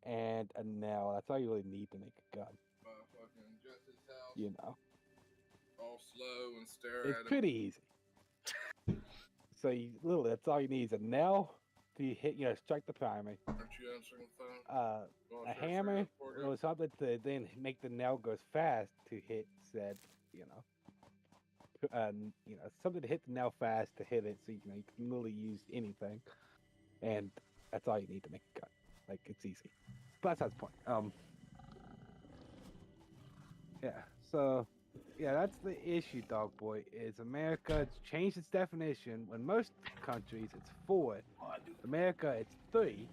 E: and a nail. That's all you really need to make a gun.
D: Fucking Jesse's house. All slow and stare at him.
E: It's pretty easy. So that's all you need is a nail to hit, strike the primary.
D: Aren't you answering the phone?
E: A hammer or something to then make the nail goes fast to hit said, something to hit the nail fast to hit it. So you can literally use anything, and that's all you need to make a gun. Like, it's easy. But that's the point. Yeah. So Yeah, that's the issue, dog boy. Is America it's changed its definition. When most countries it's 4, America it's 3.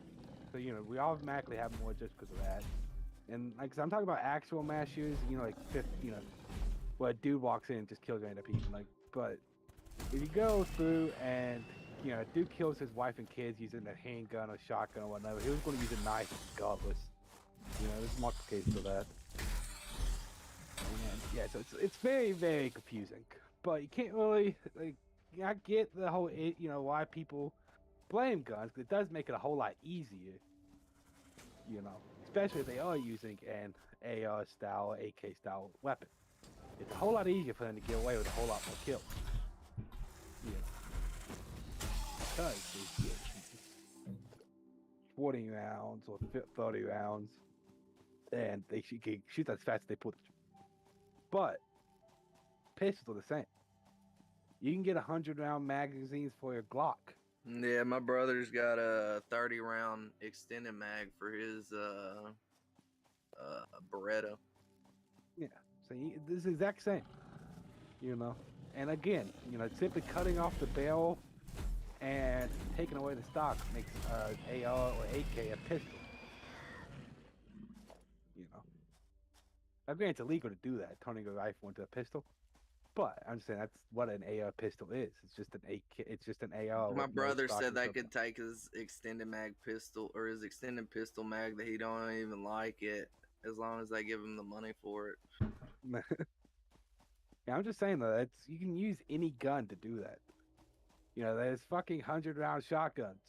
E: So we automatically have more just because of that. And like I'm talking about actual mass shootings, like where a dude walks in and just kills random people. Like, but if you go through and a dude kills his wife and kids using a handgun or shotgun or whatever, he was going to use a knife regardless. There's multiple cases of that. And yeah, so it's very, very confusing. But you can't really I get the whole why people blame guns, because it does make it a whole lot easier. Especially if they are using an AR style or AK style weapon. It's a whole lot easier for them to get away with a whole lot more kills. Because they get 40 rounds or 30 rounds, and they shoot as fast as they put. But pistols are the same. You can get 100-round magazines for your Glock.
B: Yeah, my brother's got a 30-round extended mag for his Beretta.
E: Yeah, so this is the exact same. And again, simply cutting off the barrel and taking away the stock makes AR or AK a pistol. Again, it's illegal to do that, turning a rifle into a pistol. But I'm saying that's what an AR pistol is. It's just an AK. It's just an AR.
B: My brother said they could take his extended mag pistol or his extended pistol mag that he don't even like it, as long as they give him the money for it.
E: Yeah, I'm just saying though, you can use any gun to do that. There's fucking 100-round shotguns.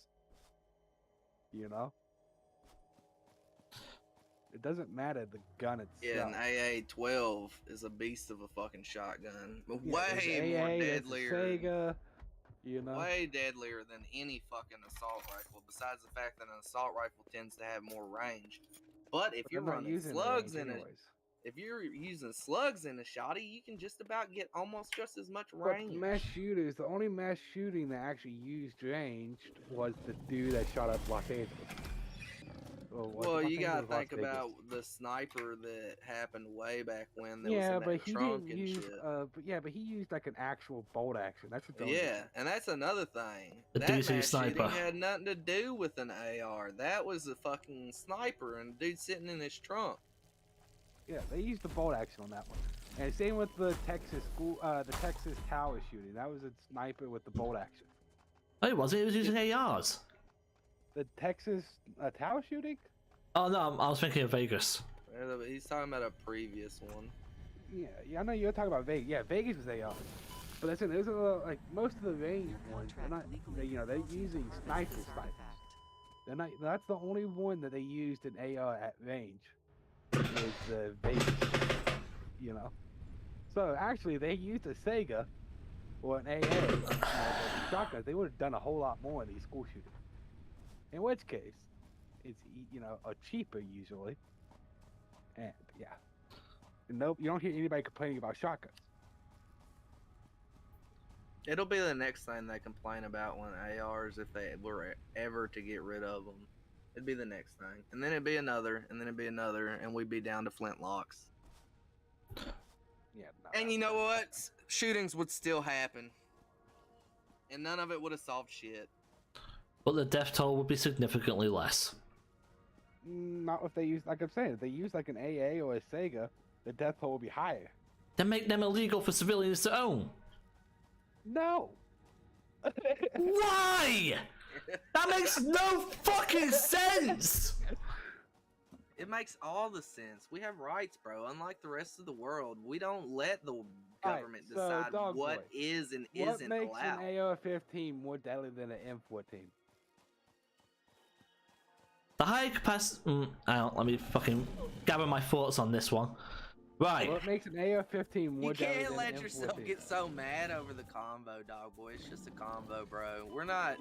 E: It doesn't matter the gun itself.
B: Yeah, an AA-12 is a beast of a fucking shotgun.
E: Yeah,
B: way more deadlier.
E: Sega,
B: Way deadlier than any fucking assault rifle. Besides the fact that an assault rifle tends to have more range. But if you're running slugs in it, if you're using slugs in a shotty, you can just about get almost just as much range.
E: But mass shooters, the only mass shooting that actually used range was the dude that shot up Los Angeles.
B: Well, you gotta think about the sniper that happened way back when. That was in that trunk and shit.
E: But he used like an actual bolt action. That's a
B: and that's another thing.
A: The DC sniper
B: had nothing to do with an AR. That was a fucking sniper and a dude sitting in his trunk.
E: Yeah, they used the bolt action on that one. And same with the Texas tower shooting. That was a sniper with the bolt action.
A: Oh, it was using ARs.
E: The Texas tower shooting?
A: Oh no, I was thinking of Vegas.
B: He's talking about a previous one.
E: Yeah, I know you're talking about Vegas. Yeah, Vegas was AR. But that's it. There's like most of the range ones. They're using snipers. They're not. That's the only one that they used an AR at range. Is the Vegas. So actually, they used a Sega or an AA shotguns. They would have done a whole lot more in these school shootings. In which case, it's a cheaper usually, and yeah, nope, you don't hear anybody complaining about shotguns.
B: It'll be the next thing they complain about when ARs, if they were ever to get rid of them, it'd be the next thing, and then it'd be another, and then it'd be another, and we'd be down to flintlocks.
E: Yeah.
B: And you know what? Shootings would still happen, and none of it would have solved shit.
A: But the death toll would be significantly less.
E: Not if they use, like I'm saying, if they use like an AA or a Sega, the death toll will be higher.
A: Then make them illegal for civilians to own.
E: No.
A: Why? That makes no fucking sense.
B: It makes all the sense. We have rights, bro. Unlike the rest of the world, we don't let the government decide what is and isn't allowed.
E: What makes an AR-15 more deadly than an M14?
A: The high capacity. Let me fucking gather my thoughts on this one. Right.
E: What makes an AR-15 more deadly than an M14?
B: You can't let yourself get so mad over the combo, dog boy. It's just a combo, bro. We're not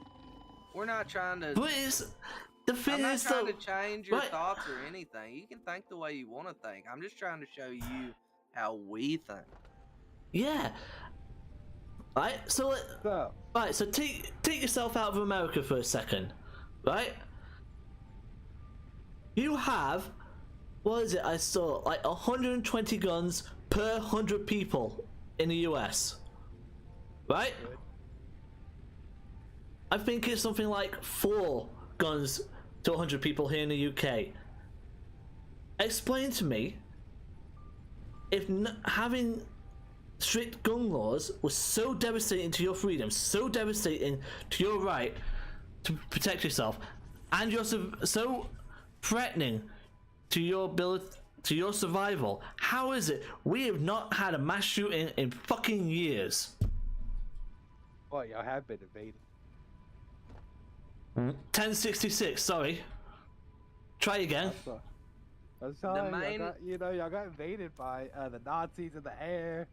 B: trying to.
A: But it's the thing
B: I'm not
A: is
B: trying to change your thoughts or anything. You can think the way you want to think. I'm just trying to show you how we think.
A: Yeah. Right. So take yourself out of America for a second, right? You have, what is it? I saw like 120 guns per 100 people in the US, right? I think it's something like 4 guns to 100 people here in the UK. Explain to me if having strict gun laws was so devastating to your freedom, so devastating to your right to protect yourself, and you're so threatening to your ability, to your survival. How is it we have not had a mass shooting in fucking years?
E: Well, y'all have been invaded.
A: 1066. Sorry. Try again.
E: I'm sorry, y'all got invaded by the Nazis in the air.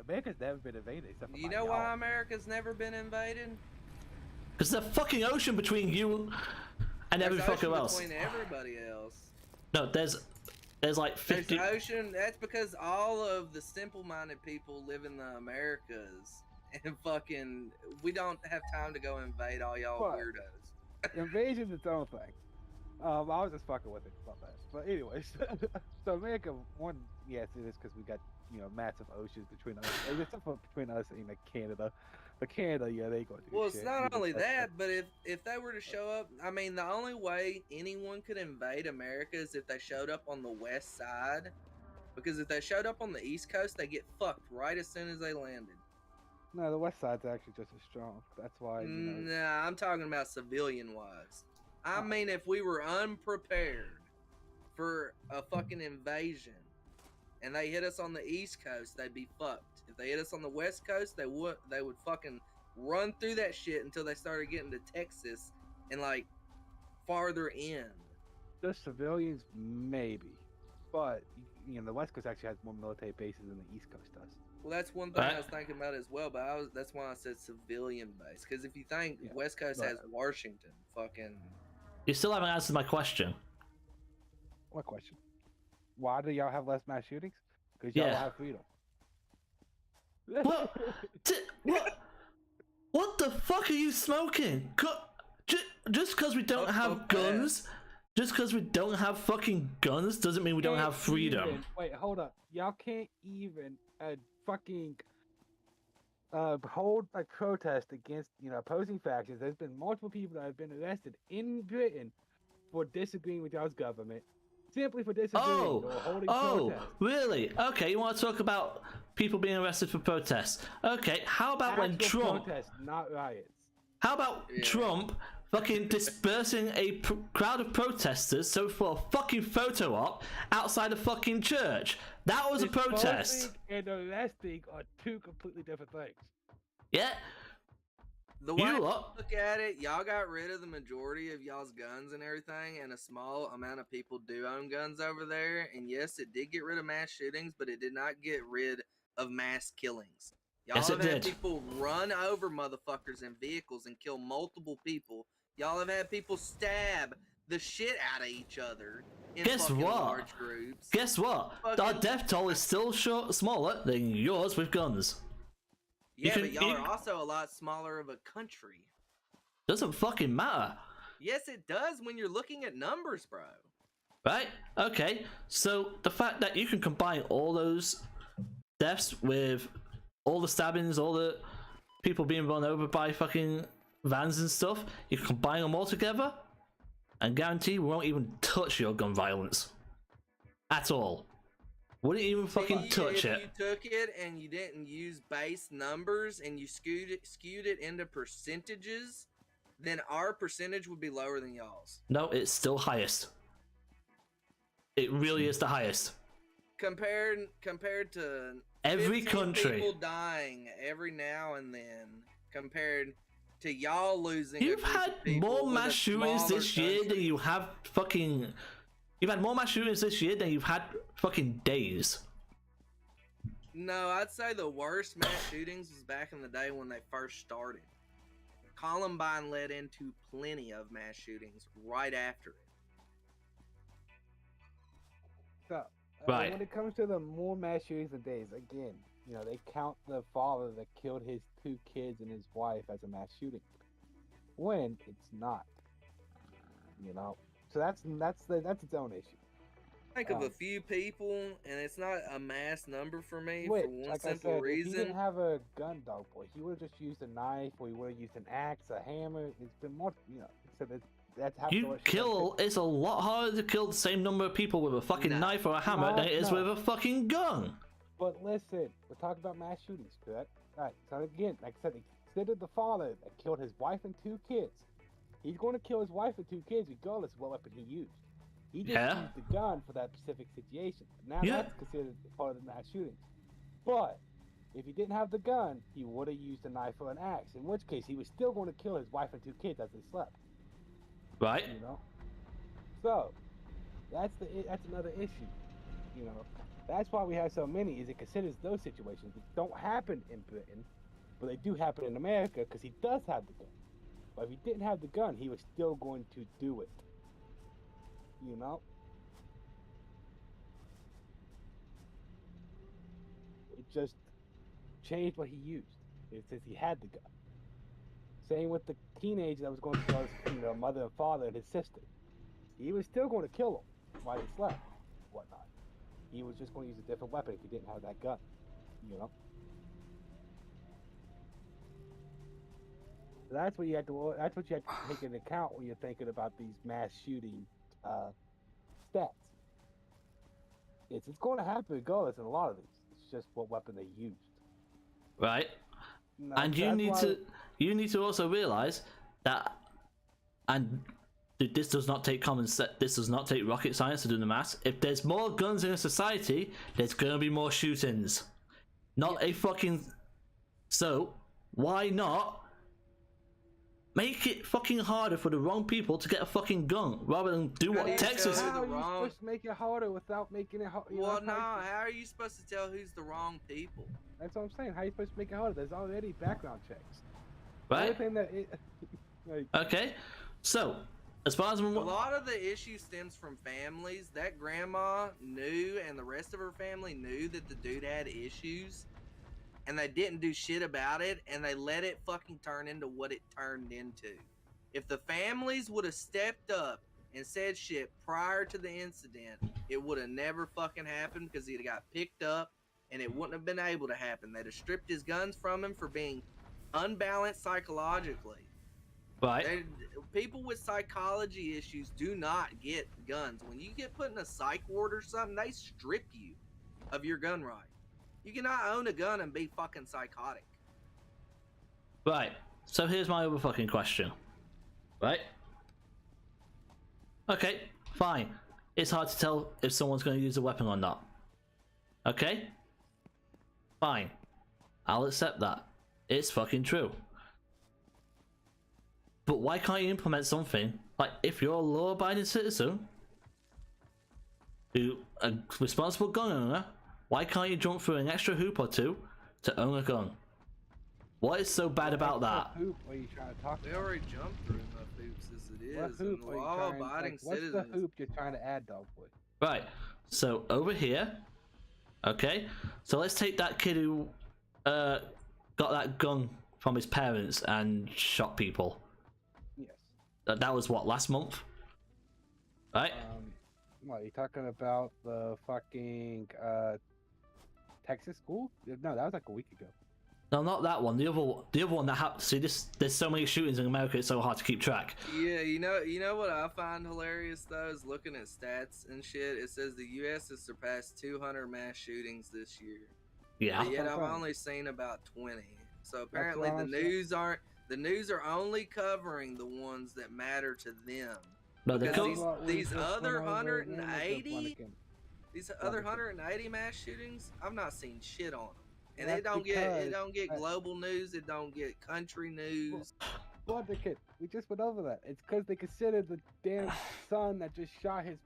E: America's never been invaded except for
B: You know why America's never been invaded?
A: Because there's a fucking ocean between you and every fucker else.
B: Between everybody else.
A: No, there's like 50.
B: There's ocean. That's because all of the simple-minded people live in the Americas, and fucking we don't have time to go invade all y'all weirdos.
E: Invasion's its own thing. I was just fucking with it about that. But anyways, so America, yes, it is because we got massive oceans between us. There's stuff between us and Canada. But Canada, yeah, they go through.
B: Well,
E: shit.
B: it's not only that, but if they were to show up, I mean, the only way anyone could invade America is if they showed up on the west side, because if they showed up on the east coast, they get fucked right as soon as they landed.
E: No, the west side's actually just as strong. That's why.
B: Nah, I'm talking about civilian-wise. I mean, if we were unprepared for a fucking invasion and they hit us on the east coast, they'd be fucked. If they hit us on the west coast, they would fucking run through that shit until they started getting to Texas and like farther in.
E: Just civilians, maybe, but the west coast actually has more military bases than the east coast does.
B: Well, that's one thing I was thinking about as well, but that's why I said civilian base, because if you think west coast has Washington, fucking.
A: You still haven't answered my question.
E: What question? Why do y'all have less mass shootings? Because y'all have freedom.
A: What? What the fuck are you smoking? Just because we don't have guns, just because we don't have fucking guns, doesn't mean we don't have freedom.
E: Wait, hold up. Y'all can't even fucking hold a protest against opposing factions. There's been multiple people that have been arrested in Britain for disagreeing with y'all's government, simply for disagreeing or holding protests.
A: Really? Okay, you want to talk about people being arrested for protests? Okay, how about when Trump?
E: Protests, not riots.
A: How about Trump fucking dispersing a crowd of protesters for a fucking photo op outside a fucking church? That was a protest.
E: And arresting are two completely different things.
A: Yeah.
B: The way I look at it, y'all got rid of the majority of y'all's guns and everything, and a small amount of people do own guns over there. And yes, it did get rid of mass shootings, but it did not get rid of mass killings. Y'all have had people run over motherfuckers in vehicles and kill multiple people. Y'all have had people stab the shit out of each other in large groups.
A: Guess what? Our death toll is still smaller than yours with guns.
B: Yeah, but y'all are also a lot smaller of a country.
A: Doesn't fucking matter.
B: Yes, it does when you're looking at numbers, bro.
A: Right? Okay. So the fact that you can combine all those deaths with all the stabbings, all the people being run over by fucking vans and stuff, you can combine them all together and guarantee we won't even touch your gun violence. At all. Wouldn't even fucking touch it.
B: If you took it and you didn't use base numbers and you skewed it into percentages, then our percentage would be lower than y'all's.
A: No, it's still highest. It really is the highest.
B: Compared to
A: every country,
B: people dying every now and then, compared to y'all losing.
A: You've had more mass shootings this year than you have fucking. You've had more mass shootings this year than you've had fucking days.
B: No, I'd say the worst mass shootings was back in the day when they first started. Columbine led into plenty of mass shootings right after it.
E: So, when it comes to the more mass shootings and days, again, they count the father that killed his 2 kids and his wife as a mass shooting, when it's not. So that's its own issue.
B: Think of a few people, and it's not a mass number for me
E: Which,
B: for one
E: like
B: simple
E: I said,
B: reason.
E: if he didn't have a gun, dog boy, he would have just used a knife, or he would have used an axe, a hammer. It's been more, you know. So that's how
A: You kill. It's a lot harder to kill the same number of people with a fucking knife or a hammer than it is with a fucking gun.
E: But listen, we're talking about mass shootings, correct? Alright, so again, like I said, consider the father that killed his wife and 2 kids. He's going to kill his wife and 2 kids regardless of what weapon he used. He just used the gun for that specific situation. Now that's considered part of the mass shooting. But if he didn't have the gun, he would have used a knife or an axe. In which case, he was still going to kill his wife and 2 kids as they slept.
A: Right.
E: You know. So that's another issue. You know. That's why we have so many. Is it considers those situations that don't happen in Britain, but they do happen in America because he does have the gun. But if he didn't have the gun, he was still going to do it. You know? It just changed what he used. It says he had the gun. Same with the teenager that was going to kill his mother and father and his sister. He was still going to kill them while he slept, whatnot. He was just going to use a different weapon if he didn't have that gun. You know? That's what you have to. That's what you have to take into account when you're thinking about these mass shooting stats. It's going to happen regardless in a lot of these. It's just what weapon they used.
A: Right. No, and you need to also realize that, and this does not take common sense. This does not take rocket science to do the maths. If there's more guns in a society, there's gonna be more shootings. Not a fucking. So why not make it fucking harder for the wrong people to get a fucking gun rather than do what Texas?
E: How are you supposed to make it harder without making it hard?
B: Well, no. How are you supposed to tell who's the wrong people?
E: That's what I'm saying. How are you supposed to make it harder? There's already background checks.
A: Right.
E: Like,
A: okay. So, as far as
B: a lot of the issue stems from families. That grandma knew, and the rest of her family knew that the dude had issues, and they didn't do shit about it, and they let it fucking turn into what it turned into. If the families would have stepped up and said shit prior to the incident, it would have never fucking happened because he'd have got picked up, and it wouldn't have been able to happen. They'd have stripped his guns from him for being unbalanced psychologically.
A: Right.
B: People with psychology issues do not get guns. When you get put in a psych ward or something, they strip you of your gun right. You cannot own a gun and be fucking psychotic.
A: Right. So here's my other fucking question. Right? Okay, fine. It's hard to tell if someone's going to use a weapon or not. Okay? Fine. I'll accept that. It's fucking true. But why can't you implement something like if you're a law-abiding citizen, who a responsible gun owner, why can't you jump through an extra hoop or two to own a gun? What is so bad about that?
E: Hoop are you trying to talk
B: We
E: about?
B: already jumped through enough hoops as it is.
E: What hoop are you
B: Law-abiding citizens.
E: What's the hoop you're trying to add, dog boy?
A: Right. So over here, okay. So let's take that kid who got that gun from his parents and shot people.
E: Yes.
A: That was what, last month? Right?
E: What, are you talking about the fucking Texas school? No, that was like a week ago.
A: No, not that one. The other one that happened. See, there's so many shootings in America. It's so hard to keep track.
B: Yeah, you know what I find hilarious though is looking at stats and shit. It says the U.S. has surpassed 200 mass shootings this year.
A: Yeah.
B: But yet I've only seen about 20. So apparently the news are only covering the ones that matter to them.
A: No,
B: these other 180 mass shootings, I've not seen shit on them. And it don't get global news, it don't get country news.
E: Well, we just went over that. It's because they consider the damn son that just shot his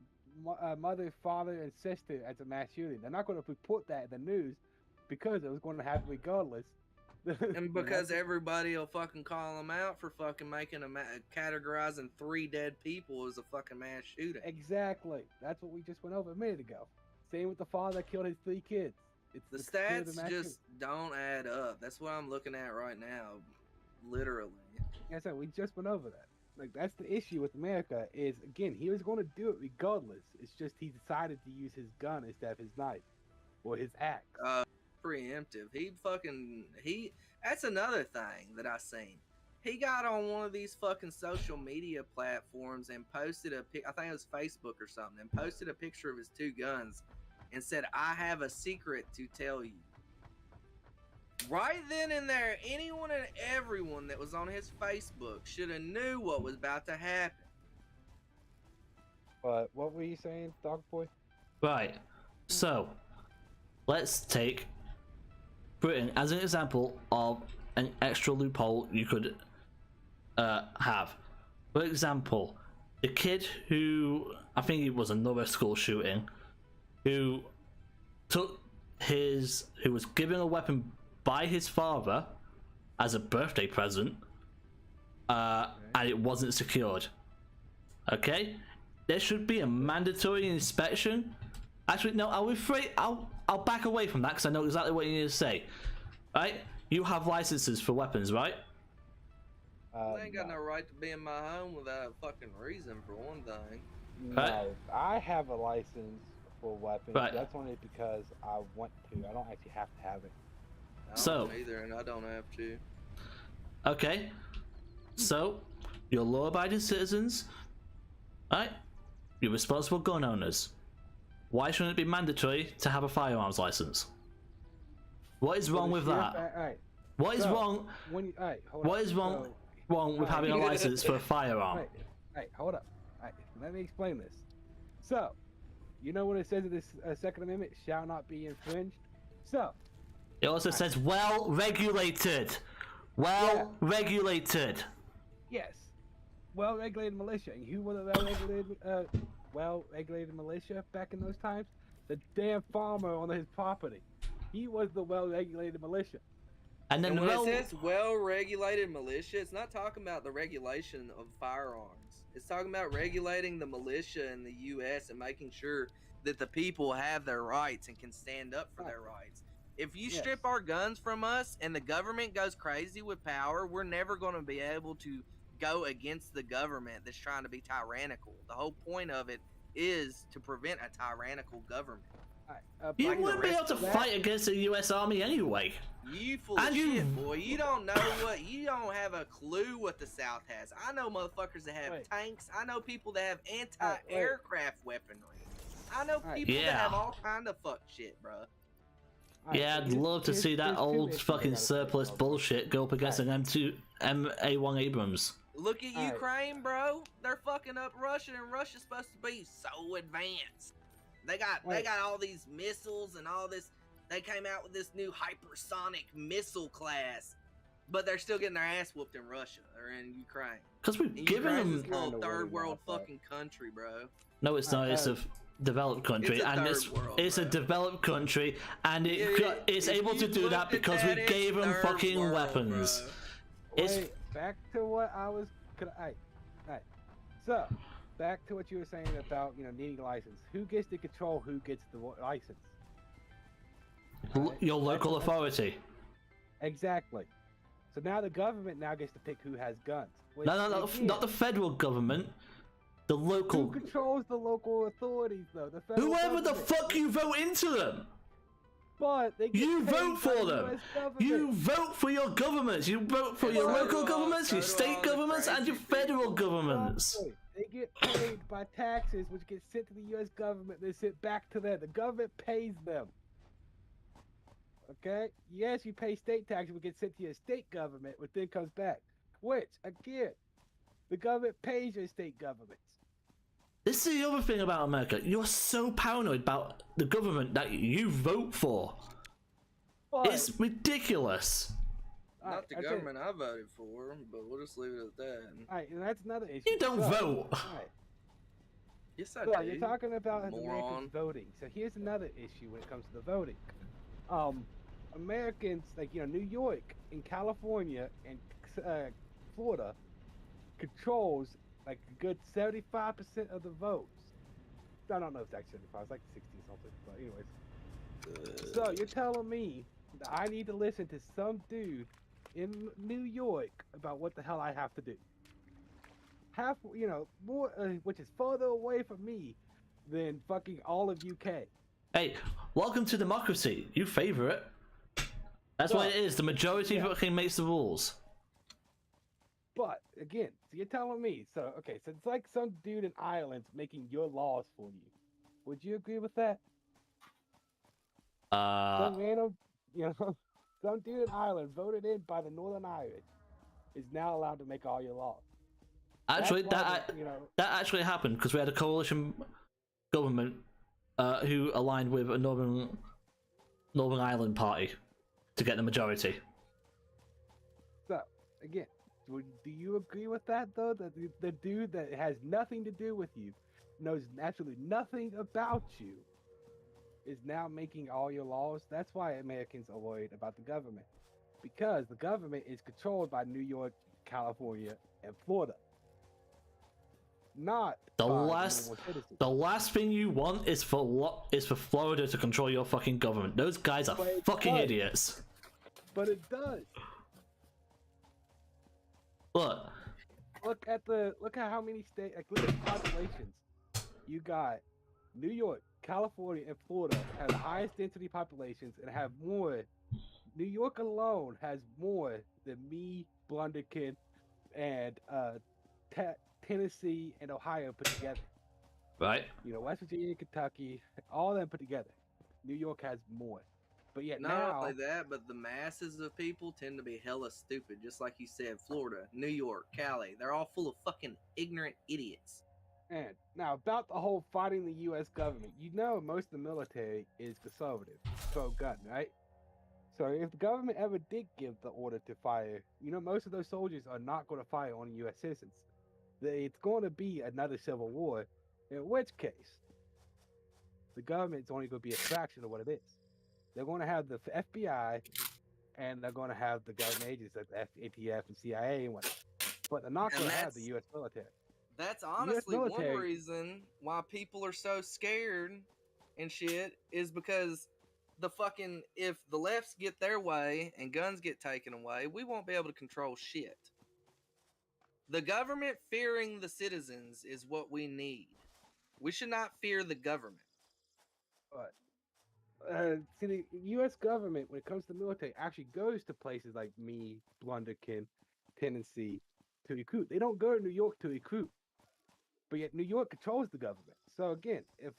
E: mother, father, and sister as a mass shooting. They're not going to report that in the news because it was going to happen regardless.
B: And because everybody will fucking call them out for fucking making categorizing 3 dead people as a fucking mass shooting.
E: Exactly. That's what we just went over a minute ago. Same with the father that killed his 3 kids.
B: The stats just don't add up. That's what I'm looking at right now. Literally.
E: Like I said, we just went over that. Like that's the issue with America is again he was going to do it regardless. It's just he decided to use his gun instead of his knife or his axe.
B: Preemptive. He. That's another thing that I seen. He got on one of these fucking social media platforms and posted a pic. I think it was Facebook or something, and posted a picture of his 2 guns, and said, "I have a secret to tell you." Right then and there, anyone and everyone that was on his Facebook should have knew what was about to happen.
E: But what were you saying, Dog Boy?
A: Right. So, let's take Britain as an example of an extra loophole you could have. For example, the kid who, I think it was another school shooting, who was given a weapon by his father as a birthday present, and it wasn't secured. Okay? There should be a mandatory inspection. Actually, no, I'll back away from that because I know exactly what you need to say. Right? You have licenses for weapons, right?
B: I ain't got no right to be in my home without a fucking reason, for one thing.
E: No,
A: Right.
E: I have a license for weapons.
A: Right.
E: That's only because I want to. I don't actually have to have it.
B: I
A: So-
B: don't either, and I don't have to.
A: Okay. So, you're law-abiding citizens, right? You're responsible gun owners. Why shouldn't it be mandatory to have a firearms license? What is wrong with that?
E: Alright.
A: What is
E: So,
A: wrong?
E: Hold
A: What
E: up.
A: is wrong
E: So,
A: wrong with having a
E: Alright.
A: license for a firearm?
E: Hey, hold up. Alright, let me explain this. So, you know what it says in this Second Amendment shall not be infringed? So,
A: It also says well regulated. Well regulated.
E: yes, well-regulated militia. And who were the well-regulated militia back in those times? The damn farmer on his property. He was the well-regulated militia.
A: And then
B: And when it says well-regulated militia, it's not talking about the regulation of firearms. It's talking about regulating the militia in the U.S. and making sure that the people have their rights and can stand up for their rights. If you strip our guns from us and the government goes crazy with power, we're never going to be able to go against the government that's trying to be tyrannical. The whole point of it is to prevent a tyrannical government.
A: you wouldn't be able to fight against the U.S. Army anyway.
B: You full of shit, boy. You don't know you don't have a clue what the South has. I know motherfuckers that have tanks. I know people that have anti-aircraft weaponry. I know people that have all kind of fuck shit, bro.
A: Yeah, I'd love to see that old fucking surplus bullshit go up against an MA1 Abrams.
B: Look at Ukraine, bro. They're fucking up Russia, and Russia's supposed to be so advanced. They got all these missiles and all this. They came out with this new hypersonic missile class, but they're still getting their ass whooped in Russia or in Ukraine.
A: Because we've given them
B: this little third world fucking country, bro.
A: No, it's not. It's a developed country, it's a developed country, and it's able to do that because we gave them fucking weapons.
E: Wait, back to what I was. So, back to what you were saying about needing a license. Who gets to control who gets the license?
A: Your local authority.
E: Exactly. So now the government gets to pick who has guns.
A: No, not the federal government. The local.
E: Who controls the local authorities, though? The federal
A: Whoever the
E: government.
A: fuck you vote into them.
E: But they get
A: You
E: paid
A: vote
E: by
A: for
E: the
A: them.
E: US government.
A: You vote for your governments. You vote for your local governments, your state governments, and your federal governments.
E: They get paid by taxes, which get sent to the U.S. government. They sent back to them. The government pays them. Okay? Yes, you pay state taxes, which gets sent to your state government, which then comes back. Which, again, the government pays your state governments.
A: This is the other thing about America. You're so paranoid about the government that you vote for.
E: But,
A: It's ridiculous.
B: Not the government I voted for, but we'll just leave it at that.
E: Alright, and that's another issue.
A: You don't vote.
E: Alright.
B: Yes, I
E: So,
B: do.
E: you're talking about
B: Moron.
E: Americans voting. So here's another issue when it comes to the voting. Americans, like New York and California and Florida controls like a good 75% of the votes. I don't know if it's actually 75, it's like 60 something, but anyways. So you're telling me that I need to listen to some dude in New York about what the hell I have to do? half, more, which is further away from me than fucking all of UK.
A: Hey, welcome to democracy. You favor it. That's what it is. The majority fucking makes the rules.
E: But again, so you're telling me, so it's like some dude in Ireland making your laws for you. Would you agree with that? Some random, some dude in Ireland voted in by the Northern Irish is now allowed to make all your laws.
A: Actually, that actually happened because we had a coalition government who aligned with a Northern Ireland party to get the majority.
E: So again, do you agree with that though? That the dude that has nothing to do with you, knows absolutely nothing about you, is now making all your laws? That's why Americans are worried about the government, because the government is controlled by New York, California, and Florida. Not
A: the last thing you want is for Florida to control your fucking government. Those guys are fucking idiots.
E: But it does.
A: Look
E: at how many states, like, look at populations. You got New York, California, and Florida have the highest density populations and have more. New York alone has more than me, Blunderkin, and Tennessee and Ohio put together.
A: Right.
E: West Virginia, Kentucky, all of them put together. New York has more. But yet
B: not only that, but the masses of people tend to be hella stupid. Just like you said, Florida, New York, Cali, they're all full of fucking ignorant idiots.
E: And now about the whole fighting the U.S. government, most of the military is conservative, pro-gun, right? So if the government ever did give the order to fire, most of those soldiers are not going to fire on U.S. citizens. It's going to be another civil war, in which case the government's only going to be a fraction of what it is. They're going to have the FBI, and they're going to have the government agencies like the ATF and CIA and whatnot. But they're not going to have the U.S. military.
B: That's honestly one reason why people are so scared and shit, is because if the lefts get their way and guns get taken away, we won't be able to control shit. The government fearing the citizens is what we need. We should not fear the government.
E: But see, the U.S. government, when it comes to the military, actually goes to places like me, Blunderkin, Tennessee to recruit. They don't go to New York to recruit. But yet New York controls the government. So again, if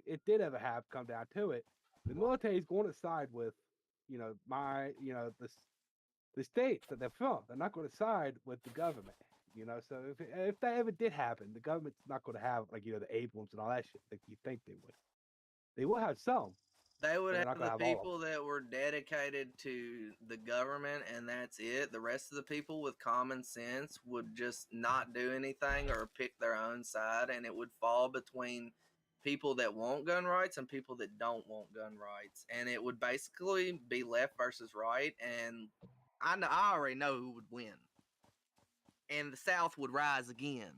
E: it did ever come down to it, the military is going to side with, the states that they're from. They're not going to side with the government. So if that ever did happen, the government's not going to have the Abrams and all that shit like you think they would. They will have some.
B: They would have the people that were dedicated to the government, and that's it. The rest of the people with common sense would just not do anything or pick their own side, and it would fall between people that want gun rights and people that don't want gun rights. And it would basically be left versus right, and I already know who would win. And the South would rise again.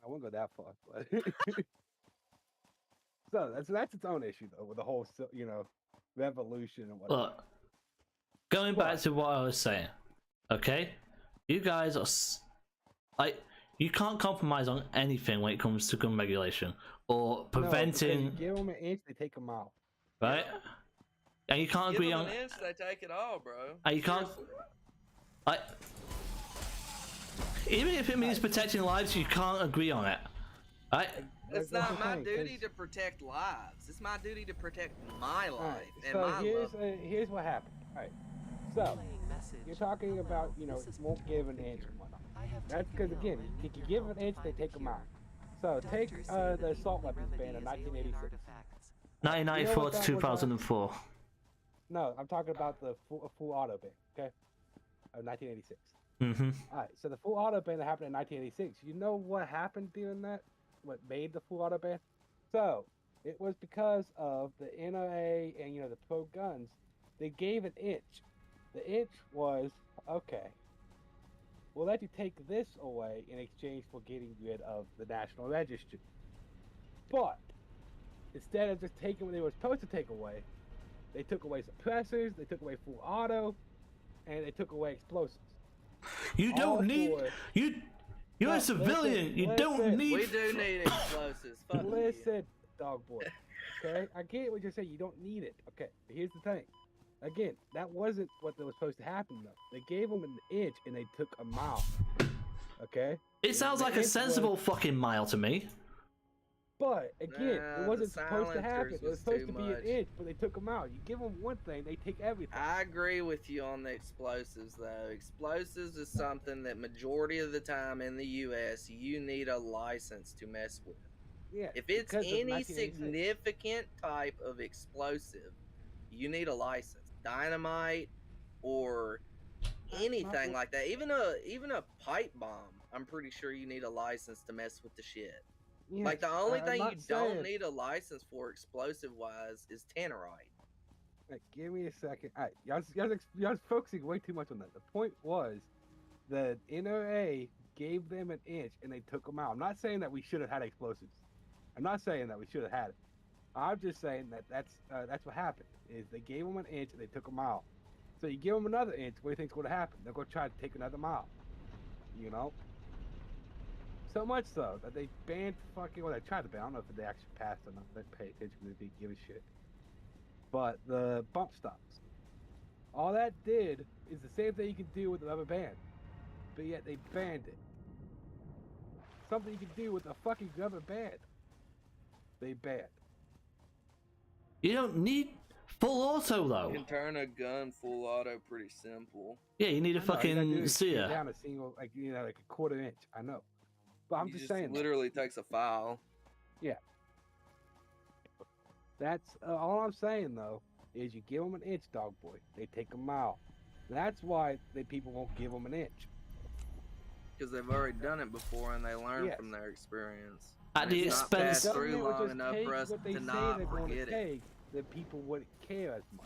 E: I won't go that far, but... So that's its own issue though, with the whole revolution and whatnot.
A: Look, going back to what I was saying, okay, you guys are you can't compromise on anything when it comes to gun regulation or preventing.
E: You give them an inch, they take them out.
A: Right, and you can't agree on.
B: Give them an inch, they take it all, bro.
A: And you can't. Even if it means protecting lives, you can't agree on it. Right?
B: It's not my duty to protect lives. It's my duty to protect my life and my love.
E: Here's what happened. All right. So you're talking about won't give an inch and whatnot. That's because again, if you give an inch, they take them out. So take the assault weapons ban of 1986.
A: 1994 to 2004.
E: No, I'm talking about the full auto ban. Okay, of 1986. All right. So the full auto ban that happened in 1986. You know what happened during that? What made the full auto ban? So it was because of the NRA and the pro guns. They gave an inch. The inch was okay. We'll let you take this away in exchange for getting rid of the National Registry. But instead of just taking what they were supposed to take away, they took away suppressors, they took away full auto, and they took away explosives.
A: You don't need You're a civilian. You don't need.
B: We do need explosives. Fuck
E: Listen, dog boy. Okay, I get what you're saying. You don't need it. Okay, but here's the thing. Again, that wasn't what was supposed to happen though. They gave them an inch and they took a mile. Okay.
A: It sounds like a sensible fucking mile to me.
E: But again, it wasn't supposed to happen. It was supposed to be
B: much.
E: an inch, but they took them out. You give them one thing, they take everything.
B: I agree with you on the explosives, though. Explosives is something that majority of the time in the U.S. you need a license to mess with.
E: Yeah.
B: If it's any significant type of explosive, you need a license. Dynamite or anything like that. Even a pipe bomb. I'm pretty sure you need a license to mess with the shit.
E: Yes,
B: like the only thing you don't
E: saying.
B: need a license for explosive wise is tannerite.
E: Right, give me a second. All right, y'all focusing way too much on that. The point was the NRA gave them an inch and they took them out. I'm not saying that we should have had explosives. I'm not saying that we should have had it. I'm just saying that that's what happened. Is they gave them an inch and they took them out. So you give them another inch, what do you think's going to happen? They're going to try to take another mile. You know. So much so that they banned fucking. Well, they tried to ban. I don't know if they actually passed or not. They pay attention because they give a shit. But the bump stocks. All that did is the same thing you can do with the rubber band, but yet they banned it. Something you can do with a fucking rubber band, they banned.
A: You don't need full auto though.
B: You can turn a gun full auto pretty simple.
A: Yeah, you need a fucking sear.
E: Down a single, like like a quarter inch. I know, but I'm just saying.
B: Literally takes a file.
E: Yeah. That's all I'm saying though. Is you give them an inch, dog boy, they take a mile. That's why people won't give them an inch.
B: Because they've already done it before and they learn from their experience.
A: At the expense.
B: Through long enough for us to not forget it.
E: That people wouldn't care as much.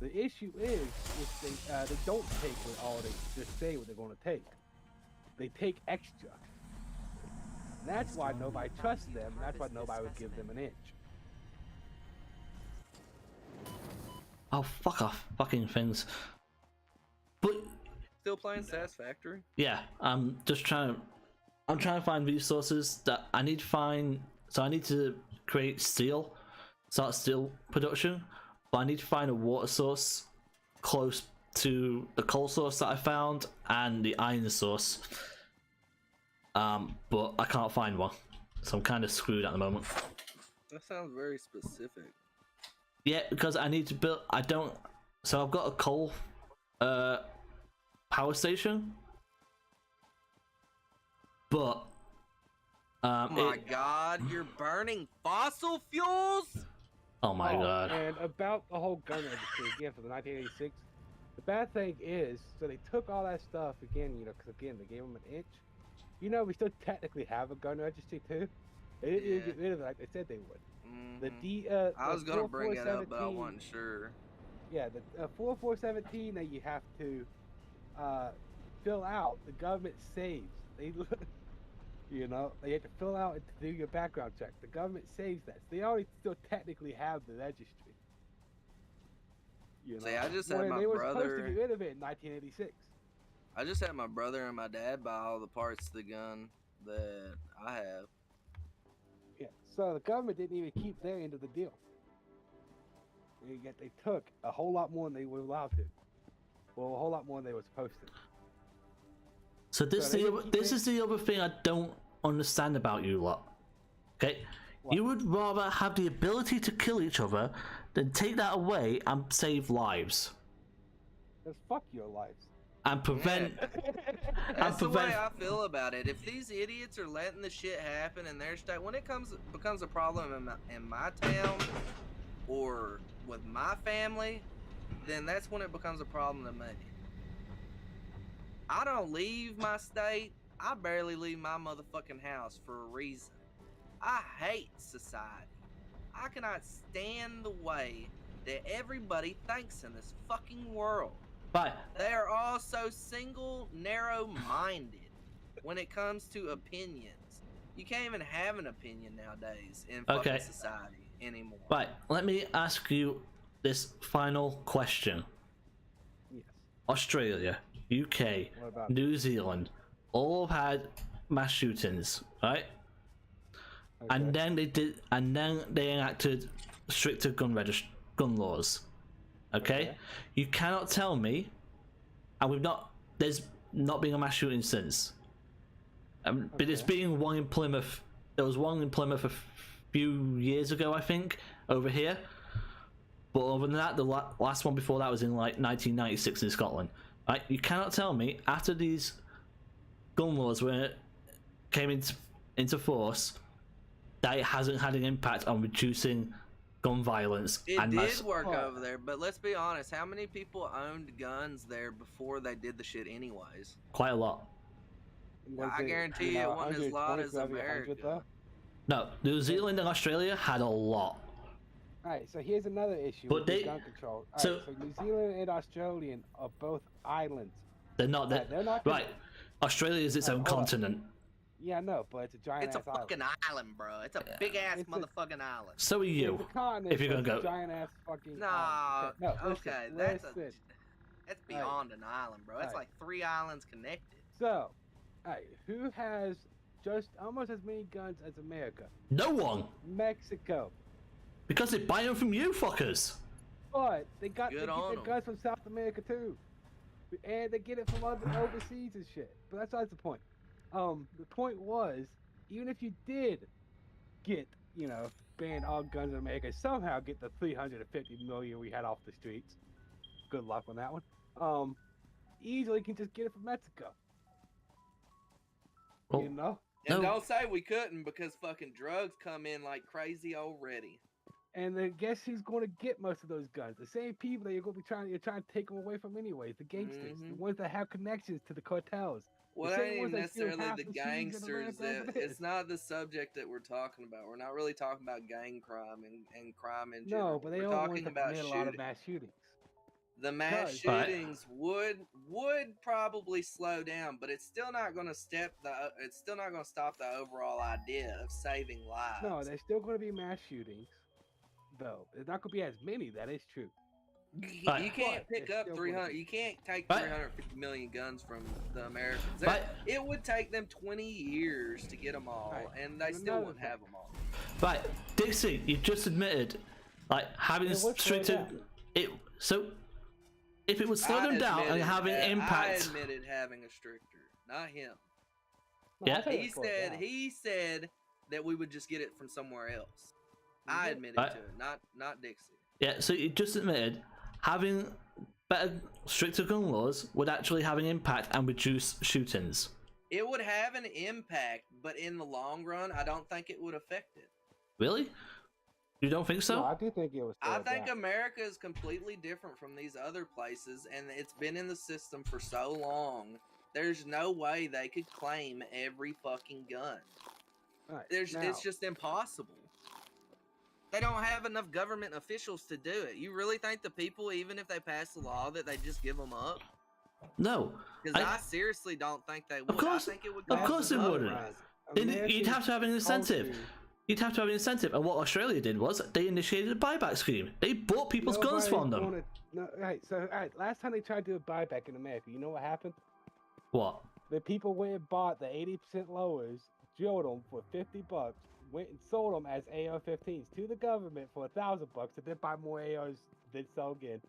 E: The issue is if they don't take what all they just say what they're going to take. They take extra. And that's why nobody trusts them. And that's why nobody would give them an inch.
A: Oh, fuck off, fucking things. But
B: still playing Satisfactory?
A: Yeah, I'm trying to find resources that I need to find. So I need to create steel. Start steel production, but I need to find a water source close to the coal source that I found and the iron source. But I can't find one, so I'm kind of screwed at the moment.
B: That sounds very specific.
A: Yeah, because I need to build. So I've got a coal power station, but
B: oh my god, you're burning fossil fuels?
A: Oh my god.
E: And about the whole gun registry again for the 1986, the bad thing is, so they took all that stuff again, because again, they gave them an inch. We still technically have a gun registry too. They didn't get rid of it like they said they would.
B: Mm-hmm. I was going to bring it up, but I wasn't sure.
E: Yeah, the 4417 that you have to fill out, the government saves. They they have to fill out and to do your background check. The government saves that. So they already still technically have the registry.
B: See, I just had my
E: they were
B: brother.
E: Supposed to get rid of it in 1986.
B: I just had my brother and my dad buy all the parts of the gun that I have.
E: Yeah. So the government didn't even keep their end of the deal. And yet they took a whole lot more than they were allowed to. Well, a whole lot more than they were supposed to.
A: So this is the other thing I don't understand about you lot. Okay, what? You would rather have the ability to kill each other than take that away and save lives.
E: Just fuck your lives.
A: And prevent.
B: That's the way I feel about it. If these idiots are letting the shit happen in their state, when it becomes a problem in my town or with my family, then that's when it becomes a problem to me. I don't leave my state. I barely leave my motherfucking house for a reason. I hate society. I cannot stand the way that everybody thinks in this fucking world.
A: But
B: they are all so single, narrow-minded when it comes to opinions. You can't even have an opinion nowadays in fucking society anymore.
A: Right, let me ask you this final question. Yes. Australia, UK, New Zealand, all have had mass shootings, right?
E: Okay.
A: And then they enacted stricter gun laws. Okay? You cannot tell me, and there's not been a mass shooting since. But it's been one in Plymouth. There was one in Plymouth a few years ago, I think, over here. But other than that, the last one before that was in like 1996 in Scotland. Right? You cannot tell me after these gun laws came into force that it hasn't had an impact on reducing gun violence.
B: It did work over there, but let's be honest, how many people owned guns there before they did the shit anyways?
A: Quite a lot.
B: I guarantee you it wasn't as loud as America.
A: No, New Zealand and Australia had a lot.
E: Alright, so here's another issue with gun control. So New Zealand and Australia are both islands.
A: They're not. Right. Australia is its own continent.
E: Yeah, I know, but it's a giant
B: It's a fucking island, bro. It's a big ass motherfucking island.
A: So are you. If you're gonna go.
E: Giant ass fucking
B: nah.
E: No,
B: okay, that's beyond an island, bro. It's like 3 islands connected.
E: So, who has just almost as many guns as America?
A: No one.
E: Mexico.
A: Because they buy them from you fuckers.
E: But they get their guns from South America too, and they get it from overseas and shit. But that's not the point. The point was, even if you did get, ban all guns in America, somehow get the 350 million we had off the streets. Good luck on that one. Easily can just get it from Mexico.
A: Oh.
E: You know?
B: And don't say we couldn't, because fucking drugs come in like crazy already.
E: And then guess who's going to get most of those guns? The same people that you're trying to take them away from anyways. The gangsters, the ones that have connections to the cartels.
B: Well, that ain't even necessarily the gangsters. It's not the subject that we're talking about. We're not really talking about gang crime and crime in general.
E: No, but they
B: we're
E: all
B: talking about
E: a lot of mass shootings.
B: The mass shootings would probably slow down, but it's still not going to stop the overall idea of saving lives.
E: No, there's still going to be mass shootings, though. There's not going to be as many. That is true.
B: You can't pick up 300. You can't take 350 million guns from the Americans. It would take them 20 years to get them all, and they still wouldn't have them all.
A: Right, Dixie, you just admitted, having stricter. So, if it would slow them down and having impact.
B: I admitted having a stricter, not him.
A: Yeah.
B: He said that we would just get it from somewhere else. I admitted to it, not Dixie.
A: Yeah, so you just admitted having stricter gun laws would actually have an impact and reduce shootings.
B: It would have an impact, but in the long run, I don't think it would affect it.
A: Really? You don't think so?
E: No, I do think it was.
B: I think America is completely different from these other places, and it's been in the system for so long. There's no way they could claim every fucking gun. It's just impossible. They don't have enough government officials to do it. You really think the people, even if they pass a law, that they just give them up?
A: No.
B: Because I seriously don't think they would.
A: Of course,
B: I think it would.
A: Of course it wouldn't. You'd have to have an incentive. You'd have to have an incentive. And what Australia did was they initiated a buyback scheme. They bought people's guns from them.
E: Last time they tried to do a buyback in America, you know what happened?
A: What?
E: The people went and bought the 80% lowers, drilled them for $50, went and sold them as AR-15s to the government for $1,000, and then buy more ARs, then sell again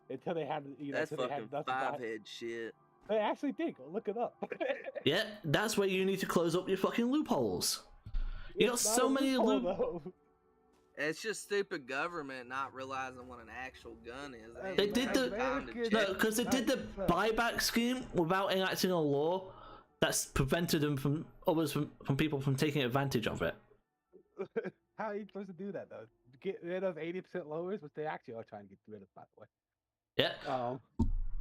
E: until they had,
B: that's fucking five-head shit.
E: They actually did. Go look it up.
A: Yeah, that's where you need to close up your fucking loopholes. You got so many loopholes.
B: It's just stupid government not realizing what an actual gun is.
A: They did because they did the buyback scheme without enacting a law that's prevented them from people from taking advantage of it.
E: How are you supposed to do that though? Get rid of 80% lowers, which they actually are trying to get rid of, by the way.
A: Yeah.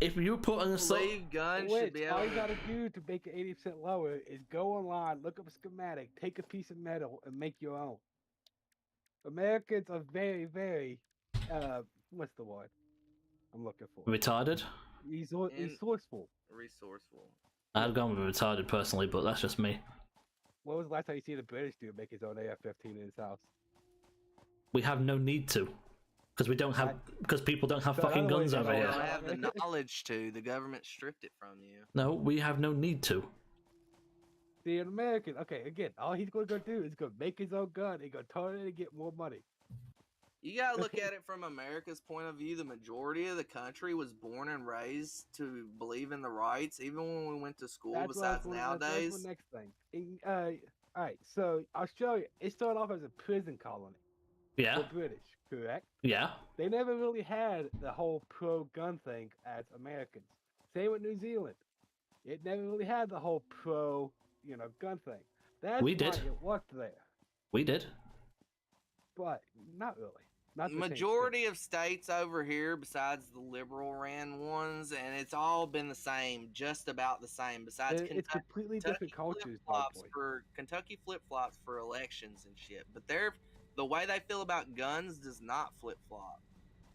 A: If you put on a
B: sleeve gun, should be able.
E: All you gotta do to make it 80% lower is go online, look up a schematic, take a piece of metal, and make your own. Americans are very, very, what's the word I'm looking for?
A: Retarded?
E: Resourceful.
A: I've gone with retarded personally, but that's just me.
E: When was the last time you see the British dude make his own AR-15 in his house?
A: We have no need to. Because people don't have fucking guns over here.
B: They don't have the knowledge to. The government stripped it from you.
A: No, we have no need to.
E: See, an American, okay, again, all he's going to do is go make his own gun and go turn it and get more money.
B: You gotta look at it from America's point of view. The majority of the country was born and raised to believe in the rights, even when we went to school. Besides nowadays,
E: that's the next thing. All right, so Australia, it started off as a prison colony.
A: Yeah.
E: For British, correct?
A: Yeah.
E: They never really had the whole pro-gun thing as Americans. Same with New Zealand. It never really had the whole pro, gun thing. That's why it worked there.
A: We did.
E: But not really. Not the
B: majority of states over here, besides the liberal ran ones, and it's all been the same, just about the same. Besides,
E: it's completely different cultures.
B: Kentucky flip-flops for elections and shit. But the way they feel about guns does not flip-flop.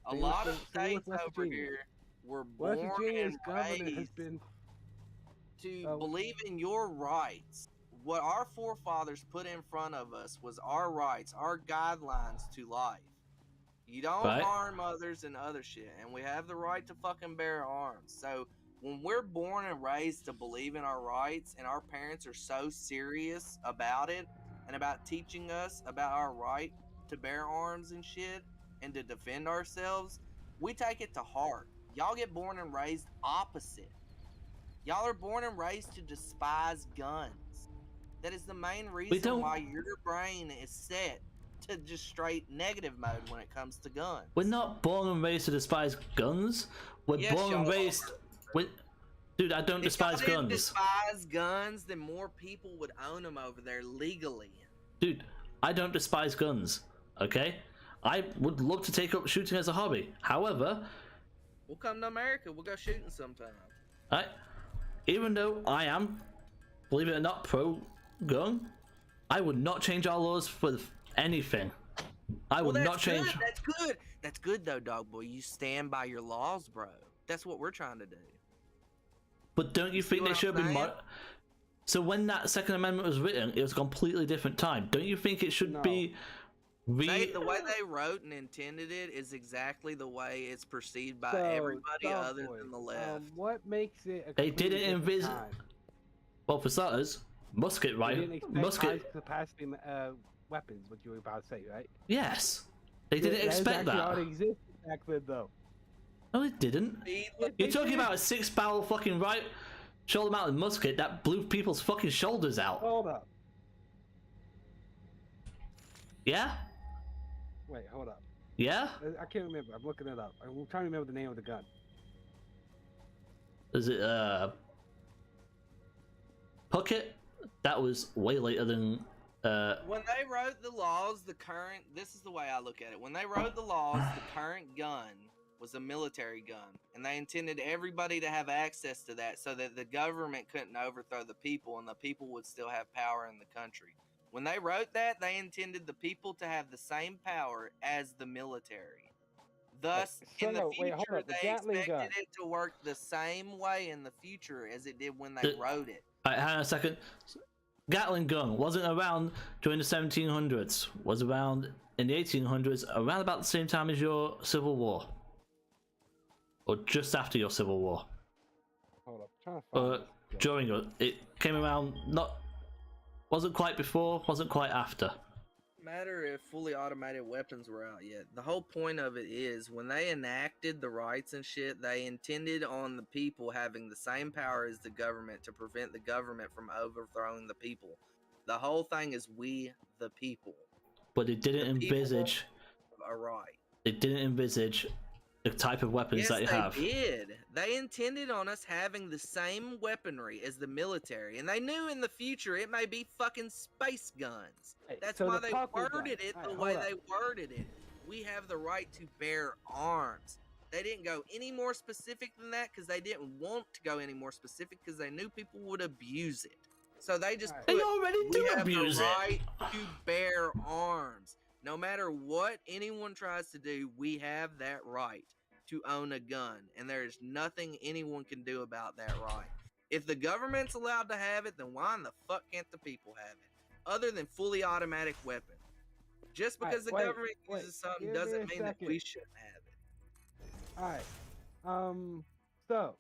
B: A lot of states over here were born and raised to believe in your rights. What our forefathers put in front of us was our rights, our guidelines to life. You don't harm others and other shit, and we have the right to fucking bear arms. So when we're born and raised to believe in our rights, and our parents are so serious about it and about teaching us about our right to bear arms and shit and to defend ourselves, we take it to heart. Y'all get born and raised opposite. Y'all are born and raised to despise guns. That is the main reason why your brain is set to just straight negative mode when it comes to guns.
A: We're not born and raised to despise guns. We're born and raised with. Dude, I don't despise guns. If y'all didn't
B: despise guns, then more people would own them over there legally.
A: Dude, I don't despise guns. Okay, I would love to take up shooting as a hobby. However,
B: we'll come to America. We'll go shooting sometime.
A: Alright, even though I am, believe it or not, pro-gun, I would not change our laws for anything. I would not change.
B: That's good. That's good though, dog boy. You stand by your laws, bro. That's what we're trying to do.
A: But don't you think they should have been So when that Second Amendment was written, it was a completely different time. Don't you think it should be
B: the way they wrote and intended it is exactly the way it's perceived by everybody other than the left.
E: What makes it
A: they didn't envisage. Well, for starters, musket, right? Musket
E: capacity weapons. What you were about to say, right?
A: Yes, they didn't expect that.
E: Already existed back then, though.
A: No, they didn't. You're talking about a 6-barrel fucking shoulder-mounted musket that blew people's fucking shoulders out.
E: Hold up.
A: Yeah.
E: Wait, hold up.
A: Yeah?
E: I can't remember. I'm looking it up. I'm trying to remember the name of the gun.
A: Is it, Puckett? That was way later than,
B: When they wrote the laws, this is the way I look at it. When they wrote the laws, the current gun was a military gun. And they intended everybody to have access to that so that the government couldn't overthrow the people and the people would still have power in the country. When they wrote that, they intended the people to have the same power as the military. Thus, in the future, they expected it to work the same way in the future as it did when they wrote it.
A: Alright, hang on a second. Gatling gun wasn't around during the 1700s. Was around in the 1800s, around about the same time as your Civil War. Or just after your Civil War.
E: Hold up, I'm trying to find
A: during it came around, wasn't quite before, wasn't quite after.
B: Matter if fully automated weapons were out yet. The whole point of it is when they enacted the rights and shit, they intended on the people having the same power as the government to prevent the government from overthrowing the people. The whole thing is we the people.
A: But it didn't envisage
B: a right.
A: It didn't envisage the type of weapons that you have.
B: Yes, they did. They intended on us having the same weaponry as the military, and they knew in the future it may be fucking space guns. That's why they worded it the way they worded it. We have the right to bear arms. They didn't go any more specific than that because they didn't want to go any more specific because they knew people would abuse it. So they just
A: they already do abuse it.
B: Right to bear arms. No matter what anyone tries to do, we have that right to own a gun, and there's nothing anyone can do about that right. If the government's allowed to have it, then why in the fuck can't the people have it? Other than fully automatic weapon. Just because the government uses something doesn't mean that we shouldn't have it.
E: Alright. So,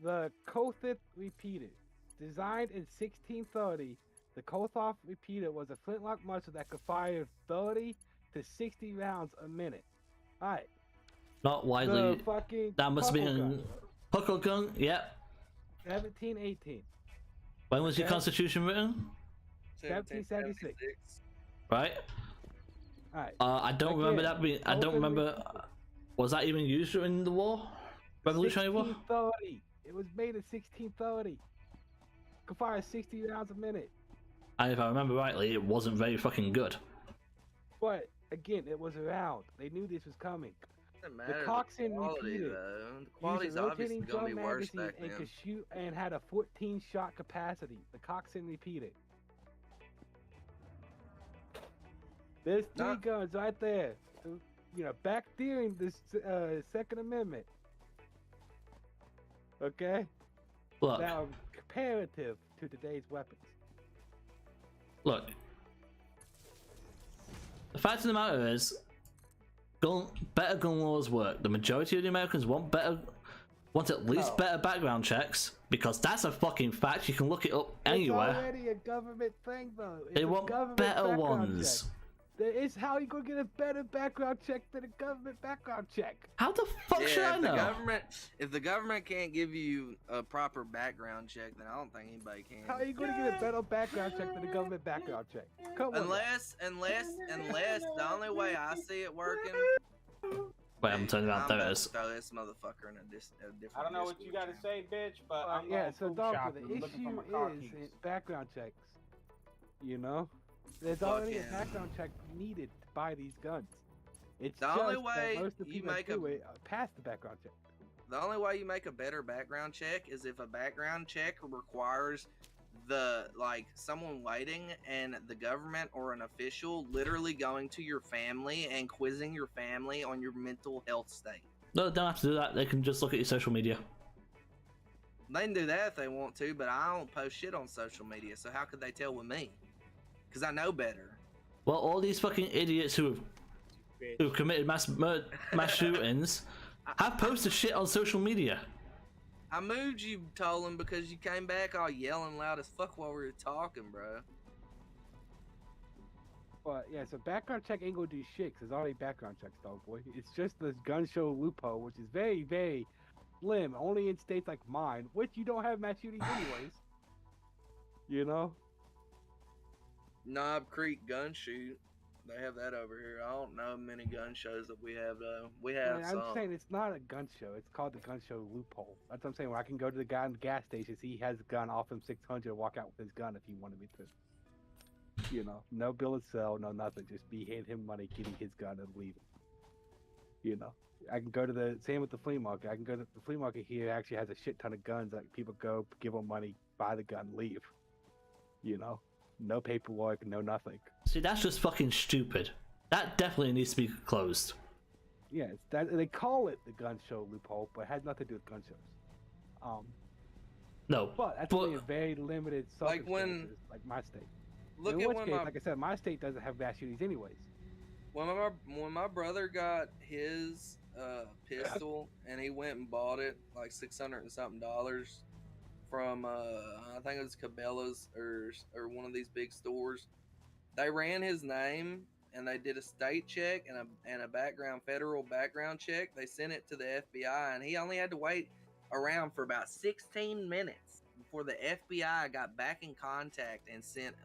E: the Kothith repeated. Designed in 1630, the Kolthoff repeater was a flintlock muzzle that could fire 30 to 60 rounds a minute. Alright.
A: Not widely.
E: The fucking
A: That must have
E: puckle
A: been
E: gun,
A: Puckle gun. Yep.
E: 1718.
A: When was your
E: Okay.
A: Constitution written?
E: 1776.
A: Right.
E: Alright.
A: I don't remember
E: Again,
A: that being. I don't remember. Was that even used during the war? Revolutionary War?
E: 1630. It was made in 1630. Could fire 60 rounds a minute.
A: And if I remember rightly, it wasn't very fucking good.
E: But again, it was around. They knew this was coming.
B: Doesn't matter,
E: The coxswain
B: quality,
E: repeated.
B: though. The
E: Used
B: quality's
E: a
B: obviously
E: rotating
B: gonna be
E: drum
B: worse
E: magazine
B: back
E: and
B: then.
E: could shoot and had a 14 shot capacity. The coxswain repeated. There's three
B: Not-
E: guns right there. Back during this Second Amendment. Okay?
A: Look,
E: That are comparative to today's weapons.
A: look. The fact of the matter is, better gun laws work. The majority of the Americans want at least better background checks, because that's a fucking fact. You can look it up anywhere.
E: It's already a government thing, though. It's
A: They
E: a
A: want
E: government
A: better
E: background
A: ones.
E: check. How you gonna get a better background check than a government background check?
A: How the fuck should I know?
B: If the government can't give you a proper background check, then I don't think anybody can.
E: How are you gonna get a better background check than a government background check? Come on.
B: Unless the only way I see it working.
A: Wait, I'm turning around. There it is.
B: Throw this motherfucker in a different.
G: I don't know what you gotta say, bitch, but I'm
E: yeah,
G: going
E: so
G: food
E: Doctor,
G: shopping,
E: the
G: looking for
E: issue
G: my car
E: is
G: keys.
E: in background checks. There's
B: Fuck
E: already a
B: yeah.
E: background check needed to buy these guns. It's
B: The
E: just
B: only
E: that
B: way
E: most of the
B: you
E: people that
B: make
E: do
B: a-
E: it pass the background check.
B: The only way you make a better background check is if a background check requires someone waiting and the government or an official literally going to your family and quizzing your family on your mental health state.
A: No, they don't have to do that. They can just look at your social media.
B: They can do that if they want to, but I don't post shit on social media, so how could they tell with me? Because I know better.
A: Well, all these fucking idiots who've committed mass shootings have posted shit on social media.
B: I moved you, Tolan, because you came back all yelling loud as fuck while we were talking, bro.
E: But yeah, so background check ain't gonna do shit 'cause there's already background checks, dog boy. It's just this gun show loophole, which is very, very slim, only in states like mine, which you don't have mass shootings anyways.
B: Knob Creek Gun Shoot. They have that over here. I don't know many gun shows that we have though. We have
E: I'm
B: some.
E: saying it's not a gun show. It's called the gun show loophole. That's what I'm saying. Where I can go to the guy in the gas station, see he has a gun, off him 600, walk out with his gun if he wanted me to. No bill of sale, no nothing. Just be hand him money, getting his gun and leaving. I can go to the same with the flea market. I can go to the flea market here. Actually has a shit ton of guns. Like people go, give them money, buy the gun, leave. No paperwork, no nothing.
A: See, that's just fucking stupid. That definitely needs to be closed.
E: Yeah, they call it the gun show loophole, but it has nothing to do with gun shows.
A: No,
E: But that's only a very limited
B: Like when-
E: circumstances, like my state.
B: Look
E: In
B: at
E: which
B: when
E: case,
B: my
E: like I said, my state doesn't have mass shootings anyways.
B: when my brother got his pistol and he went and bought it like $600 and something from I think it was Cabela's or one of these big stores. They ran his name and they did a state check and a federal background check. They sent it to the FBI and he only had to wait around for about 16 minutes before the FBI got back in contact and sent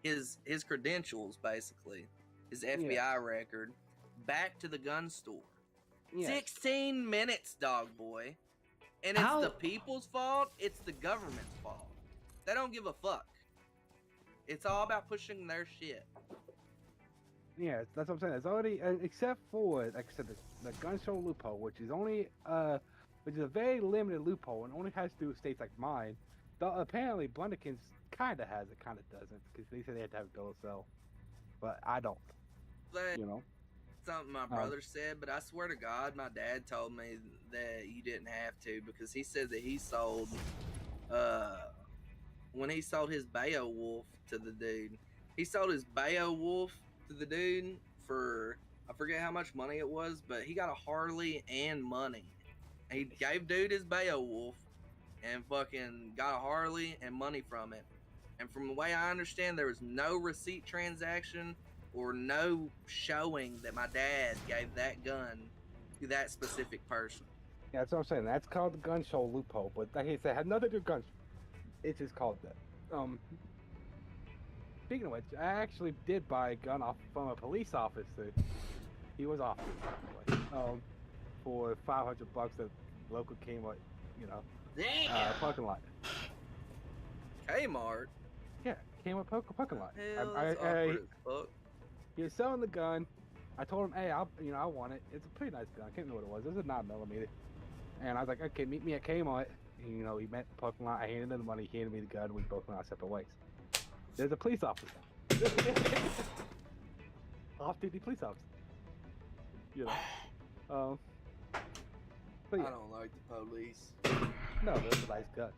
B: his credentials, basically his FBI record, back to the gun store.
E: Yeah.
B: 16 minutes, dog boy. And it's the people's fault, it's the government's fault. They don't give a fuck. It's all about pushing their shit.
E: Yeah, that's what I'm saying. It's already, except for, like I said, the gun show loophole, which is only, which is a very limited loophole and only has to do with states like mine. Apparently, Blundikins kind of has it, kind of doesn't, because they said they had to have a bill of sale. But I don't,
B: Something my brother said, but I swear to God, my dad told me that you didn't have to, because he said that he sold, when he sold his Beowulf to the dude, he sold his Beowulf to the dude for, I forget how much money it was, but he got a Harley and money. He gave dude his Beowulf, and fucking got a Harley and money from it. And from the way I understand, there was no receipt transaction or no showing that my dad gave that gun to that specific person.
E: Yeah, that's what I'm saying. That's called the gun show loophole. But like I said, it had nothing to do with guns. It's just called that. Speaking of which, I actually did buy a gun off from a police officer. He was off for $500 at local Kmart, parking lot.
B: Kmart.
E: Yeah, Kmart parking lot.
B: Hell, that's awkward as fuck.
E: He was selling the gun. I told him, hey, I want it. It's a pretty nice gun. I can't remember what it was. It was a 9mm. And I was like, okay, meet me at Kmart. And, we met in the parking lot. I handed him the money. He handed me the gun. We both went our separate ways. There's a police officer. Off-duty police officer. But yeah.
B: I don't like the police.
E: No, that's a nice gun.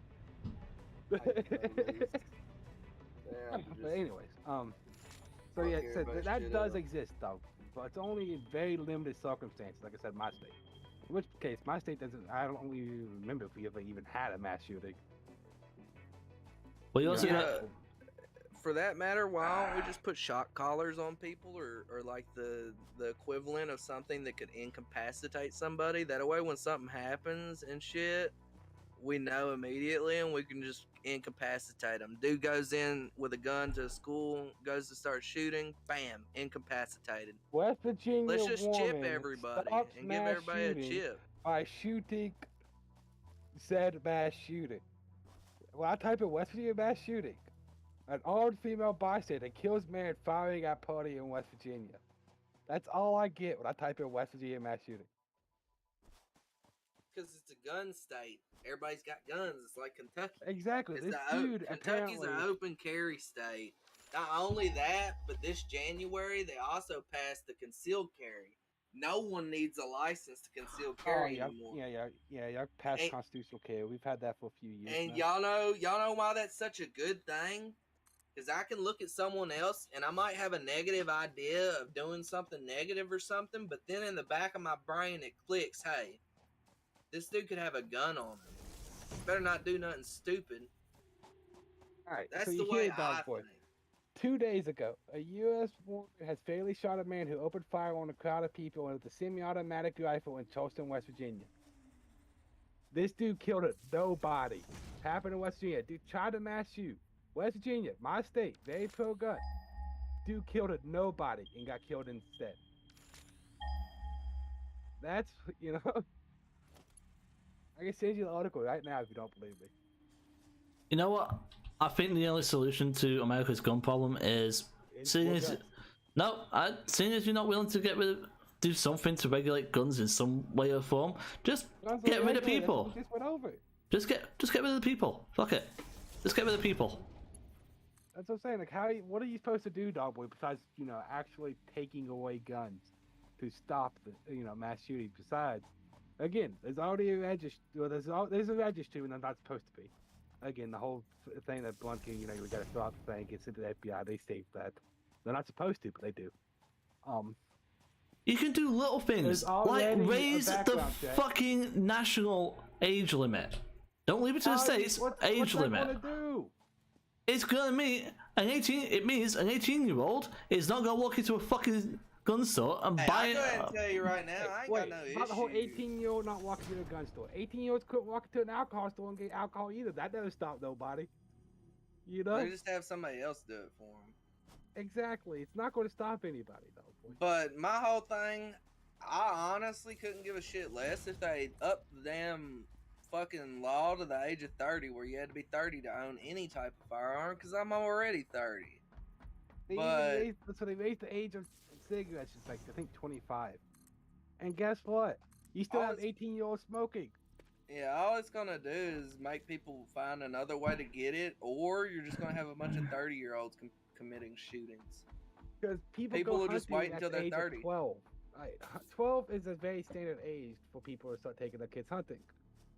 E: But anyways, so yeah, so that does exist though, but it's only in very limited circumstances. Like I said, my state. In which case, my state doesn't. I don't even remember if we ever even had a mass shooting.
A: Well, you also got.
B: For that matter, why don't we just put shock collars on people, or like the equivalent of something that could incapacitate somebody? That way, when something happens and shit, we know immediately, and we can just incapacitate them. Dude goes in with a gun to a school, goes to start shooting, bam, incapacitated.
E: West Virginia.
B: Let's just chip everybody and give everybody a chip.
E: By shooting said mass shooting. When I type in West Virginia mass shooting, an armed female bystander kills man firing at party in West Virginia. That's all I get when I type in West Virginia mass shooting.
B: Because it's a gun state. Everybody's got guns. It's like Kentucky.
E: Exactly.
B: Kentucky's an open carry state. Not only that, but this January they also passed the concealed carry. No one needs a license to conceal carry anymore.
E: Y'all passed constitutional carry. We've had that for a few years.
B: And y'all know why that's such a good thing? Because I can look at someone else and I might have a negative idea of doing something negative or something, but then in the back of my brain it clicks, hey, this dude could have a gun on him. Better not do nothing stupid.
E: Alright,
B: that's
E: so
B: the way I think.
E: 2 days ago, a U.S. warrior has fatally shot a man who opened fire on a crowd of people with a semi-automatic rifle in Charleston, West Virginia. This dude killed nobody. Happened in West Virginia. Dude tried to mass shoot. West Virginia, my state, very pro-gun. Dude killed nobody and got killed instead. That's, I can send you the article right now if you don't believe me.
A: You know what? I think the only solution to America's gun problem is seeing as you're not willing to do something to regulate guns in some way or form, just get rid of people.
E: Just went over it.
A: Just get rid of the people. Fuck it. Just get rid of the people.
E: That's what I'm saying. What are you supposed to do, Dogboy, besides actually taking away guns to stop the mass shootings? Besides, again, there's already a registry. Well, there's a registry when they're not supposed to be. Again, the whole thing that Bluntkin, we gotta throw out the thing, gets into the FBI, they save that. They're not supposed to, but they do.
A: You can do little things, like raise the fucking national age limit. Don't leave it to the states. Age limit.
E: What's that gonna do?
A: It's gonna mean it means an 18-year-old is not gonna walk into a fucking gun store and buy it.
B: I'll go ahead and tell you right now, I ain't got no issue.
E: Not the whole 18-year-old not walking to a gun store. 18-year-olds couldn't walk into an alcohol store and get alcohol either. That never stopped nobody.
B: They just have somebody else do it for them.
E: Exactly. It's not going to stop anybody, though.
B: But my whole thing, I honestly couldn't give a shit less if they upped the damn fucking law to the age of 30, where you had to be 30 to own any type of firearm, because I'm already 30.
E: So they raised the age of cigarettes, it's like, I think 25. And guess what? You still have 18-year-olds smoking.
B: Yeah, all it's gonna do is make people find another way to get it, or you're just gonna have a bunch of 30-year-olds committing shootings.
E: Because people will just wait until they're 30. 12. Right. 12 is a very standard age for people to start taking their kids hunting.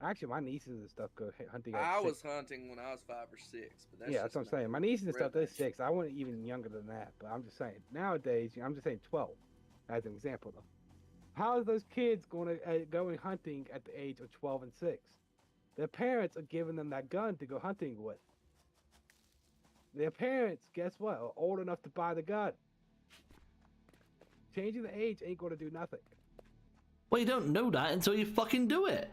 E: Actually, my nieces and stuff go hunting.
B: I was hunting when I was 5 or 6, but
E: that's what I'm saying. My nieces and stuff, they're 6. I wasn't even younger than that, but I'm just saying. Nowadays, I'm just saying 12 as an example, though. How are those kids going hunting at the age of 12 and 6? Their parents are giving them that gun to go hunting with. Their parents, guess what, are old enough to buy the gun. Changing the age ain't gonna do nothing.
A: Well, you don't know that until you fucking do it.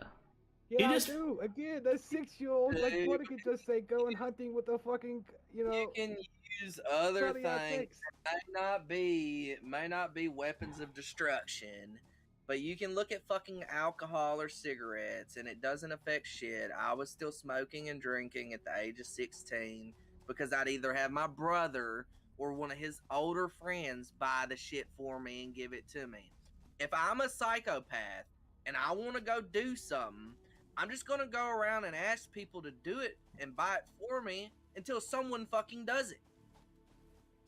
E: Yeah,
A: you just...
E: I do. Again, that 6-year-old, like, what could just say going hunting with a fucking, you know...
B: You can use other things that may not be weapons of destruction, but you can look at fucking alcohol or cigarettes, and it doesn't affect shit. I was still smoking and drinking at the age of 16 because I'd either have my brother or one of his older friends buy the shit for me and give it to me. If I'm a psychopath and I want to go do something, I'm just going to go around and ask people to do it and buy it for me until someone fucking does it.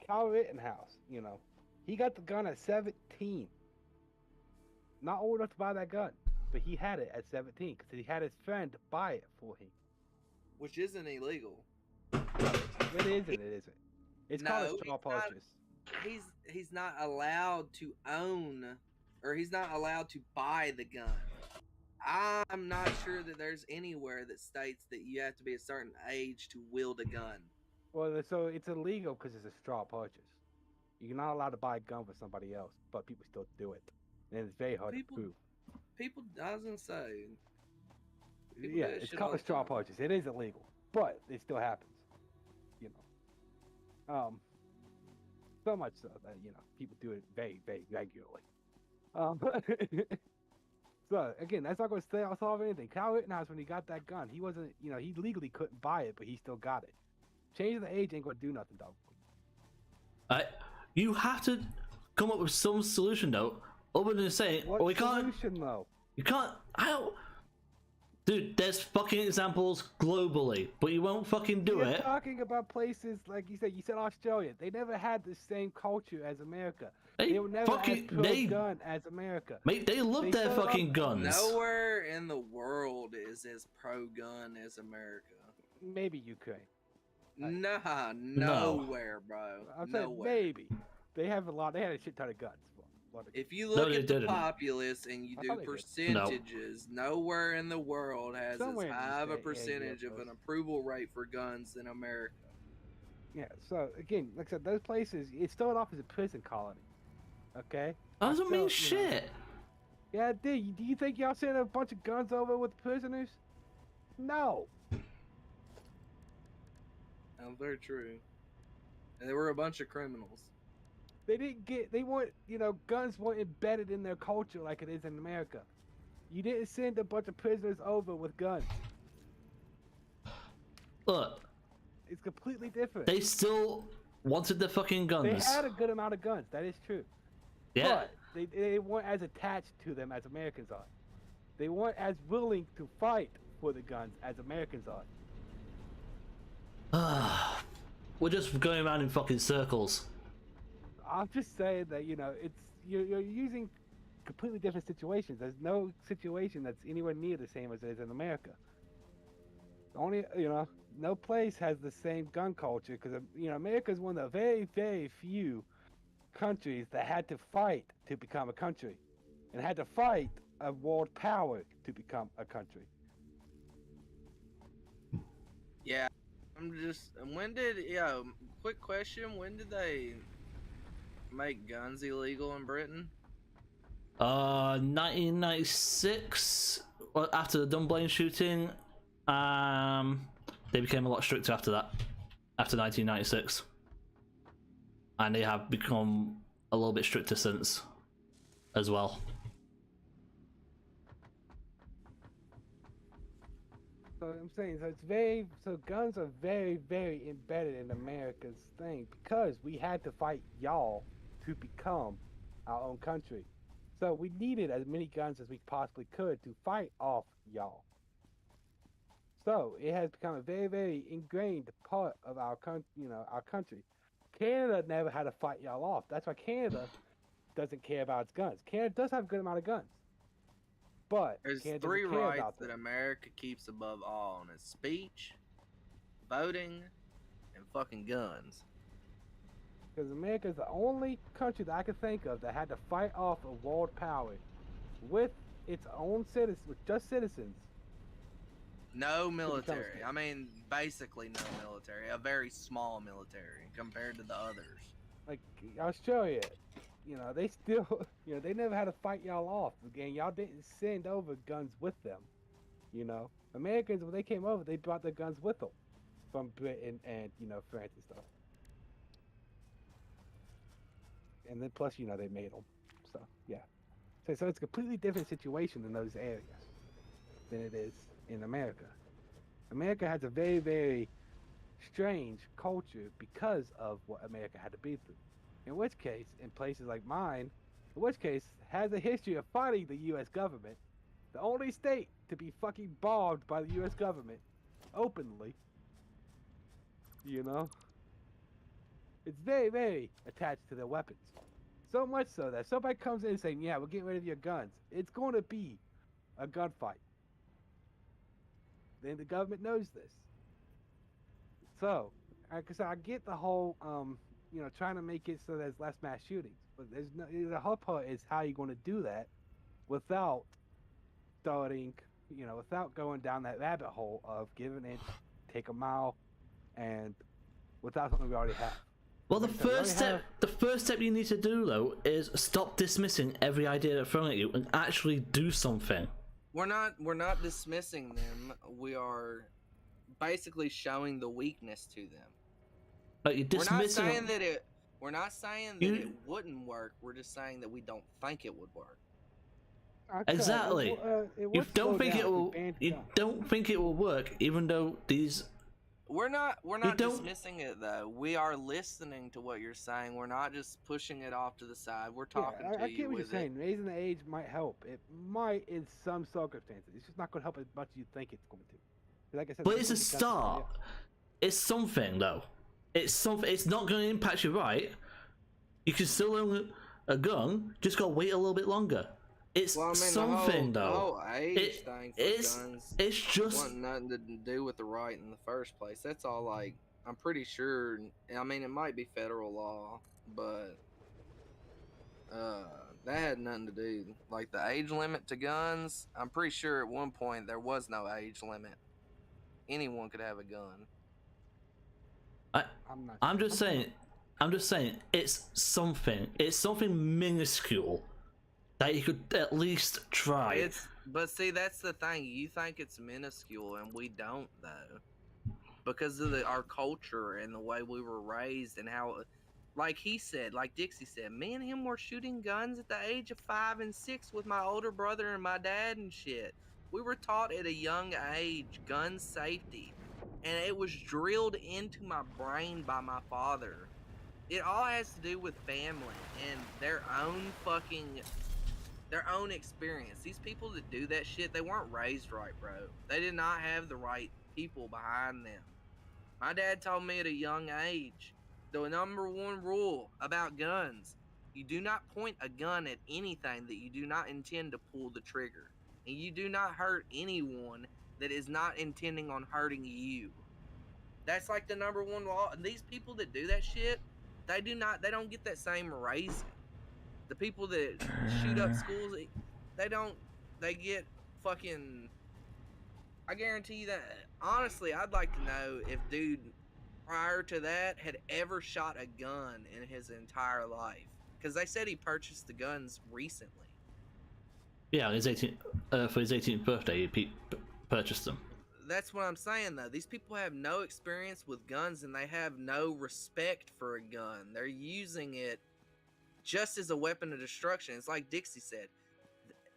E: Kyle Rittenhouse, you know, he got the gun at 17. Not old enough to buy that gun, but he had it at 17 because he had his friend buy it for him.
B: Which isn't illegal.
E: It isn't. It's called a straw purchase.
B: He's not allowed to own, or he's not allowed to buy the gun. I'm not sure that there's anywhere that states that you have to be a certain age to wield a gun.
E: Well, so it's illegal because it's a straw purchase. You're not allowed to buy a gun for somebody else, but people still do it. And it's very hard to prove.
B: I was going to say.
E: Yeah, it's called a straw purchase. It is illegal, but it still happens. You know. So much so that, you know, people do it very, very regularly. So, again, that's not going to solve anything. Kyle Rittenhouse, when he got that gun, he wasn't, you know, he legally couldn't buy it, but he still got it. Changing the age ain't going to do nothing, dog.
A: You have to come up with some solution, though, other than saying,
E: what solution, though?
A: You can't, dude, there's fucking examples globally, but you won't fucking do it.
E: You're talking about places, like you said Australia. They never had the same culture as America. They were never as pro-gun as America.
A: Mate, they love their fucking guns.
B: Nowhere in the world is as pro-gun as America.
E: Maybe Ukraine.
B: Nowhere, bro.
E: I'm saying maybe. They have a lot. They had a shit ton of guns.
B: If you look at the populace and you do percentages, nowhere in the world has as high of a percentage of an approval rate for guns than America.
E: Yeah, so again, like I said, those places, it started off as a prison colony. Okay?
A: That doesn't mean shit.
E: Yeah, it did. Do you think y'all sent a bunch of guns over with prisoners? No.
B: That's very true. And they were a bunch of criminals.
E: They weren't, you know, guns weren't embedded in their culture like it is in America. You didn't send a bunch of prisoners over with guns.
A: Look.
E: It's completely different.
A: They still wanted the fucking guns.
E: They had a good amount of guns, that is true.
A: Yeah.
E: But they weren't as attached to them as Americans are. They weren't as willing to fight for the guns as Americans are.
A: We're just going around in fucking circles.
E: I'm just saying that, you know, you're using completely different situations. There's no situation that's anywhere near the same as it is in America. Only, you know, no place has the same gun culture because, you know, America is one of the very, very few countries that had to fight to become a country and had to fight a world power to become a country.
B: Yeah, quick question, when did they make guns illegal in Britain?
A: 1996, after the Dunblane shooting. They became a lot stricter after that, after 1996, and they have become a little bit stricter since as well.
E: So I'm saying, so guns are very, very embedded in America's thing because we had to fight y'all to become our own country. So we needed as many guns as we possibly could to fight off y'all. So it has become a very, very ingrained part of our country. Canada never had to fight y'all off. That's why Canada doesn't care about its guns. Canada does have a good amount of guns. But
B: there's
E: Canada
B: three
E: doesn't care
B: rights
E: about
B: that
E: them.
B: America keeps above all, and it's speech, voting, and fucking guns.
E: Because America is the only country that I can think of that had to fight off a world power with its own citizens, with just citizens,
B: No military. I mean, basically no military. A very small military compared to the others.
E: Like Australia, they still, they never had to fight y'all off. Again, y'all didn't send over guns with them. Americans, when they came over, they brought their guns with them from Britain and, France and stuff. And then plus, they made them. So, yeah. So it's a completely different situation in those areas than it is in America. America has a very, very strange culture because of what America had to be through. In which case, in places like mine, has a history of fighting the U.S. government, the only state to be fucking bombed by the U.S. government openly. It's very, very attached to their weapons. So much so that somebody comes in saying, yeah, we're getting rid of your guns. It's going to be a gunfight. Then the government knows this. So, because I get the whole, trying to make it so there's less mass shootings. But the whole part is how you're going to do that without without going down that rabbit hole of give an inch, take a mile, and without something we already have.
A: Well, the first step you need to do though is stop dismissing every idea they're throwing at you and actually do something.
B: We're not dismissing them. We are basically showing the weakness to them.
A: Like you're dismissing.
B: We're not saying that it wouldn't work. We're just saying that we don't think it would work.
A: Exactly. You don't think it will. You don't think it will work, even though these.
B: We're not dismissing it though. We are listening to what you're saying. We're not just pushing it off to the side. We're talking to you.
E: I get what you're saying. Raising the age might help. It might in some circumstances. It's just not going to help as much as you think it's going to. Like I said,
A: but it's a start. It's something though. It's something. It's not going to impact you, right? You can still own a gun. Just gotta wait a little bit longer. It's something though.
B: The whole age thing for guns.
A: It's just
B: want nothing to do with the right in the first place. That's all. Like I'm pretty sure. I mean, it might be federal law, but that had nothing to do. Like the age limit to guns. I'm pretty sure at one point there was no age limit. Anyone could have a gun.
A: I'm just saying. It's something. It's something minuscule that you could at least try.
B: But see, that's the thing. You think it's minuscule, and we don't though, because of our culture and the way we were raised and how, like he said, like Dixie said, me and him were shooting guns at the age of 5 and 6 with my older brother and my dad and shit. We were taught at a young age gun safety, and it was drilled into my brain by my father. It all has to do with family and their own experience. These people that do that shit, they weren't raised right, bro. They did not have the right people behind them. My dad told me at a young age, the number one rule about guns, you do not point a gun at anything that you do not intend to pull the trigger. And you do not hurt anyone that is not intending on hurting you. That's like the number one law. And these people that do that shit, they don't get that same raising. The people that shoot up schools, they get fucking, I guarantee you that, honestly, I'd like to know if dude prior to that had ever shot a gun in his entire life. Because they said he purchased the guns recently.
A: Yeah, for his 18th birthday, he purchased them.
B: That's what I'm saying, though. These people have no experience with guns, and they have no respect for a gun. They're using it just as a weapon of destruction. It's like Dixie said.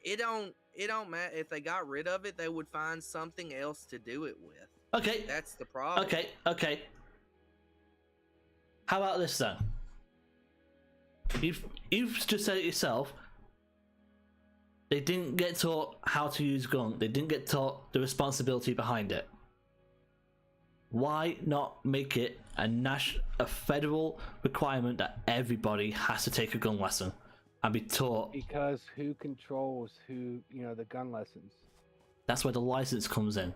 B: It don't matter if they got rid of it. They would find something else to do it with.
A: Okay.
B: That's the problem.
A: Okay. How about this then? You've just said it yourself. They didn't get taught how to use guns. They didn't get taught the responsibility behind it. Why not make it a federal requirement that everybody has to take a gun lesson and be taught?
E: Because who controls the gun lessons?
A: That's where the license comes in.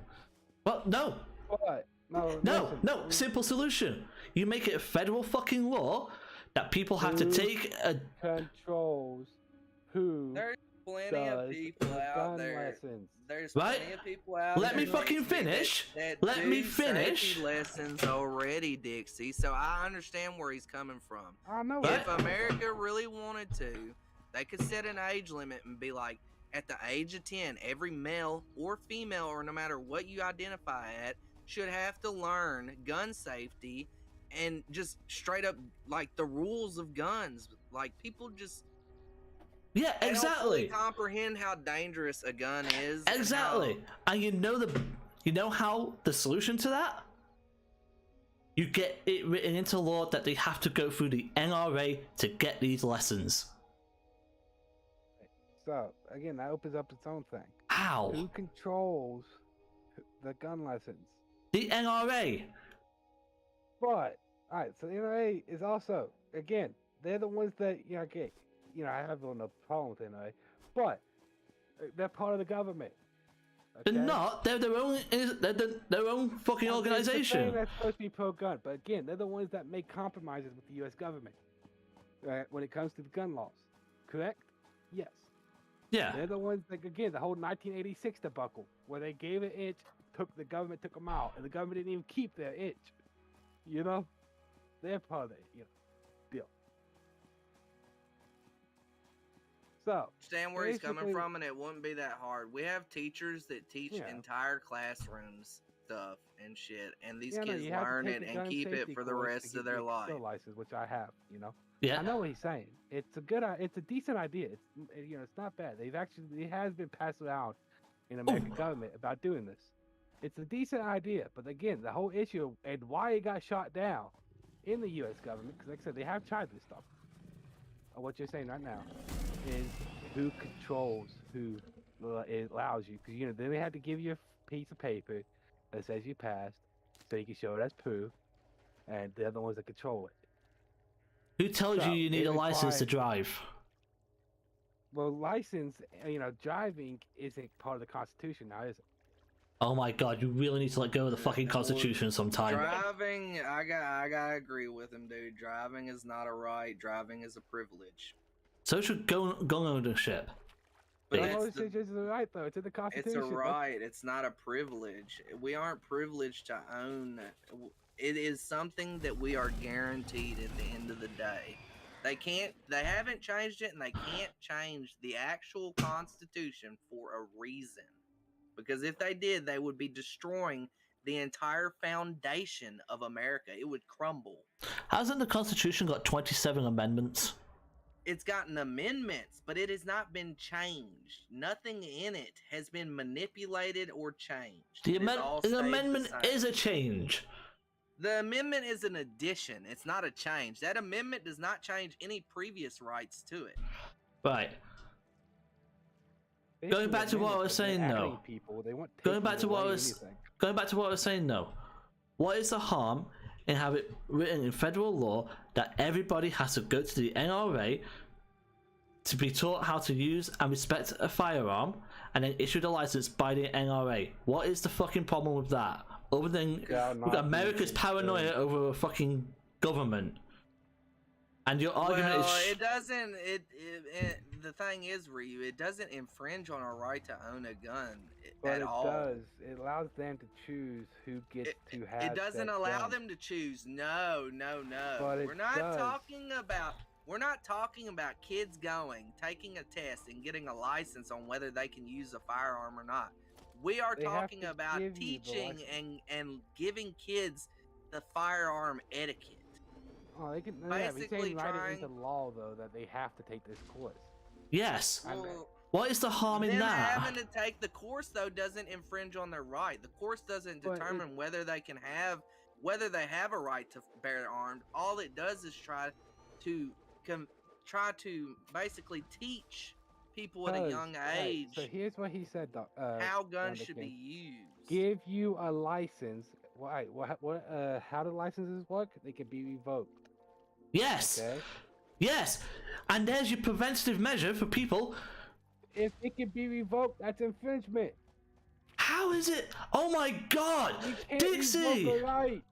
A: But no.
E: What?
A: No. Simple solution. You make it a federal fucking law that people have to take a.
E: Controls who
B: plenty of people out there. There's
A: Right?
B: plenty of people out
A: Let
B: there.
A: me fucking finish.
B: That
A: Let me
B: do
A: finish.
B: safety lessons already, Dixie. So I understand where he's coming from.
E: I know.
A: Right?
B: If America really wanted to, they could set an age limit and be like, at the age of 10, every male or female, or no matter what you identify at, should have to learn gun safety and just straight up like the rules of guns. Like people just
A: Yeah,
B: they don't fully
A: exactly.
B: comprehend how dangerous a gun is.
A: Exactly. And you know how the solution to that? You get it written into law that they have to go through the NRA to get these lessons.
E: So again, that opens up its own thing.
A: How?
E: Who controls the gun lessons?
A: The NRA.
E: But all right, so the NRA is also, again, they're the ones that I have no problem with the NRA, but they're part of the government. Okay?
A: They're not. They're their own. They're their own fucking organization.
E: That's supposed to be pro-gun, but again, they're the ones that make compromises with the U.S. government when it comes to the gun laws. Correct? Yes.
A: Yeah.
E: They're the ones, like, again, the whole 1986 debacle, where they gave an inch, the government took them out, and the government didn't even keep their inch. You know? They're part of it, deal. So,
B: Understand where he's coming from, and it wouldn't be that hard. We have teachers that teach entire classrooms stuff and shit, and these kids learn it and keep it for the rest of their life.
E: License, which I have,
A: Yeah.
E: I know what he's saying. It's a decent idea. It's not bad. It has been passed around in the American government about doing this. It's a decent idea, but again, the whole issue and why it got shot down in the U.S. government, because like I said, they have tried this stuff. What you're saying right now is who controls who it allows you, because then they have to give you a piece of paper that says you passed, so you can show it as proof, and they're the ones that control it.
A: Who tells you need a license to drive?
E: Well, license, driving isn't part of the Constitution now, is it?
A: Oh my god, you really need to let go of the fucking Constitution sometime.
B: Driving, I gotta agree with him, dude. Driving is not a right. Driving is a privilege.
A: So should gun ownership.
B: But
E: It's a right, though. It's in the Constitution.
B: It's a right. It's not a privilege. We aren't privileged to own. It is something that we are guaranteed at the end of the day. They haven't changed it, and they can't change the actual Constitution for a reason. Because if they did, they would be destroying the entire foundation of America. It would crumble.
A: Hasn't the Constitution got 27 amendments?
B: It's gotten amendments, but it has not been changed. Nothing in it has been manipulated or changed.
A: The amendment is a change.
B: The amendment is an addition. It's not a change. That amendment does not change any previous rights to it.
A: Right. Going back to what I was saying, though. Going back to what I was saying, though. What is the harm in having it written in federal law that everybody has to go to the NRA to be taught how to use and respect a firearm, and then issued a license by the NRA? What is the fucking problem with that? Other than America's paranoia over a fucking government. And your argument is...
B: it doesn't... the thing is, Ryu, it doesn't infringe on our right to own a gun at all.
E: But it does. It allows them to choose who gets to have
B: It doesn't allow
E: gun.
B: them to choose. No.
E: But
B: We're not talking about kids taking a test and getting a license on whether they can use a firearm or not. We are talking about teaching and giving kids the firearm etiquette.
E: Oh, they can
B: basically
E: write it into law, though, that they have to take this course.
A: Yes.
B: Well,
A: what is the harm in that?
B: Having to take the course, though, doesn't infringe on their right. The course doesn't determine whether they have a right to bear armed. All it does is try to basically teach people at a young age.
E: So here's what he said,
B: how guns should be used.
E: Give you a license. How do licenses work? They can be revoked.
A: Yes.
E: Okay.
A: Yes. And there's your preventative measure for people.
E: If it can be revoked, that's infringement.
A: How is it? Oh my god!
E: You can't
A: Dixie!
E: revoke a right.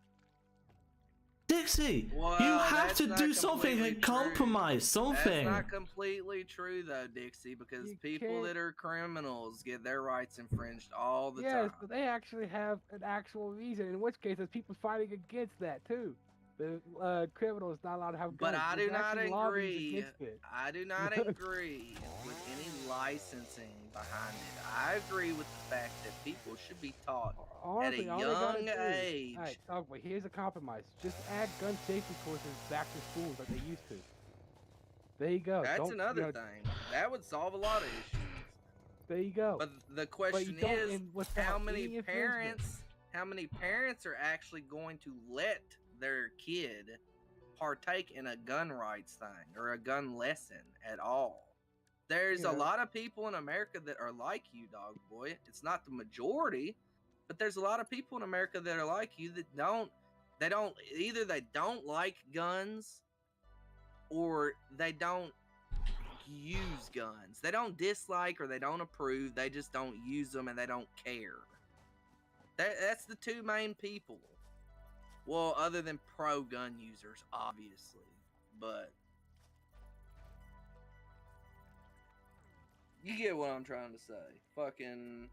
A: Dixie,
B: Well,
A: you have
B: that's
A: to
B: not
A: do something
B: completely
A: and
B: true.
A: compromise something.
B: That's not completely true, though, Dixie, because
E: You
B: people
E: can't-
B: that are criminals get their rights infringed all the
E: Yes,
B: time.
E: but they actually have an actual reason. In which case, there's people fighting against that too. The criminal is not allowed to have
B: But
E: guns.
B: I
E: There's
B: do not
E: actually lobbies
B: agree.
E: against it.
B: I do not agree with any licensing behind it. I agree with the fact that people should be taught
E: Honestly,
B: at a
E: all they gotta
B: young
E: do.
B: age.
E: All right, oh, but here's a compromise. Just add gun safety courses back to schools like they used to. There you go.
B: That's
E: Don't,
B: another
E: you know,
B: thing. That would solve a lot of issues.
E: There you go.
B: But the question
E: don't
B: is,
E: end without
B: how
E: any
B: many
E: infringement.
B: parents are actually going to let their kid partake in a gun rights thing or a gun lesson at all? There's a lot of people in America that are like you, dog boy. It's not the majority, but there's a lot of people in America that are like you that either they don't like guns or they don't use guns. They don't dislike or they don't approve. They just don't use them and they don't care. That's the two main people. Well, other than pro gun users, obviously. But you get what I'm trying to say. Fucking,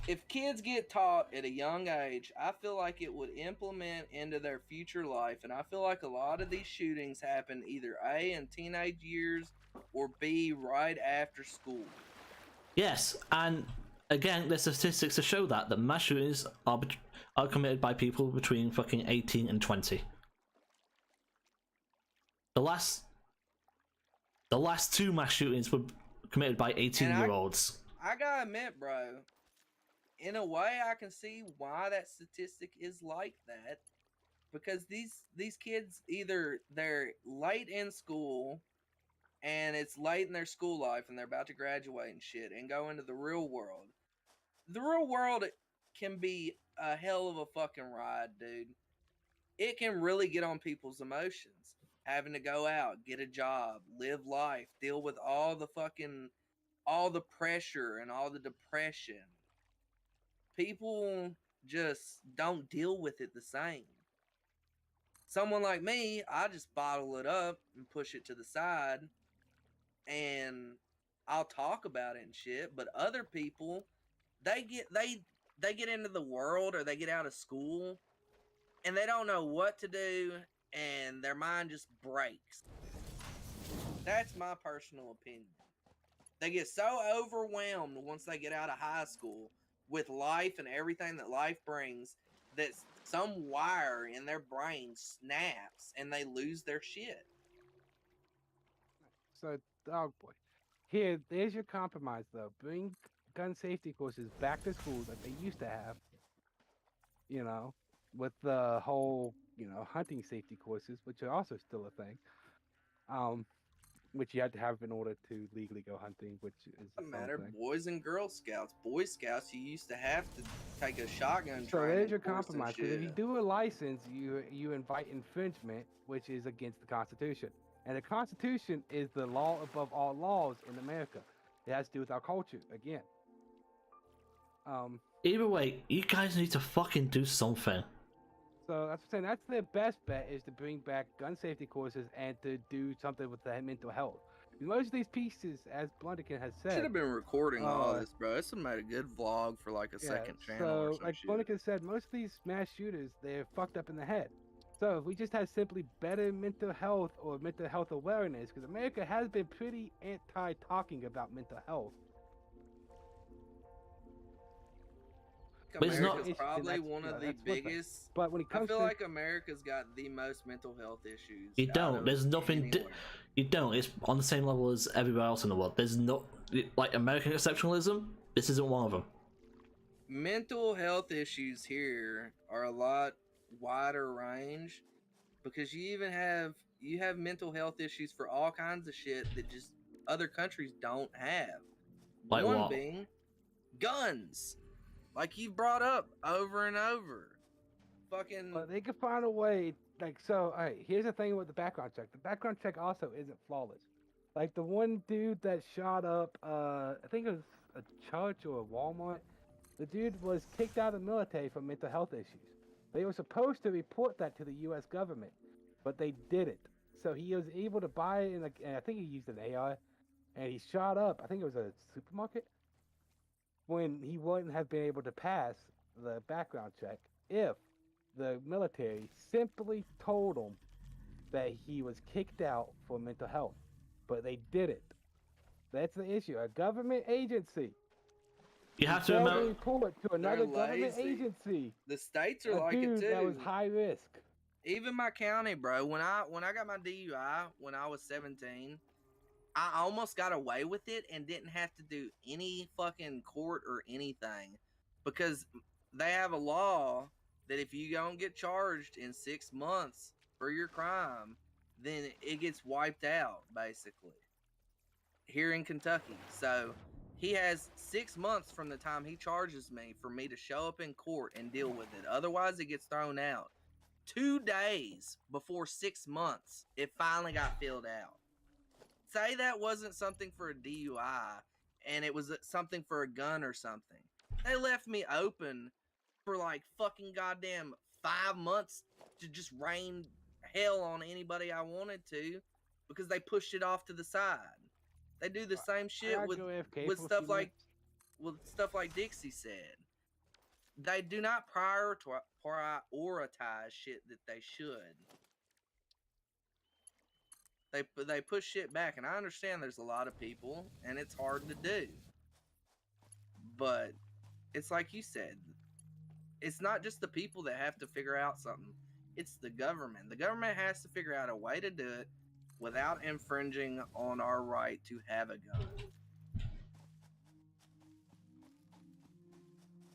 B: if kids get taught at a young age, I feel like it would implement into their future life. And I feel like a lot of these shootings happen either A, in teenage years, or B, right after school.
A: Yes, and again, there's statistics to show that mass shootings are committed by people between fucking 18 and 20. The last two mass shootings were committed by 18-year-olds.
B: I gotta admit, bro, in a way, I can see why that statistic is like that, because these kids, either they're late in school and it's late in their school life and they're about to graduate and shit and go into the real world. The real world can be a hell of a fucking ride, dude. It can really get on people's emotions. Having to go out, get a job, live life, deal with all the pressure and all the depression. People just don't deal with it the same. Someone like me, I just bottle it up and push it to the side and I'll talk about it and shit. But other people, they get into the world or they get out of school and they don't know what to do and their mind just breaks. That's my personal opinion. They get so overwhelmed once they get out of high school with life and everything that life brings that some wire in their brain snaps and they lose their shit.
E: So, dog boy, there's your compromise though. Bring gun safety courses back to schools like they used to have. You know, with the whole hunting safety courses, which are also still a thing. Which you have to have in order to legally go hunting, which is
B: doesn't matter. Boys and Girl Scouts. Boy Scouts, you used to have to take a shotgun.
E: So there's your compromise. Because if you do a license, you invite infringement, which is against the Constitution. And the Constitution is the law above all laws in America. It has to do with our culture again.
A: Either way, you guys need to fucking do something.
E: So that's what I'm saying. That's their best bet, is to bring back gun safety courses and to do something with the mental health. Most of these pieces, as Blunderkin has said,
B: should have been recording all this, bro. This would have made a good vlog for like a second channel.
E: So,
B: or some
E: like
B: shit.
E: Blunderkin said, most of these mass shooters, they're fucked up in the head. So if we just had simply better mental health or mental health awareness, because America has been pretty anti-talking about mental health.
B: America's probably one of the biggest.
E: But when it comes
B: I feel like America's got the most mental health issues.
A: You don't. There's nothing. You don't. It's on the same level as everywhere else in the world. There's no like American exceptionalism. This isn't one of them.
B: Mental health issues here are a lot wider range because you have mental health issues for all kinds of shit that just other countries don't have.
A: Like
B: one
A: what?
B: being guns. Like you brought up over and over. Fucking.
E: But they could find a way. Like, so, all right, here's the thing with the background check. The background check also isn't flawless. Like, the one dude that shot up, I think it was a church or a Walmart, the dude was kicked out of the military for mental health issues. They were supposed to report that to the U.S. government, but they didn't. So he was able to buy it, and I think he used an AR, and he shot up, I think it was a supermarket, when he wouldn't have been able to pass the background check if the military simply told him that he was kicked out for mental health. But they didn't. That's the issue. A government agency.
A: You have to remember.
E: Report to another government agency.
B: The states are like
E: dude,
B: it too.
E: That was high risk.
B: Even my county, bro. When I got my DUI when I was 17, I almost got away with it and didn't have to do any fucking court or anything, because they have a law that if you don't get charged in 6 months for your crime, then it gets wiped out, basically, here in Kentucky. So he has 6 months from the time he charges me for me to show up in court and deal with it. Otherwise, it gets thrown out. 2 days before 6 months, it finally got filled out. Say that wasn't something for a DUI and it was something for a gun or something. They left me open for like fucking goddamn 5 months to just rain hell on anybody I wanted to, because they pushed it off to the side. They do the same shit with stuff like Dixie said. They do not prioritize shit that they should. They push shit back, and I understand there's a lot of people, and it's hard to do. But it's like you said, it's not just the people that have to figure out something. It's the government. The government has to figure out a way to do it without infringing on our right to have a gun.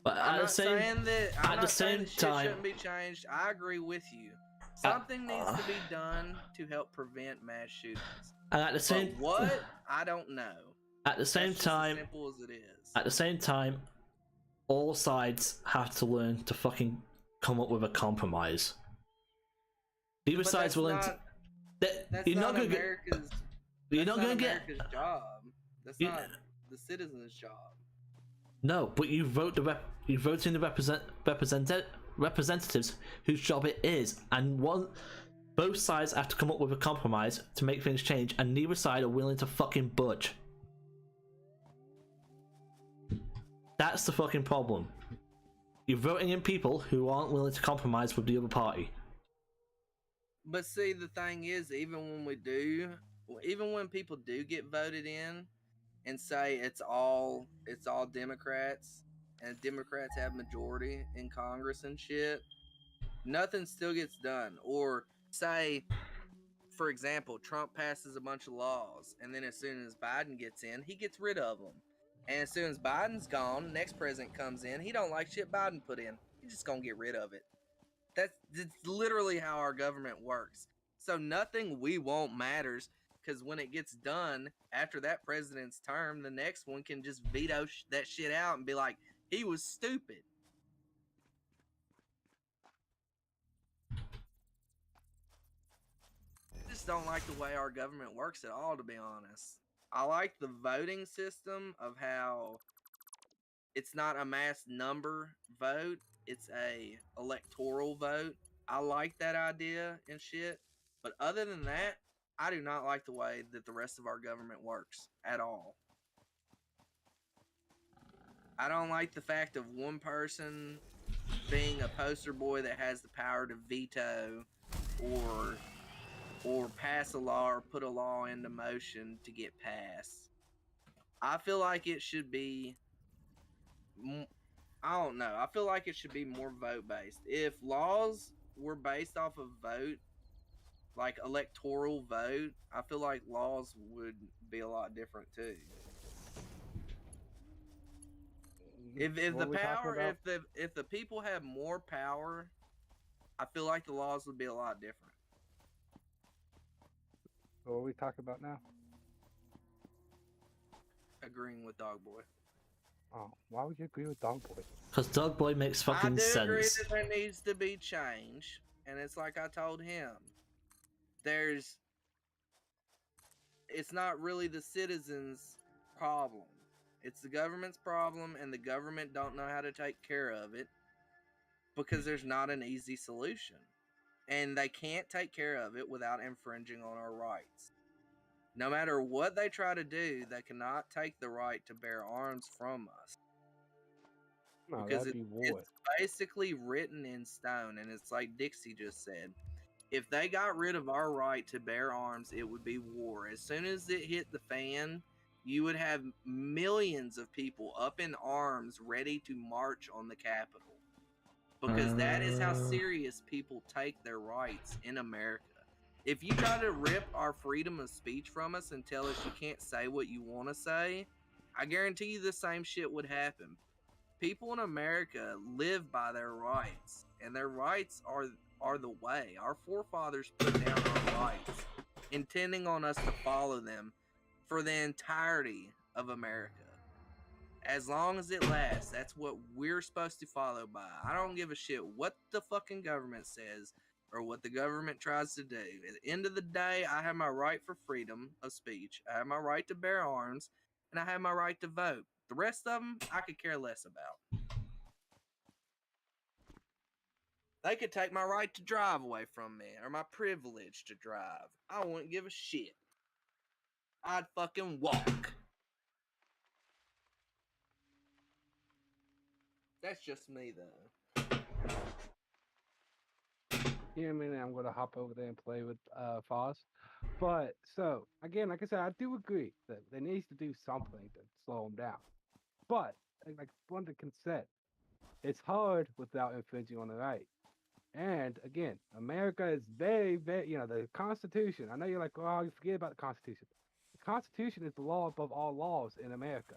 A: But
B: I'm not saying that shit shouldn't be changed. I agree with you. Something needs to be done to help prevent mass shootings.
A: And at the same,
B: but what? I don't know.
A: At the same time,
B: as simple as it is.
A: At the same time, all sides have to learn to fucking come up with a compromise. Neither side's willing to.
B: You're not going to get. You're not going to get. America's job. That's not the citizens' job.
A: No, but you vote in the representatives whose job it is, and both sides have to come up with a compromise to make things change, and neither side are willing to fucking budge. That's the fucking problem. You're voting in people who aren't willing to compromise with the other party.
B: But see, the thing is, even when people do get voted in and say it's all Democrats, and Democrats have majority in Congress and shit, nothing still gets done. Or say, for example, Trump passes a bunch of laws, and then as soon as Biden gets in, he gets rid of them. And as soon as Biden's gone, next president comes in, he don't like shit Biden put in. He's just gonna get rid of it. That's literally how our government works. So nothing we want matters, because when it gets done after that president's term, the next one can just veto that shit out and be like, he was stupid. I just don't like the way our government works at all, to be honest. I like the voting system of how it's not a mass number vote, it's a electoral vote. I like that idea and shit. But other than that, I do not like the way that the rest of our government works at all. I don't like the fact of one person being a poster boy that has the power to veto or pass a law or put a law into motion to get passed. I feel like it should be, I don't know, I feel like it should be more vote based. If laws were based off of vote, like electoral vote, I feel like laws would be a lot different too. If the people have more power, I feel like the laws would be a lot different.
E: What are we talking about now?
B: Agreeing with Dog Boy.
E: Oh, why would you agree with Dog Boy?
A: Because Dog Boy makes fucking sense. I do agree
B: that there needs to be change, and it's like I told him. It's not really the citizens' problem. It's the government's problem, and the government don't know how to take care of it. because there's not an easy solution. And they can't take care of it without infringing on our rights. No matter what they try to do, they cannot take the right to bear arms from us.
E: No,
B: Because
E: that'd be war.
B: it's basically written in stone, and it's like Dixie just said. If they got rid of our right to bear arms, it would be war. As soon as it hit the fan, you would have millions of people up in arms ready to march on the Capitol. Because that is how serious people take their rights in America. If you try to rip our freedom of speech from us and tell us you can't say what you want to say, I guarantee you the same shit would happen. People in America live by their rights, and their rights are the way. Our forefathers put down our rights, intending on us to follow them for the entirety of America. As long as it lasts, that's what we're supposed to follow by. I don't give a shit what the fucking government says or what the government tries to do. At the end of the day, I have my right for freedom of speech. I have my right to bear arms, and I have my right to vote. The rest of them, I could care less about. They could take my right to drive away from me, or my privilege to drive. I wouldn't give a shit. I'd fucking walk. That's just me, though.
E: Yeah, I mean, I'm gonna hop over there and play with Foz. But so again, like I said, I do agree that there needs to do something to slow them down. But like Wonder can said, it's hard without infringing on the right. And again, America is very, very, the Constitution. I know you're like, oh, you forget about the Constitution. The Constitution is the law above all laws in America.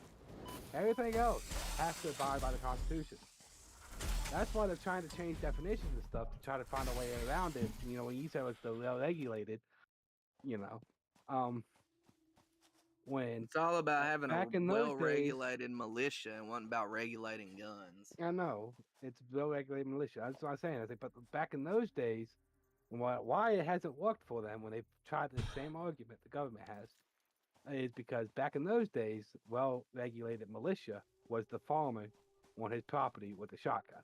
E: Everything else has to abide by the Constitution. That's why they're trying to change definitions and stuff to try to find a way around it. When you said it was the well-regulated, when
B: it's all about having a well-regulated
E: days,
B: militia and wasn't about regulating guns.
E: I know it's well-regulated militia. That's what I'm saying. But back in those days, why it hasn't worked for them when they've tried the same argument the government has is because back in those days, well-regulated militia was the farmer on his property with a shotgun.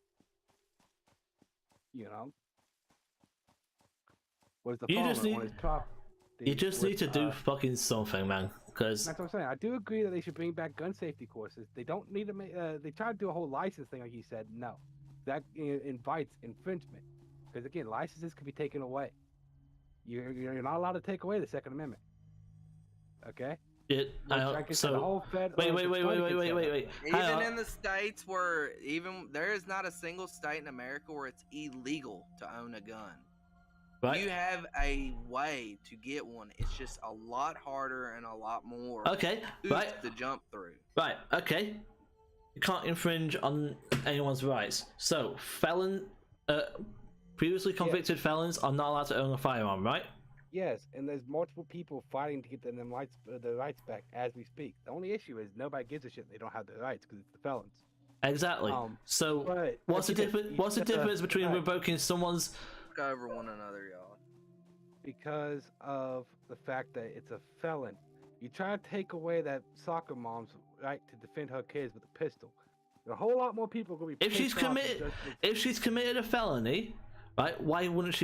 E: Was the farmer on his property.
A: You just need to do fucking something, man. Because
E: that's what I'm saying. I do agree that they should bring back gun safety courses. They don't need to make. They try to do a whole license thing, like you said. No, that invites infringement. Because again, licenses can be taken away. You're not allowed to take away the Second Amendment. Okay.
A: Wait.
B: Even in the states where there is not a single state in America where it's illegal to own a gun. Right. You have a way to get one. It's just a lot harder and a lot more to jump through.
A: Right, okay. You can't infringe on anyone's rights. So, previously convicted felons are not allowed to own a firearm, right?
E: Yes, and there's multiple people fighting to get their rights back as we speak. The only issue is nobody gives a shit. They don't have their rights because it's the felons.
A: Exactly. So, what's the difference between revoking someone's
B: over one another, y'all?
E: Because of the fact that it's a felon. You try to take away that soccer mom's right to defend her kids with a pistol. A whole lot more people are going to be.
A: If she's committed a felony, right? Why wouldn't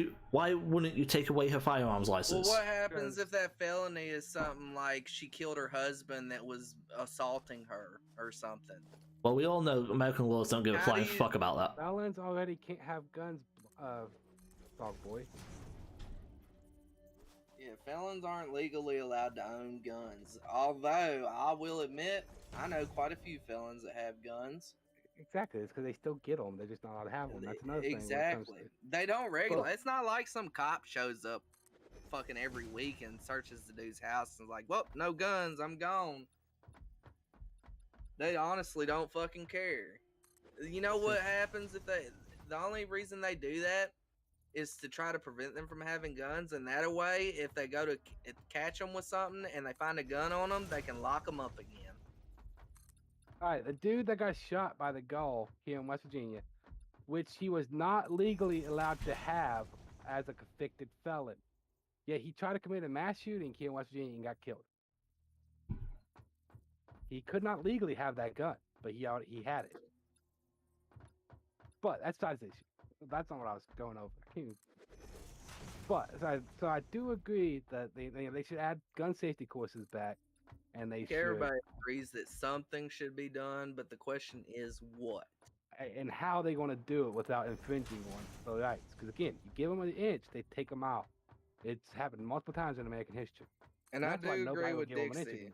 A: you take away her firearms license?
B: Well, what happens if that felony is something like she killed her husband that was assaulting her or something?
A: Well, we all know American laws don't give a flying fuck about that.
E: Felons already can't have guns. Dog boy.
B: Yeah, felons aren't legally allowed to own guns. Although, I will admit, I know quite a few felons that have guns.
E: Exactly, it's because they still get them. They're just not allowed to have them. That's another thing.
B: Exactly. They don't regulate. It's not like some cop shows up fucking every week and searches the dude's house and is like, well, no guns, I'm gone. They honestly don't fucking care. You know what happens if the only reason they do that is to try to prevent them from having guns, and that way, if they go to catch them with something and they find a gun on them, they can lock them up again.
E: Alright, the dude that got shot by the Gulf here in West Virginia, which he was not legally allowed to have as a convicted felon. Yet he tried to commit a mass shooting here in West Virginia and got killed. He could not legally have that gun, but he had it. But that's not his issue. That's not what I was going over. But so I do agree that they should add gun safety courses back, and they should.
B: Everybody agrees that something should be done, but the question is what?
E: And how are they going to do it without infringing on the rights? Because again, you give them an inch, they take them out. It's happened multiple times in American history.
B: And I do agree with Dixie.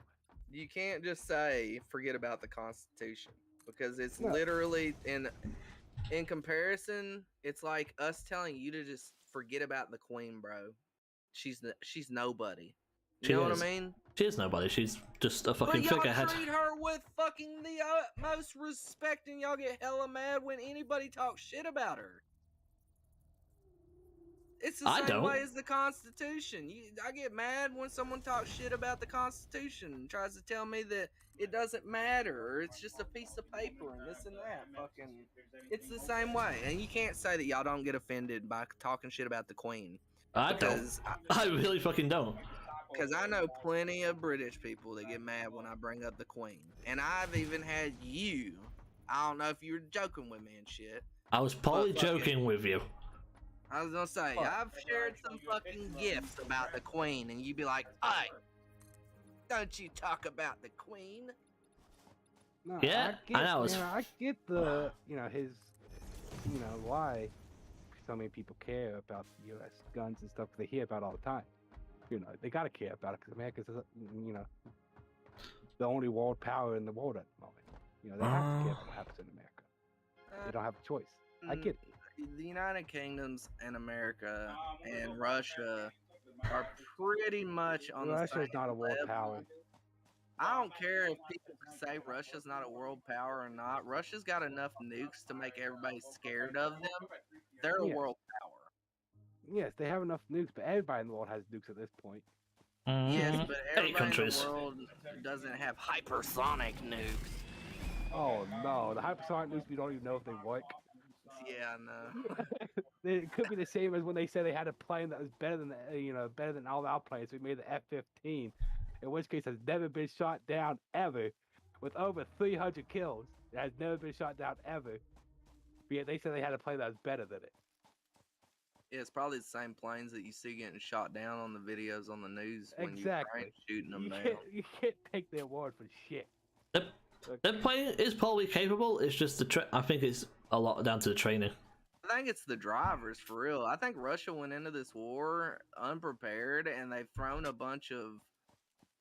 B: You can't just say forget about the Constitution, because it's literally in comparison, it's like us telling you to just forget about the Queen, bro. She's nobody. You know what I mean?
A: She is nobody. She's just a fucking figurehead.
B: Y'all treat her with fucking the utmost respect, and y'all get hella mad when anybody talks shit about her. It's the same way as the Constitution. I get mad when someone talks shit about the Constitution and tries to tell me that it doesn't matter, or it's just a piece of paper and this and that. Fucking, it's the same way, and you can't say that y'all don't get offended by talking shit about the Queen.
A: I don't. I really fucking don't.
B: Because I know plenty of British people that get mad when I bring up the Queen, and I've even had you. I don't know if you were joking with me and shit.
A: I was probably joking with you.
B: I was gonna say, I've shared some fucking gifts about the Queen, and you'd be like, "Hey, don't you talk about the Queen?"
E: No,
A: yeah, I know.
E: I get the, his, why so many people care about U.S. guns and stuff. They hear about it all the time. They gotta care about it because America's, the only world power in the world at the moment. They have to care about what happens in America. They don't have a choice. I get it.
B: The United Kingdoms and America and Russia are pretty much on the same level.
E: Russia's not a world power.
B: I don't care if people say Russia's not a world power or not. Russia's got enough nukes to make everybody scared of them. They're a world power.
E: Yes, they have enough nukes, but everybody in the world has nukes at this point.
B: Yes, but everybody in the world doesn't have hypersonic nukes.
E: Oh no, the hypersonic nukes, we don't even know if they work.
B: Yeah, no.
E: It could be the same as when they said they had a plane that was better than better than all our planes. We made the F-15, in which case has never been shot down ever, with over 300 kills. It has never been shot down ever. But yet they said they had a plane that was better than it.
B: Yeah, it's probably the same planes that you see getting shot down on the videos on the news when
E: exactly.
B: Ukraine's shooting them down.
E: You can't take their word for shit.
A: That plane is probably capable. It's just I think it's a lot down to the training.
B: I think it's the drivers, for real. I think Russia went into this war unprepared, and they've thrown a bunch of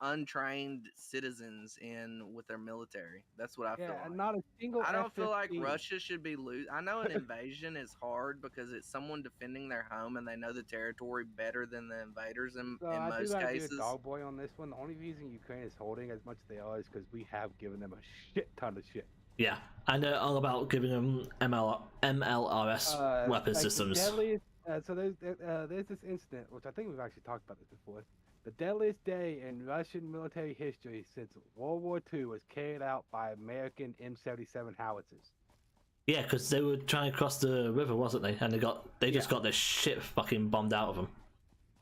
B: untrained citizens in with their military. That's what I feel like.
E: Not a single
B: I don't feel like
E: F-15.
B: Russia should be losing. I know an invasion is hard because it's someone defending their home and they know the territory better than the invaders in most cases.
E: I do dog boy on this one. The only reason Ukraine is holding as much as they are is because we have given them a shit ton of shit.
A: Yeah, and they're all about giving them MLRS weapon systems.
E: So there's this incident, which I think we've actually talked about this before. The deadliest day in Russian military history since World War II was carried out by American M77 howitzers.
A: Yeah, because they were trying to cross the river, wasn't they? And they just got their shit fucking bombed out of them.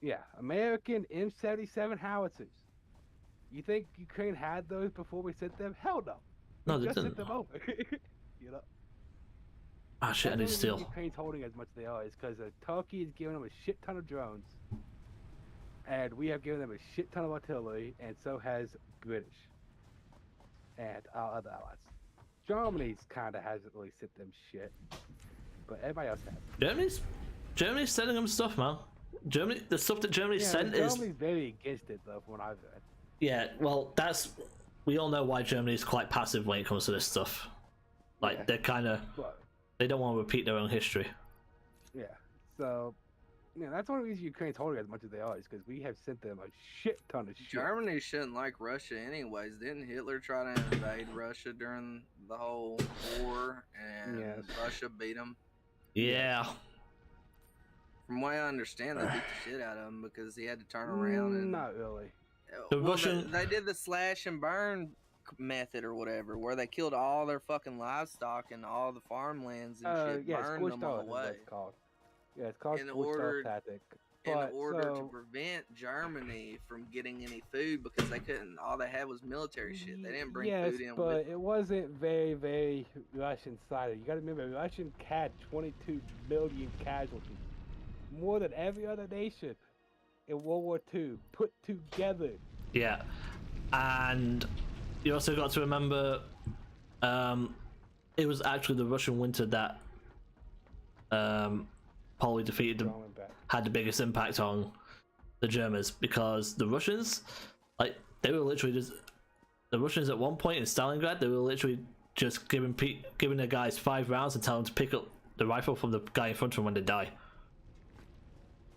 E: Yeah, American M77 howitzers. You think Ukraine had those before we sent them? Hell no.
A: No, they
E: just
A: didn't.
E: Sent them over.
A: Ah, shit, I need steel.
E: Ukraine's holding as much as they are is because Turkey is giving them a shit ton of drones. And we have given them a shit ton of artillery, and so has British and our other allies. Germany's kind of hasn't really sent them shit, but everybody else has.
A: Germany's sending them stuff, man. The stuff that Germany sent is.
E: Germany's very against it, though, from what I've read.
A: Yeah, well, we all know why Germany is quite passive when it comes to this stuff. Like they're kind of, they don't want to repeat their own history.
E: Yeah, so. Yeah, that's one reason Ukraine's holding as much as they are, is because we have sent them a shit ton of shit.
B: Germany shouldn't like Russia anyways. Didn't Hitler try to invade Russia during the whole war, and Russia beat him?
A: Yeah.
B: From what I understand, they beat the shit out of him because he had to turn around and...
E: Not really.
B: They did the slash and burn method or whatever, where they killed all their fucking livestock and all the farmlands and shit, burned them all away.
E: Yeah, it's called
B: in
E: stealth
B: order
E: tactic.
B: in
E: But,
B: order
E: so,
B: to prevent Germany from getting any food because they couldn't. All they had was military shit. They didn't bring
E: yes,
B: food in.
E: but it wasn't very, very Russian-sided. You got to remember, Russian had 22 million casualties, more than every other nation in World War II put together.
A: Yeah, and you also got to remember, it was actually the Russian winter that probably had the biggest impact on the Germans, because the Russians, like, they were literally just, the Russians at one point in Stalingrad, they were literally just giving their guys 5 rounds and telling them to pick up the rifle from the guy in front of them when they die.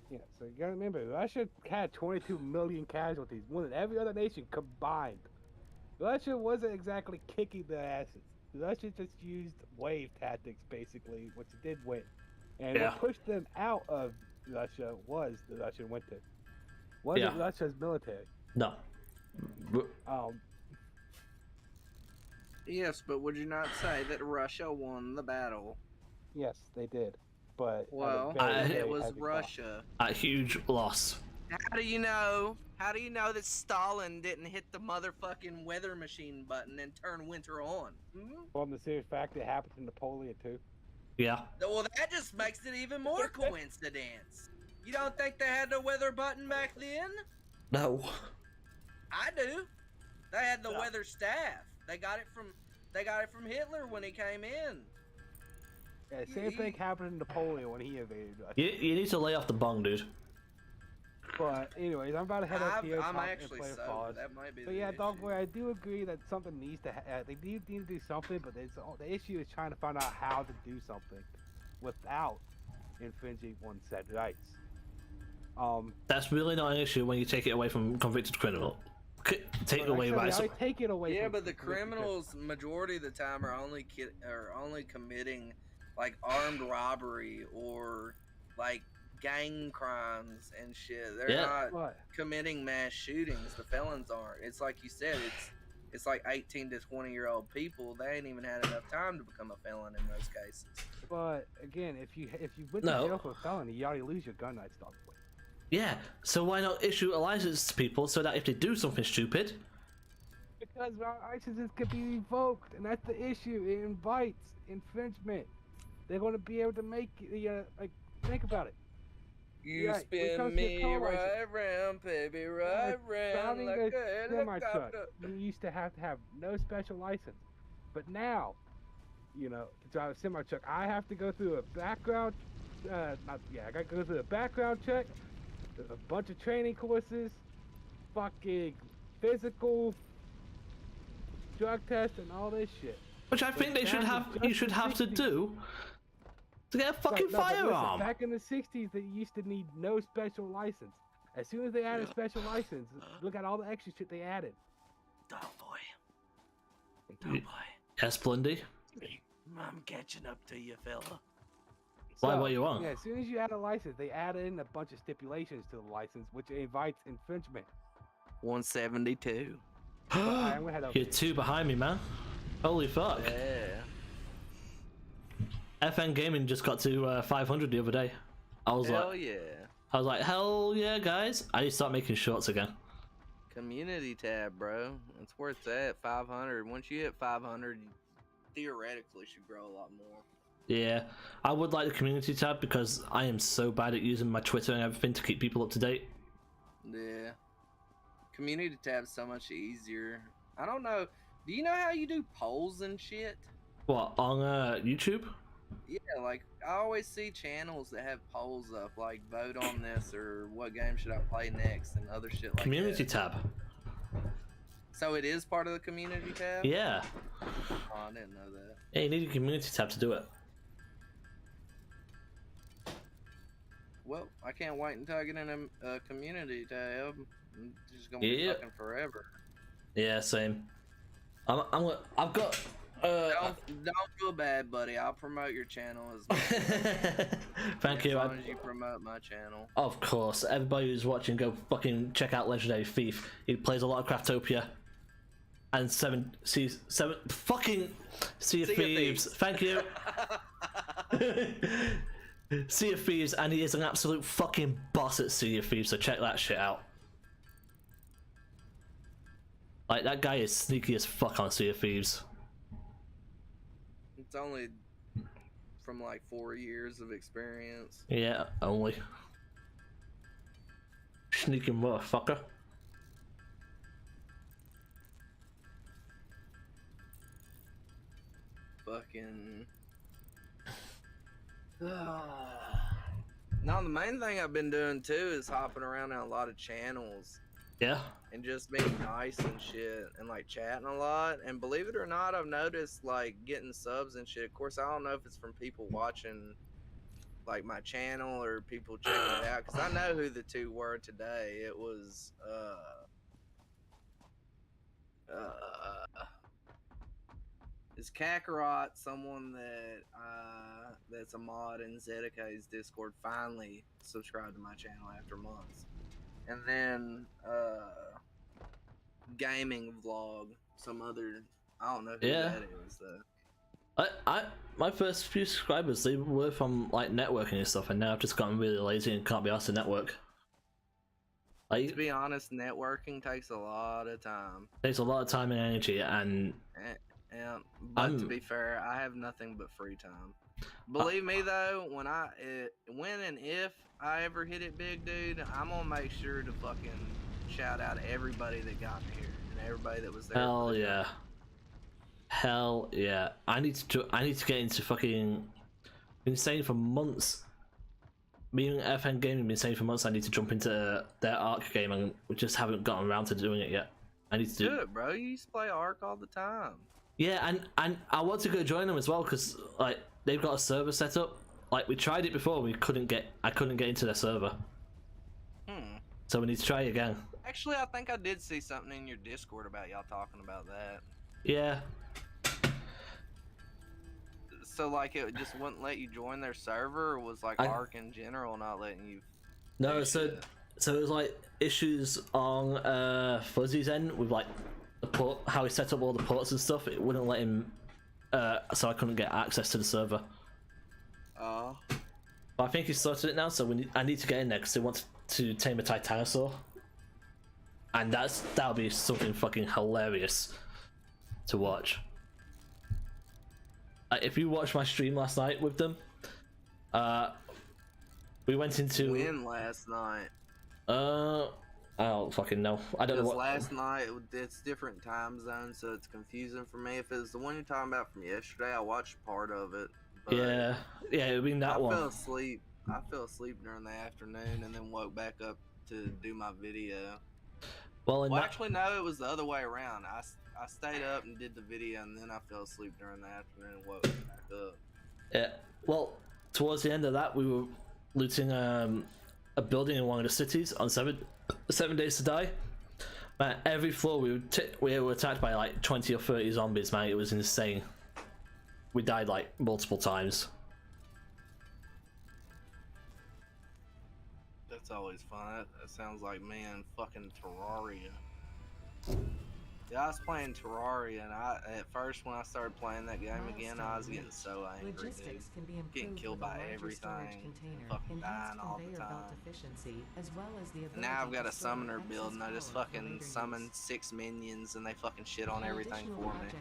E: Yeah, so you gotta remember, Russia had 22 million casualties, more than every other nation combined. Russia wasn't exactly kicking their asses. Russia just used wave tactics, basically, which did win. And what pushed them out of Russia was the Russian winter. Wasn't Russia's military.
A: No.
B: Yes, but would you not say that Russia won the battle?
E: Yes, they did. But
B: well, it was Russia.
A: A huge loss.
B: How do you know? How do you know that Stalin didn't hit the motherfucking weather machine button and turn winter on?
E: From the serious fact it happened to Napoleon too.
A: Yeah.
B: Well, that just makes it even more coincidence. You don't think they had the weather button back then?
A: No.
B: I do. They had the weather staff. They got it from Hitler when he came in.
E: Yeah, same thing happened to Napoleon when he invaded Russia.
A: You need to lay off the bong, dude.
E: But anyways, I'm about to head up here.
B: I'm actually sober. That might be.
E: But yeah, dog boy, I do agree that something needs to. They need to do something, but the issue is trying to find out how to do something without infringing one's said rights.
A: That's really not an issue when you take it away from convicted criminal. Take away rights.
E: Take it away.
B: Yeah, but the criminals, majority of the time, are only committing like armed robbery or like gang crimes and shit. They're not committing mass shootings. The felons aren't. It's like you said. It's like 18 to 20-year-old people. They ain't even had enough time to become a felon in most cases.
E: But again, if you went to jail for a felony, you already lose your gun rights, dog boy.
A: Yeah. So why not issue a license to people so that if they do something stupid?
E: Because licenses could be revoked, and that's the issue. It invites infringement. They're going to be able to make like think about it.
B: You spin me right round, baby, right round like a helicopter.
E: You used to have no special license, but now, to drive a semi truck, I have to go through a background. I got to go through a background check, a bunch of training courses, fucking physical, drug test, and all this shit.
A: Which I think they should have. You should have to do. To get a fucking firearm.
E: Listen, back in the 60s, they used to need no special license. As soon as they added special license, look at all the extra shit they added.
B: Dog boy.
A: Yes, Blundy?
B: I'm catching up to you, fella.
A: Why, what you want?
E: Yeah, as soon as you add a license, they add in a bunch of stipulations to the license, which invites infringement.
B: 172.
A: You're 2 behind me, man. Holy fuck.
B: Yeah.
A: FN Gaming just got to 500 the other day. I was like, hell yeah, guys. I need to start making shorts again.
B: Community tab, bro. That's where it's at, 500. Once you hit 500, you theoretically should grow a lot more.
A: Yeah, I would like the community tab because I am so bad at using my Twitter and everything to keep people up to date.
B: Yeah. Community tab's so much easier. I don't know. Do you know how you do polls and shit?
A: What, on YouTube?
B: Yeah, like, I always see channels that have polls up, like, vote on this, or what game should I play next, and other shit like
A: Community
B: that.
A: tab.
B: So it is part of the community tab?
A: Yeah.
B: Oh, I didn't know that.
A: Yeah, you need a community tab to do it.
B: Well, I can't wait until I get in a community tab. It's just gonna be fucking forever.
A: Yeah, same. I've got...
B: don't feel bad, buddy. I'll promote your channel as much
A: Thank you.
B: As long as you promote my channel.
A: Of course. Everybody who's watching, go fucking check out Legendary Thief. He plays a lot of Craftopia. And seven fucking Sea of Thieves. Thank you. Sea of Thieves, and he is an absolute fucking boss at Sea of Thieves, so check that shit out. Like, that guy is sneaky as fuck on Sea of Thieves.
B: It's only from like 4 years of experience.
A: Yeah, only. Sneaky motherfucker.
B: Fucking. Now the main thing I've been doing too is hopping around in a lot of channels.
A: Yeah.
B: And just being nice and shit and like chatting a lot. And believe it or not, I've noticed like getting subs and shit. Of course, I don't know if it's from people watching like my channel or people checking it out, because I know who the two were today. It was is Kakarot, someone that that's a mod in Zedekai's Discord, finally subscribed to my channel after months. And then gaming vlog, some other, I don't know who that is though.
A: My first few subscribers, they were from like networking and stuff, and now I've just gotten really lazy and can't be asked to network. Like,
B: to be honest, networking takes a lot of time.
A: Takes a lot of time and energy, and
B: yeah, but to be fair, I have nothing but free time. Believe me though, when and if I ever hit it big, dude, I'm gonna make sure to fucking shout out everybody that got me here and everybody that was there.
A: Hell yeah. Hell yeah. I need to get into fucking. Been saying for months. Me and FN Gaming been saying for months I need to jump into their Arc game, and we just haven't gotten around to doing it yet. I need to do
B: it, bro. You used to play Arc all the time.
A: Yeah, and I want to go join them as well, because like they've got a server set up. Like, we tried it before, I couldn't get into their server. So we need to try again.
B: Actually, I think I did see something in your Discord about y'all talking about that.
A: Yeah.
B: So like it just wouldn't let you join their server, or was like Arc in general not letting you?
A: No, so it was like issues on Fuzzy's end with like the port, how he set up all the ports and stuff. It wouldn't let him, so I couldn't get access to the server.
B: Oh.
A: But I think he sorted it now, so I need to get in there because they want to tame a Titanosaur, and that'll be something fucking hilarious to watch. If you watched my stream last night with them, we went into.
B: When last night?
A: I don't fucking know. I don't know what.
B: Last night it's different time zones, so it's confusing for me. If it was the one you're talking about from yesterday, I watched part of it.
A: Yeah, it would be that one.
B: I fell asleep during the afternoon and then woke back up to do my video.
A: Well,
B: actually, no, it was the other way around. I stayed up and did the video, and then I fell asleep during the afternoon and woke back up.
A: Yeah, well, towards the end of that, we were looting a building in one of the cities on 7 Days to Die. Man, every floor we were attacked by like 20 or 30 zombies, man. It was insane. We died like multiple times.
B: That's always fun. That sounds like me and fucking Terraria. Yeah, I was playing Terraria, and at first when I started playing that game again, I was getting so angry, dude. Getting killed by everything, fucking dying all the time. And now I've got a summoner build, and I just fucking summon 6 minions, and they fucking shit on everything for me.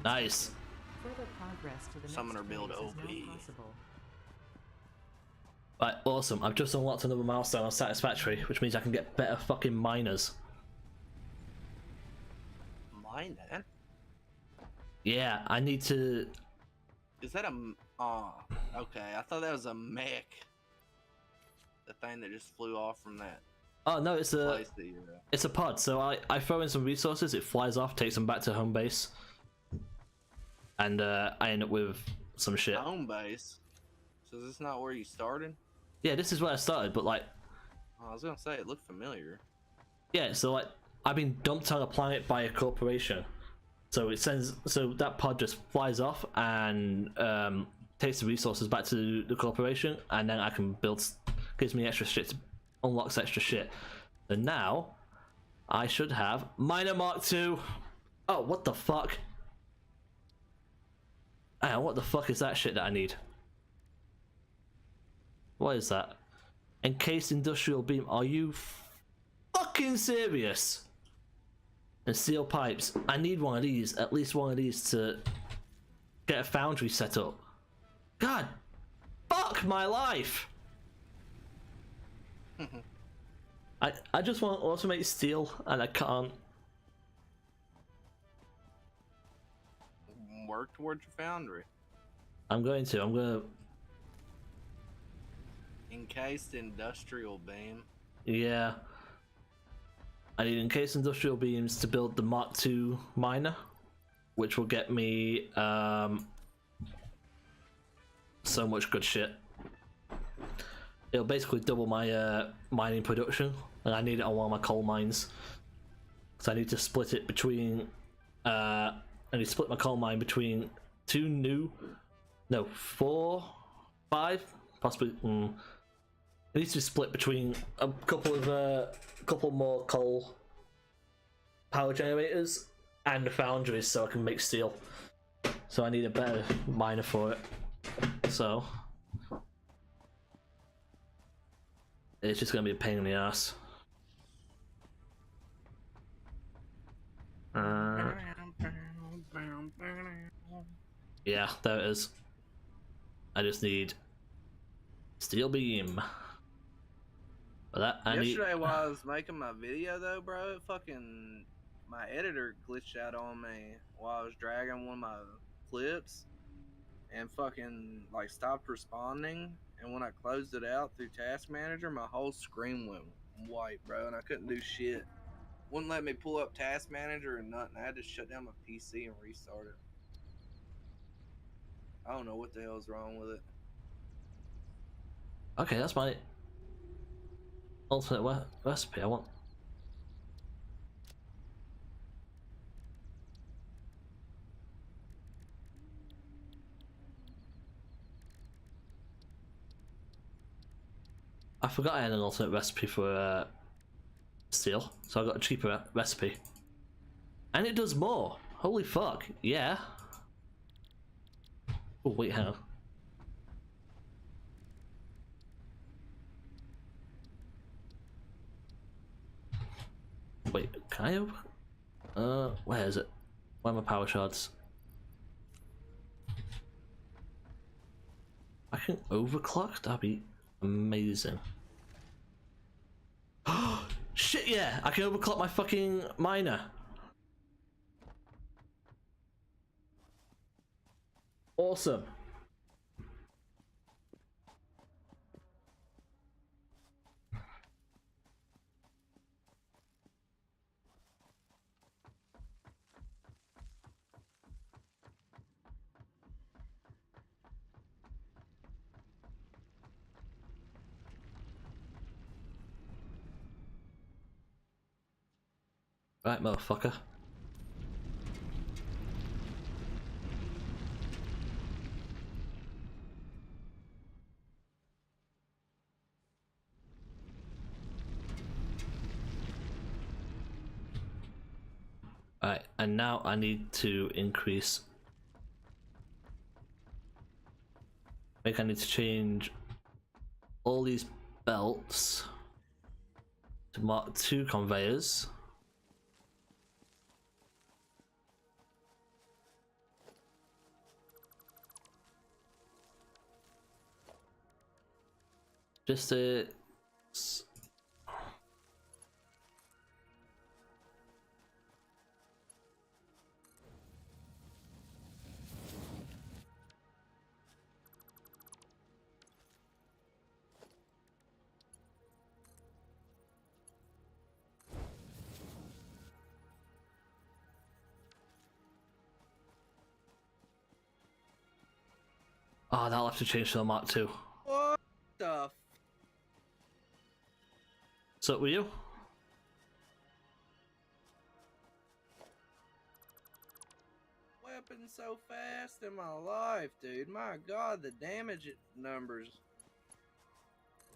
A: Nice.
B: Summoner build OP.
A: Right, awesome. I've just unlocked another milestone on Satisfactory, which means I can get better fucking miners.
B: Miner?
A: Yeah, I need to.
B: Is that a? Oh, okay. I thought that was a mech. The thing that just flew off from that.
A: Oh no, it's a pod. So I throw in some resources, it flies off, takes them back to home base, and I end up with some shit.
B: Home base. So is this not where you started?
A: Yeah, this is where I started, but like.
B: Oh, I was gonna say it looked familiar.
A: Yeah, so like I've been dumped on a planet by a corporation, so that pod just flies off and takes the resources back to the corporation, and then I can build, gives me extra shit, unlocks extra shit. And now I should have Miner Mark II. Oh, what the fuck? Hang on, what the fuck is that shit that I need? What is that? Encased industrial beam. Are you fucking serious? And steel pipes. I need one of these. At least one of these to get a foundry set up. God, fuck my life. I just want to automate steel and I can't.
B: Work towards your foundry.
A: I'm gonna.
B: Encased industrial beam.
A: Yeah. I need encased industrial beams to build the Mark II miner, which will get me so much good shit. It'll basically double my mining production, and I need it on one of my coal mines. So I need to split it between. I need to split my coal mine between 4, 5, possibly. It needs to be split between a couple more coal power generators and the foundries, so I can make steel. So I need a better miner for it. So it's just gonna be a pain in the ass. Yeah, there it is. I just need steel beam. For that,
B: Yesterday while I was making my video though, bro, my editor glitched out on me while I was dragging one of my clips and fucking like stopped responding. And when I closed it out through Task Manager, my whole screen went white, bro, and I couldn't do shit. Wouldn't let me pull up Task Manager or nothing. I had to shut down my PC and restart it. I don't know what the hell's wrong with it.
A: Okay, that's my alternate recipe. I want. I forgot I had an alternate recipe for steel, so I got a cheaper recipe. And it does more. Holy fuck, yeah. Oh, wait, hang on. Wait, can I open? Where is it? Where are my power shards? I can overclock? That'd be amazing. Shit, yeah! I can overclock my fucking miner. Awesome. Right, motherfucker. Alright, and now I need to increase. I think I need to change all these belts to Mark II conveyors. Just a. Oh, that'll have to change to a Mark II.
B: What the?
A: So, were you?
B: Weapon so fast in my life, dude. My god, the damage numbers.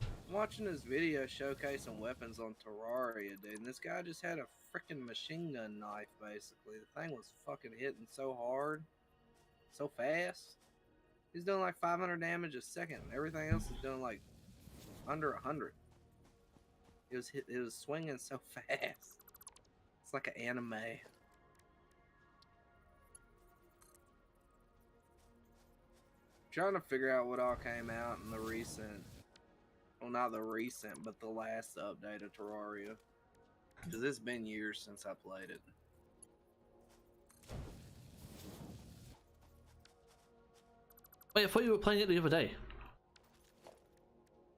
B: I'm watching this video showcasing weapons on Terraria, dude, and this guy just had a freaking machine gun knife, basically. The thing was fucking hitting so hard, so fast. He's doing like 500 damage a second. Everything else is doing like under 100. It was swinging so fast. It's like an anime. Trying to figure out what all came out in the recent, well, not the recent, but the last update of Terraria. Because it's been years since I played it.
A: Wait, I thought you were playing it the other day.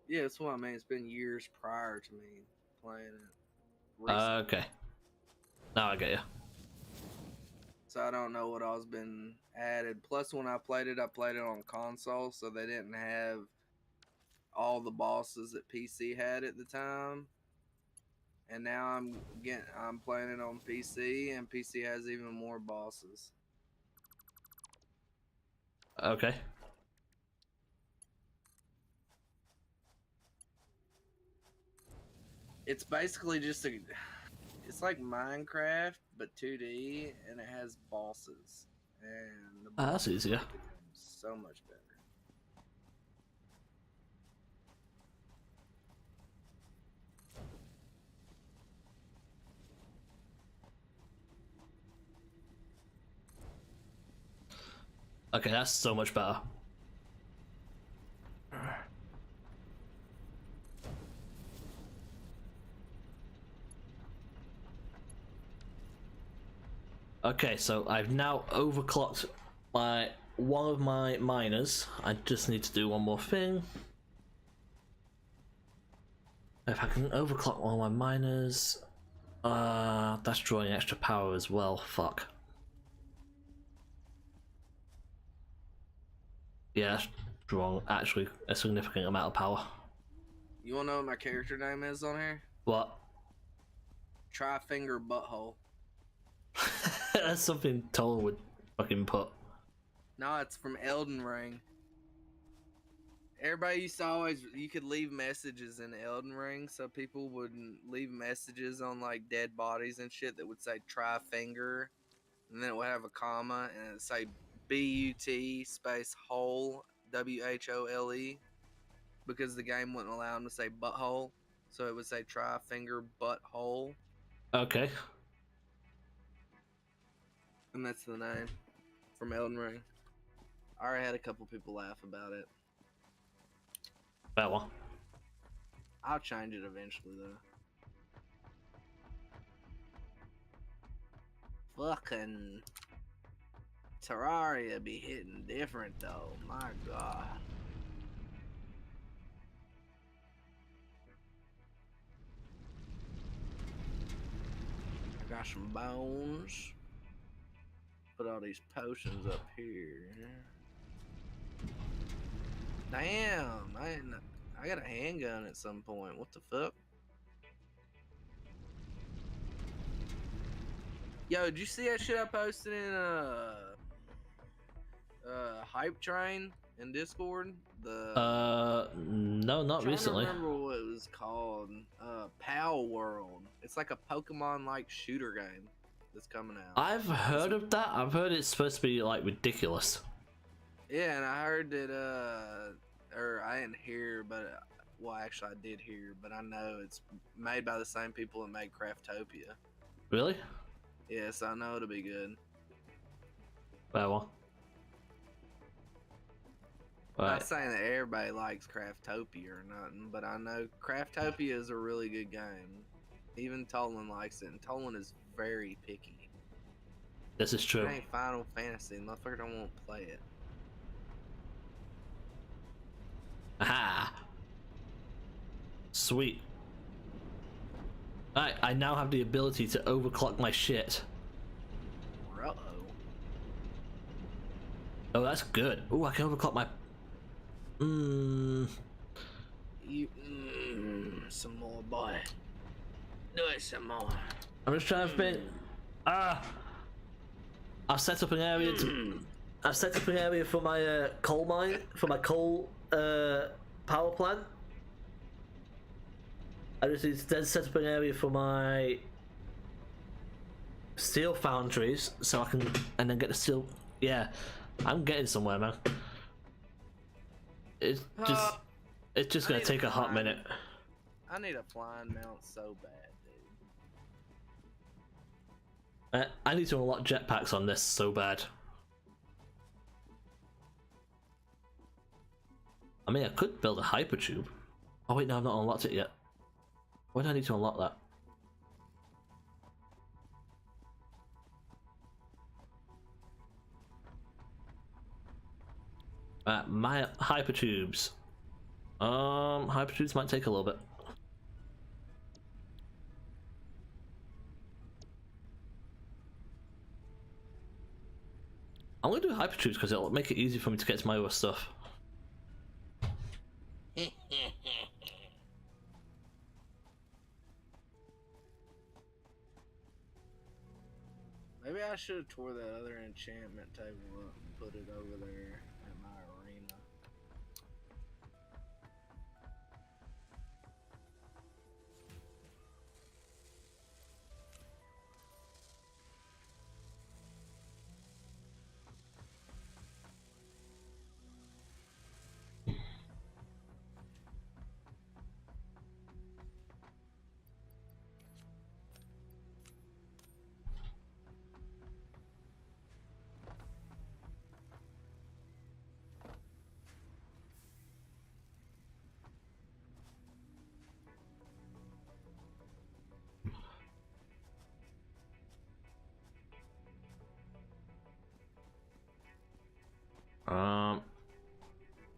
B: Yeah, that's what I mean. It's been years prior to me playing it.
A: Okay. Now I get you.
B: So I don't know what all's been added. Plus, when I played it on console, so they didn't have all the bosses that PC had at the time. And now I'm playing it on PC, and PC has even more bosses.
A: Okay.
B: It's basically just it's like Minecraft, but 2D, and it has bosses. And the
A: That's easier.
B: So much better.
A: Okay, that's so much better. Okay, so I've now overclocked one of my miners. I just need to do one more thing. If I can overclock one of my miners, that's drawing extra power as well. Fuck. Yeah, that's drawing actually a significant amount of power.
B: You wanna know what my character name is on here?
A: What?
B: Tri-finger butthole.
A: That's something Toll would fucking put.
B: No, it's from Elden Ring. Everybody used to you could leave messages in Elden Ring, so people would leave messages on like dead bodies and shit that would say tri-finger, and then it would have a comma, and it would say BUT space hole, WHOLE, because the game wouldn't allow them to say butthole, so it would say tri-finger butthole.
A: Okay.
B: And that's the name from Elden Ring. I already had a couple people laugh about it.
A: That one.
B: I'll change it eventually, though. Fucking Terraria be hitting different, though. My God. I got some bones. Put all these potions up here. Damn, I got a handgun at some point. What the fuck? Yo, did you see that shit I posted in Hype Train in Discord?
A: No, not recently.
B: I don't remember what it was called. Pal World. It's like a Pokemon-like shooter game that's coming out.
A: I've heard of that. I've heard it's supposed to be like ridiculous.
B: Yeah, and I heard that or I didn't hear, but well, actually I did hear, but I know it's made by the same people that made Craftopia.
A: Really?
B: Yes, I know it'll be good.
A: Well.
B: I'm not saying that everybody likes Craftopia or nothing, but I know Craftopia is a really good game. Even Tolan likes it, and Tolan is very picky.
A: This is true.
B: It ain't Final Fantasy, motherfucker don't want to play it.
A: Aha! Sweet. Alright, I now have the ability to overclock my shit.
B: Uh-oh.
A: Oh, that's good. Oh, I can overclock my...
B: Some more, boy. Do it some more.
A: I'm just trying to think... I've set up an area to... I've set up an area for my coal mine, for my coal power plant. I just need to set up an area for my steel foundries, so I can, and then get the steel. Yeah, I'm getting somewhere, man. It's just It's just gonna take a hot minute.
B: I need a flying mount so bad, dude.
A: I need to unlock jetpacks on this so bad. I mean, I could build a hypertube. Oh wait, no, I've not unlocked it yet. Why do I need to unlock that? My hypertubes. Hypertubes might take a little bit. I'm gonna do hypertubes because it'll make it easy for me to get to my other stuff.
B: Maybe I should have tore that other enchantment table up and put it over there at my arena.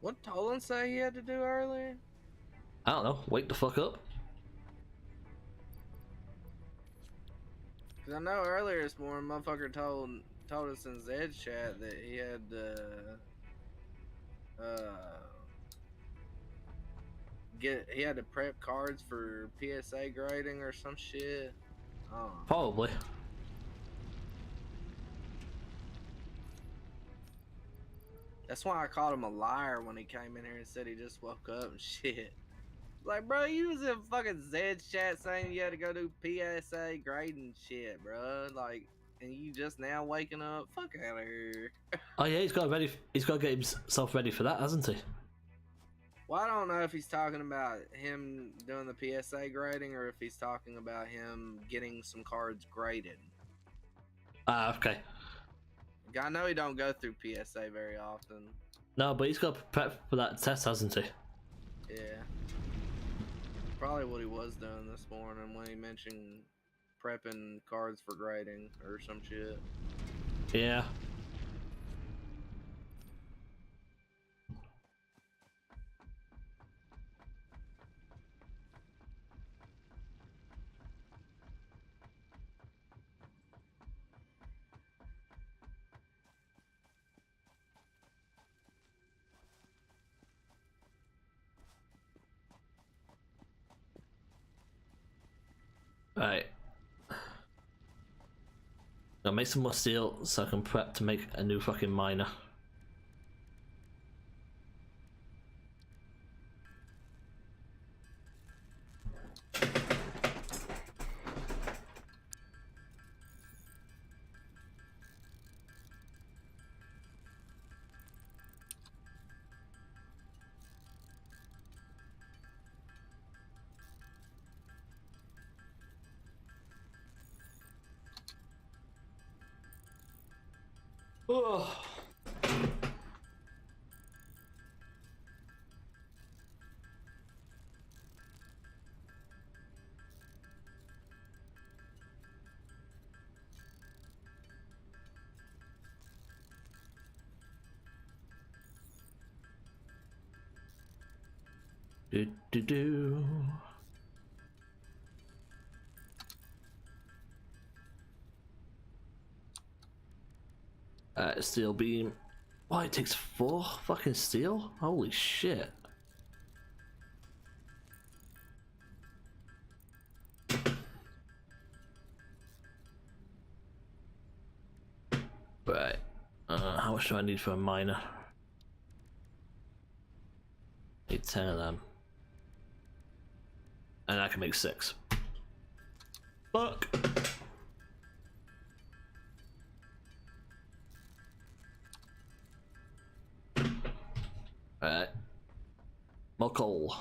B: What Tolan say he had to do earlier?
A: I don't know. Wake the fuck up.
B: Cause I know earlier this morning, motherfucker told us in Zed's chat that he had he had to prep cards for PSA grading or some shit. Oh.
A: Probably.
B: That's why I called him a liar when he came in here and said he just woke up and shit. Like, bro, you was in fucking Zed's chat saying you had to go do PSA grading shit, bro. Like, and you just now waking up? Fuck out of here.
A: Oh yeah, he's got to get himself ready for that, hasn't he?
B: Well, I don't know if he's talking about him doing the PSA grading or if he's talking about him getting some cards graded.
A: Ah, okay.
B: I know he don't go through PSA very often.
A: No, but he's got to prep for that test, hasn't he?
B: Yeah. Probably what he was doing this morning when he mentioned prepping cards for grading or some shit.
A: Yeah. Right. I'll make some more steel so I can prep to make a new fucking miner. Oh. Do do do. Steel beam. Oh, it takes 4 fucking steel? Holy shit. Right. How much do I need for a miner? Need 10 of them. And I can make 6. Fuck! Alright. More coal.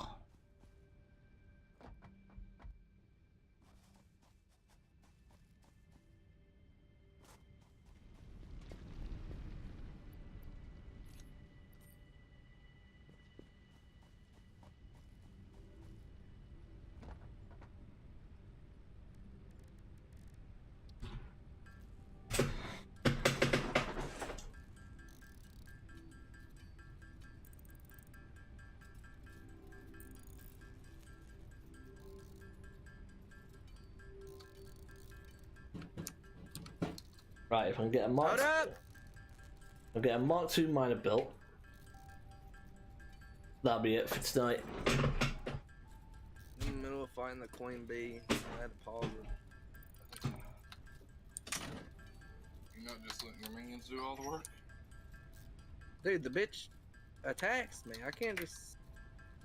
A: Right, if I can get a Mark, I'll get a Mark II miner built. That'll be it for tonight.
B: In the middle of fighting the queen bee, I had to pause it.
D: You're not just letting your minions do all the work?
B: Dude, the bitch attacks me. I can't just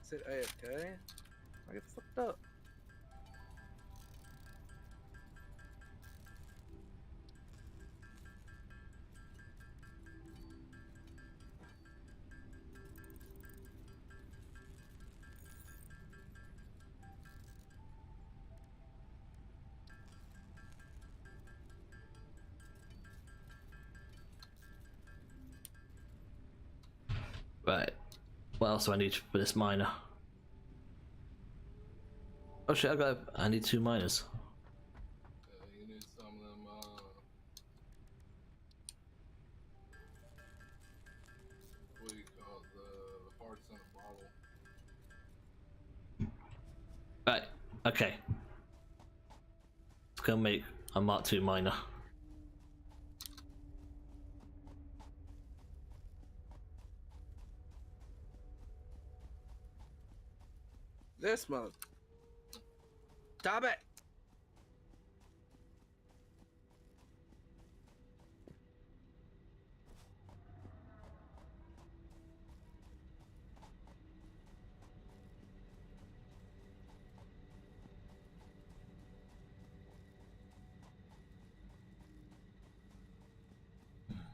B: sit AFK. I get fucked up.
A: Right. What else do I need for this miner? Oh shit, I need 2 miners.
D: You need some of them, what do you call it? The hearts in a bottle.
A: Right, okay. Let's go make a Mark II miner.
B: This mother. Stop it!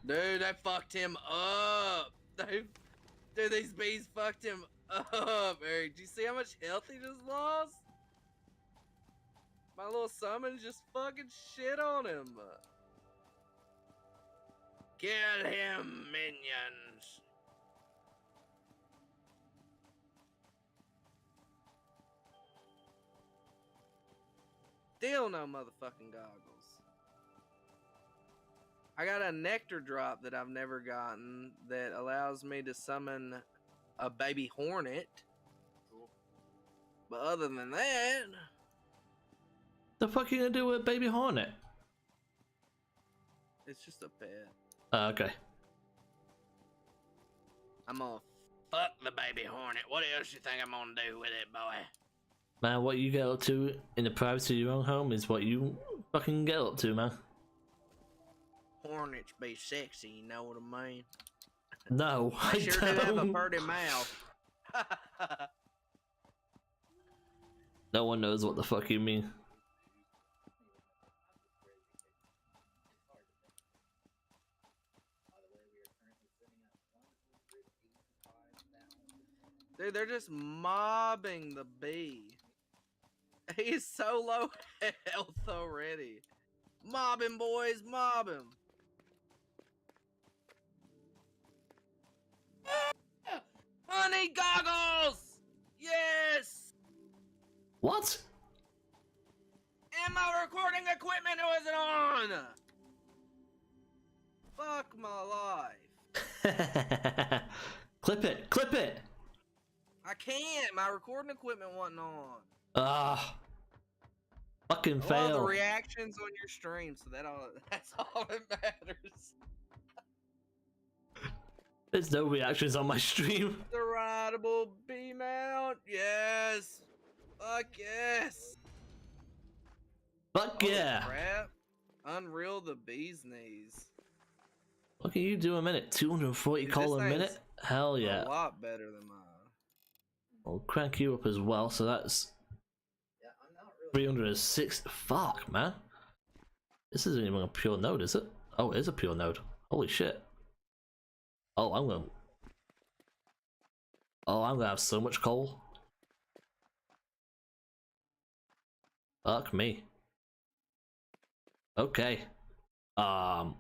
B: Dude, they fucked him up. Dude, these bees fucked him up, Eric. Do you see how much health he just lost? My little summons just fucking shit on him. Kill him, minions. Still no motherfucking goggles. I got a nectar drop that I've never gotten that allows me to summon a baby hornet.
D: Cool.
B: But other than that,
A: The fuck are you gonna do with baby hornet?
B: it's just a pet.
A: Okay.
B: I'm gonna fuck the baby hornet. What else you think I'm gonna do with it, boy?
A: Man, what you get up to in the privacy of your own home is what you fucking get up to, man.
B: Hornets be sexy, you know what I mean?
A: No,
B: They
A: I
B: sure do have a
A: don't.
B: pretty mouth.
A: No one knows what the fuck you mean.
B: Dude, they're just mobbing the bee. He's so low health already. Mob him, boys, mob him. Honey goggles! Yes!
A: What?
B: And my recording equipment wasn't on! Fuck my life.
A: Clip it, clip it!
B: I can't, my recording equipment wasn't on.
A: Ah. Fucking
B: I love the
A: fail.
B: reactions on your stream, so that's all that matters.
A: There's no reactions on my stream.
B: The rideable bee mount, yes. Fuck yes.
A: Fuck
B: Holy
A: yeah.
B: crap. Unreal the bee's knees.
A: What can you do a minute? 240
B: Dude,
A: call
B: this
A: a minute?
B: thing's
A: Hell yeah.
B: A lot better than mine.
A: I'll crank you up as well, so that's 306. Fuck, man. This isn't even a pure node, is it? Oh, it is a pure node. Holy shit. Oh, I'm gonna... Oh, I'm gonna have so much coal. Fuck me. Okay. I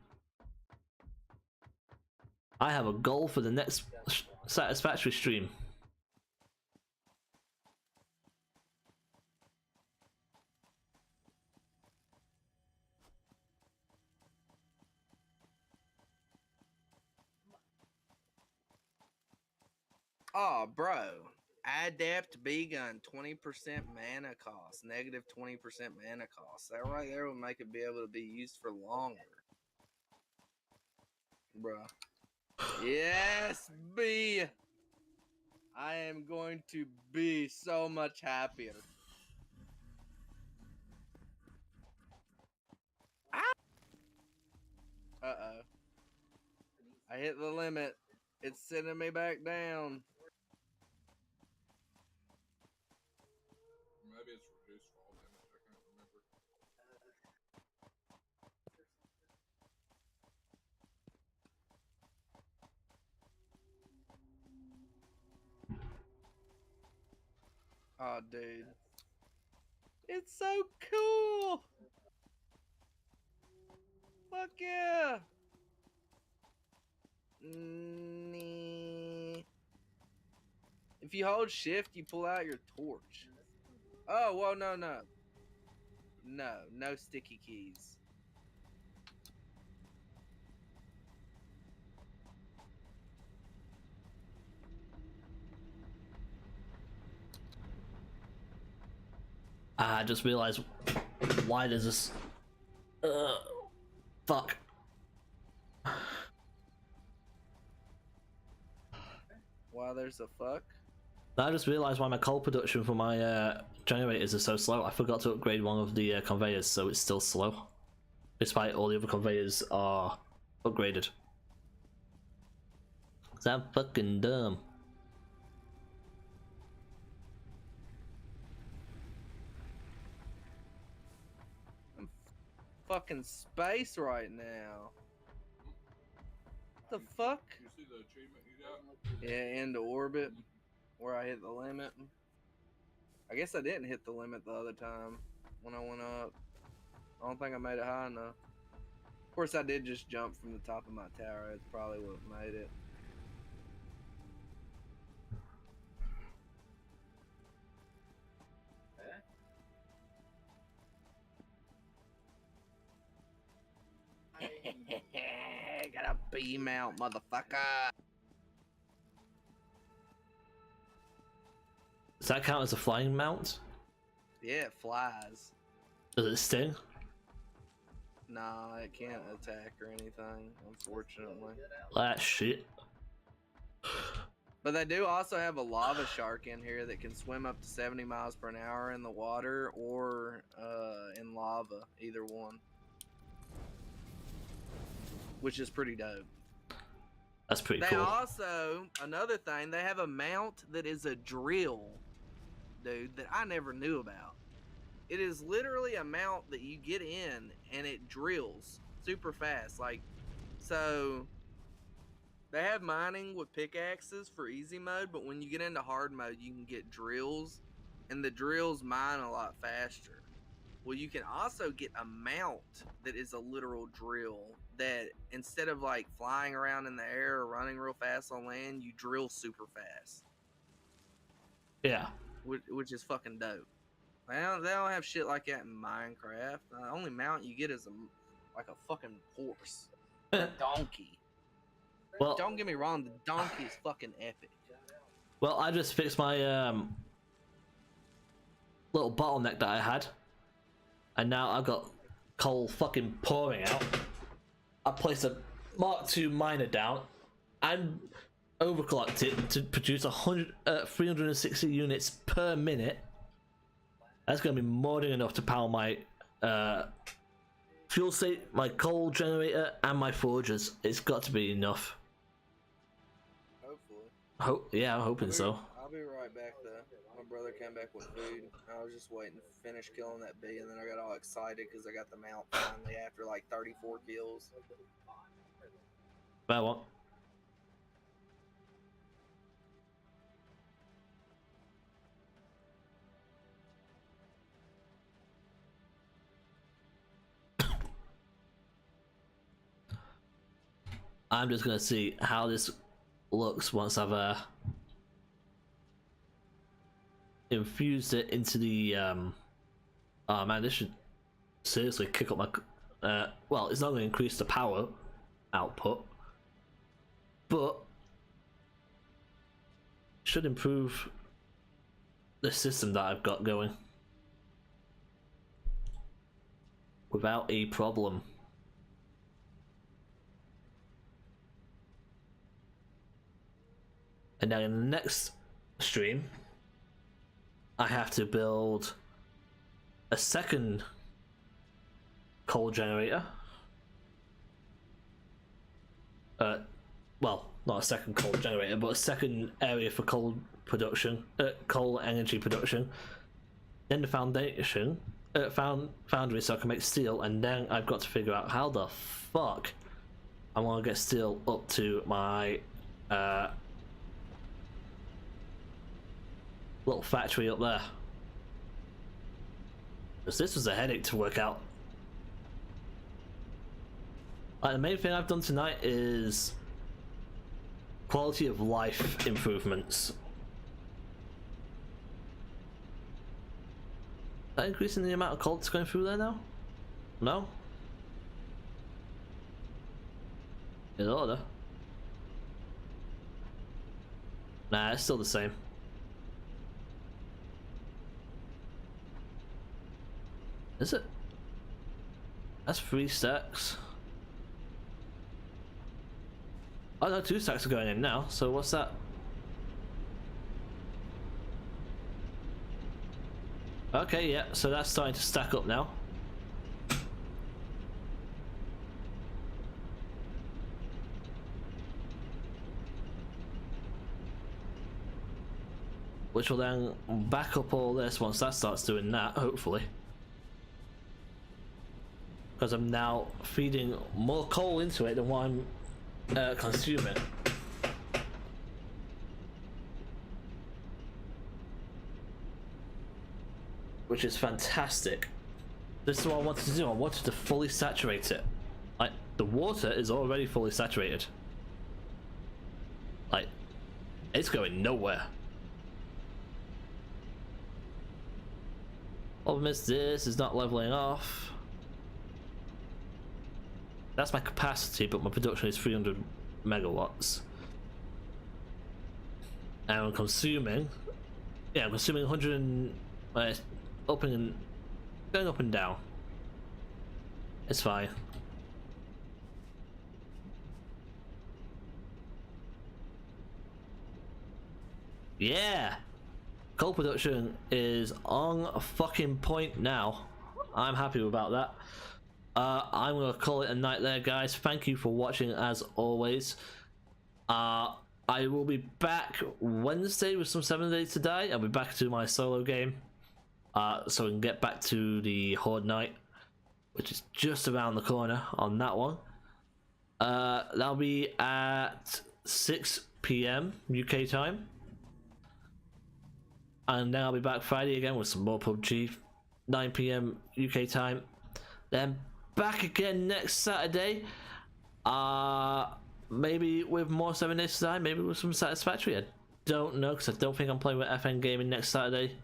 A: have a goal for the next Satisfactory stream.
B: Oh, bro. Adapt B gun, 20% mana cost, negative 20% mana cost. That right there will make it be able to be used for longer. Bruh. Yes, B! I am going to be so much happier. Ah! Uh-oh. I hit the limit. It's sending me back down.
D: Maybe it's reduced fall damage. I can't remember.
B: Oh, dude. It's so cool! Fuck yeah! If you hold shift, you pull out your torch. Oh, well, no. No sticky keys.
A: I just realized why does this fuck.
B: Wow, there's a fuck.
A: I just realized why my coal production for my generators is so slow. I forgot to upgrade one of the conveyors, so it's still slow, despite all the other conveyors are upgraded. 'Cause I'm fucking dumb.
B: I'm fucking space right now. What the fuck?
D: You see the achievement you got?
B: Yeah, into orbit, where I hit the limit. I guess I didn't hit the limit the other time when I went up. I don't think I made it high enough. Of course, I did just jump from the top of my tower. It's probably what made it. Gotta beam out, motherfucker.
A: Does that count as a flying mount?
B: Yeah, it flies.
A: Does it sting?
B: Nah, it can't attack or anything, unfortunately.
A: That shit.
B: But they do also have a lava shark in here that can swim up to 70 miles per hour in the water or in lava, either one. Which is pretty dope.
A: That's pretty
B: They
A: cool.
B: also, another thing, they have a mount that is a drill, dude, that I never knew about. It is literally a mount that you get in and it drills super fast. Like, so they have mining with pickaxes for easy mode, but when you get into hard mode, you can get drills, and the drills mine a lot faster. Well, you can also get a mount that is a literal drill that instead of like flying around in the air or running real fast on land, you drill super fast.
A: Yeah.
B: Which is fucking dope. They don't have shit like that in Minecraft. The only mount you get is like a fucking horse. A donkey.
A: Well,
B: don't get me wrong, the donkey is fucking epic.
A: Well, I just fixed my little bottleneck that I had. And now I've got coal fucking pouring out. I placed a Mark II miner down and overclocked it to produce 360 units per minute. That's going to be more than enough to power my fuel state, my coal generator, and my forgers. It's got to be enough.
B: Hopefully.
A: Yeah, I'm hoping so.
B: I'll be right back though. My brother came back with food. I was just waiting to finish killing that bee, and then I got all excited because I got the mount finally after like 34 kills.
A: Well, what? I'm just gonna see how this looks once I've infused it into the oh man, this should seriously kick up my well, it's not going to increase the power output, but should improve the system that I've got going without a problem. And now in the next stream I have to build a second coal generator. Well, not a second coal generator, but a second area for coal production, coal energy production. Then the foundation, foundry, so I can make steel, and then I've got to figure out how the fuck I want to get steel up to my little factory up there. Because this was a headache to work out. The main thing I've done tonight is quality of life improvements. Is that increasing the amount of coal that's going through there now? No? In order. Nah, it's still the same. Is it? That's 3 stacks. Oh no, 2 stacks are going in now, so what's that? Okay, yeah, so that's starting to stack up now. Which will then back up all this once that starts doing that, hopefully. Because I'm now feeding more coal into it than what I'm consuming. Which is fantastic. This is what I wanted to do. I wanted to fully saturate it. Like, the water is already fully saturated. Like, it's going nowhere. Problem is, this is not leveling off. That's my capacity, but my production is 300 megawatts. And I'm consuming, yeah, I'm consuming 100 and, going up and down. It's fine. Yeah! Coal production is on a fucking point now. I'm happy about that. I'm gonna call it a night there, guys. Thank you for watching as always. I will be back Wednesday with some 7 Days to Die. I'll be back to my solo game, so we can get back to the Horde night, which is just around the corner on that one. That'll be at 6 PM UK time, and then I'll be back Friday again with some more PUBG, 9 PM UK time. Then back again next Saturday, maybe with more 7 Days to Die, maybe with some Satisfactory. I don't know, because I don't think I'm playing with FN Gaming next Saturday.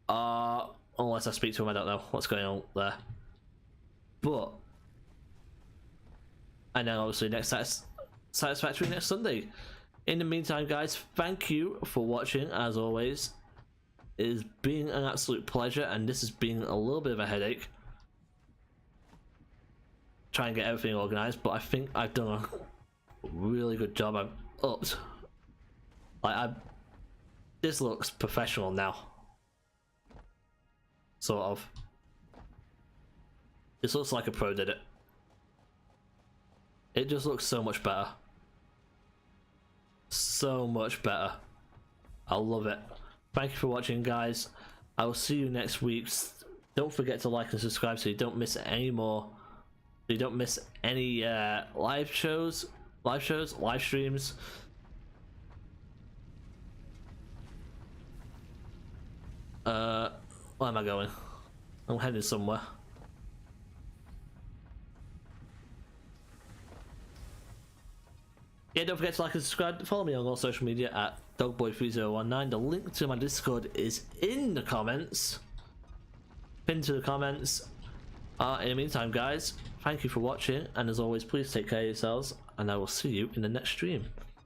A: Unless I speak to him, I don't know what's going on there. But, and then obviously next Satisfactory next Sunday. In the meantime, guys, thank you for watching as always. It has been an absolute pleasure, and this has been a little bit of a headache. Try and get everything organized, but I think I've done a really good job. I've upped. Like, this looks professional now. Sort of. This looks like a pro did it. It just looks so much better. So much better. I love it. Thank you for watching, guys. I will see you next week. Don't forget to like and subscribe so you don't miss any more. So you don't miss any live streams. Where am I going? I'm heading somewhere. Yeah, don't forget to like and subscribe. Follow me on all social media at dogboy3019. The link to my Discord is in the comments. Pinned to the comments. In the meantime, guys, thank you for watching, and as always, please take care of yourselves, and I will see you in the next stream.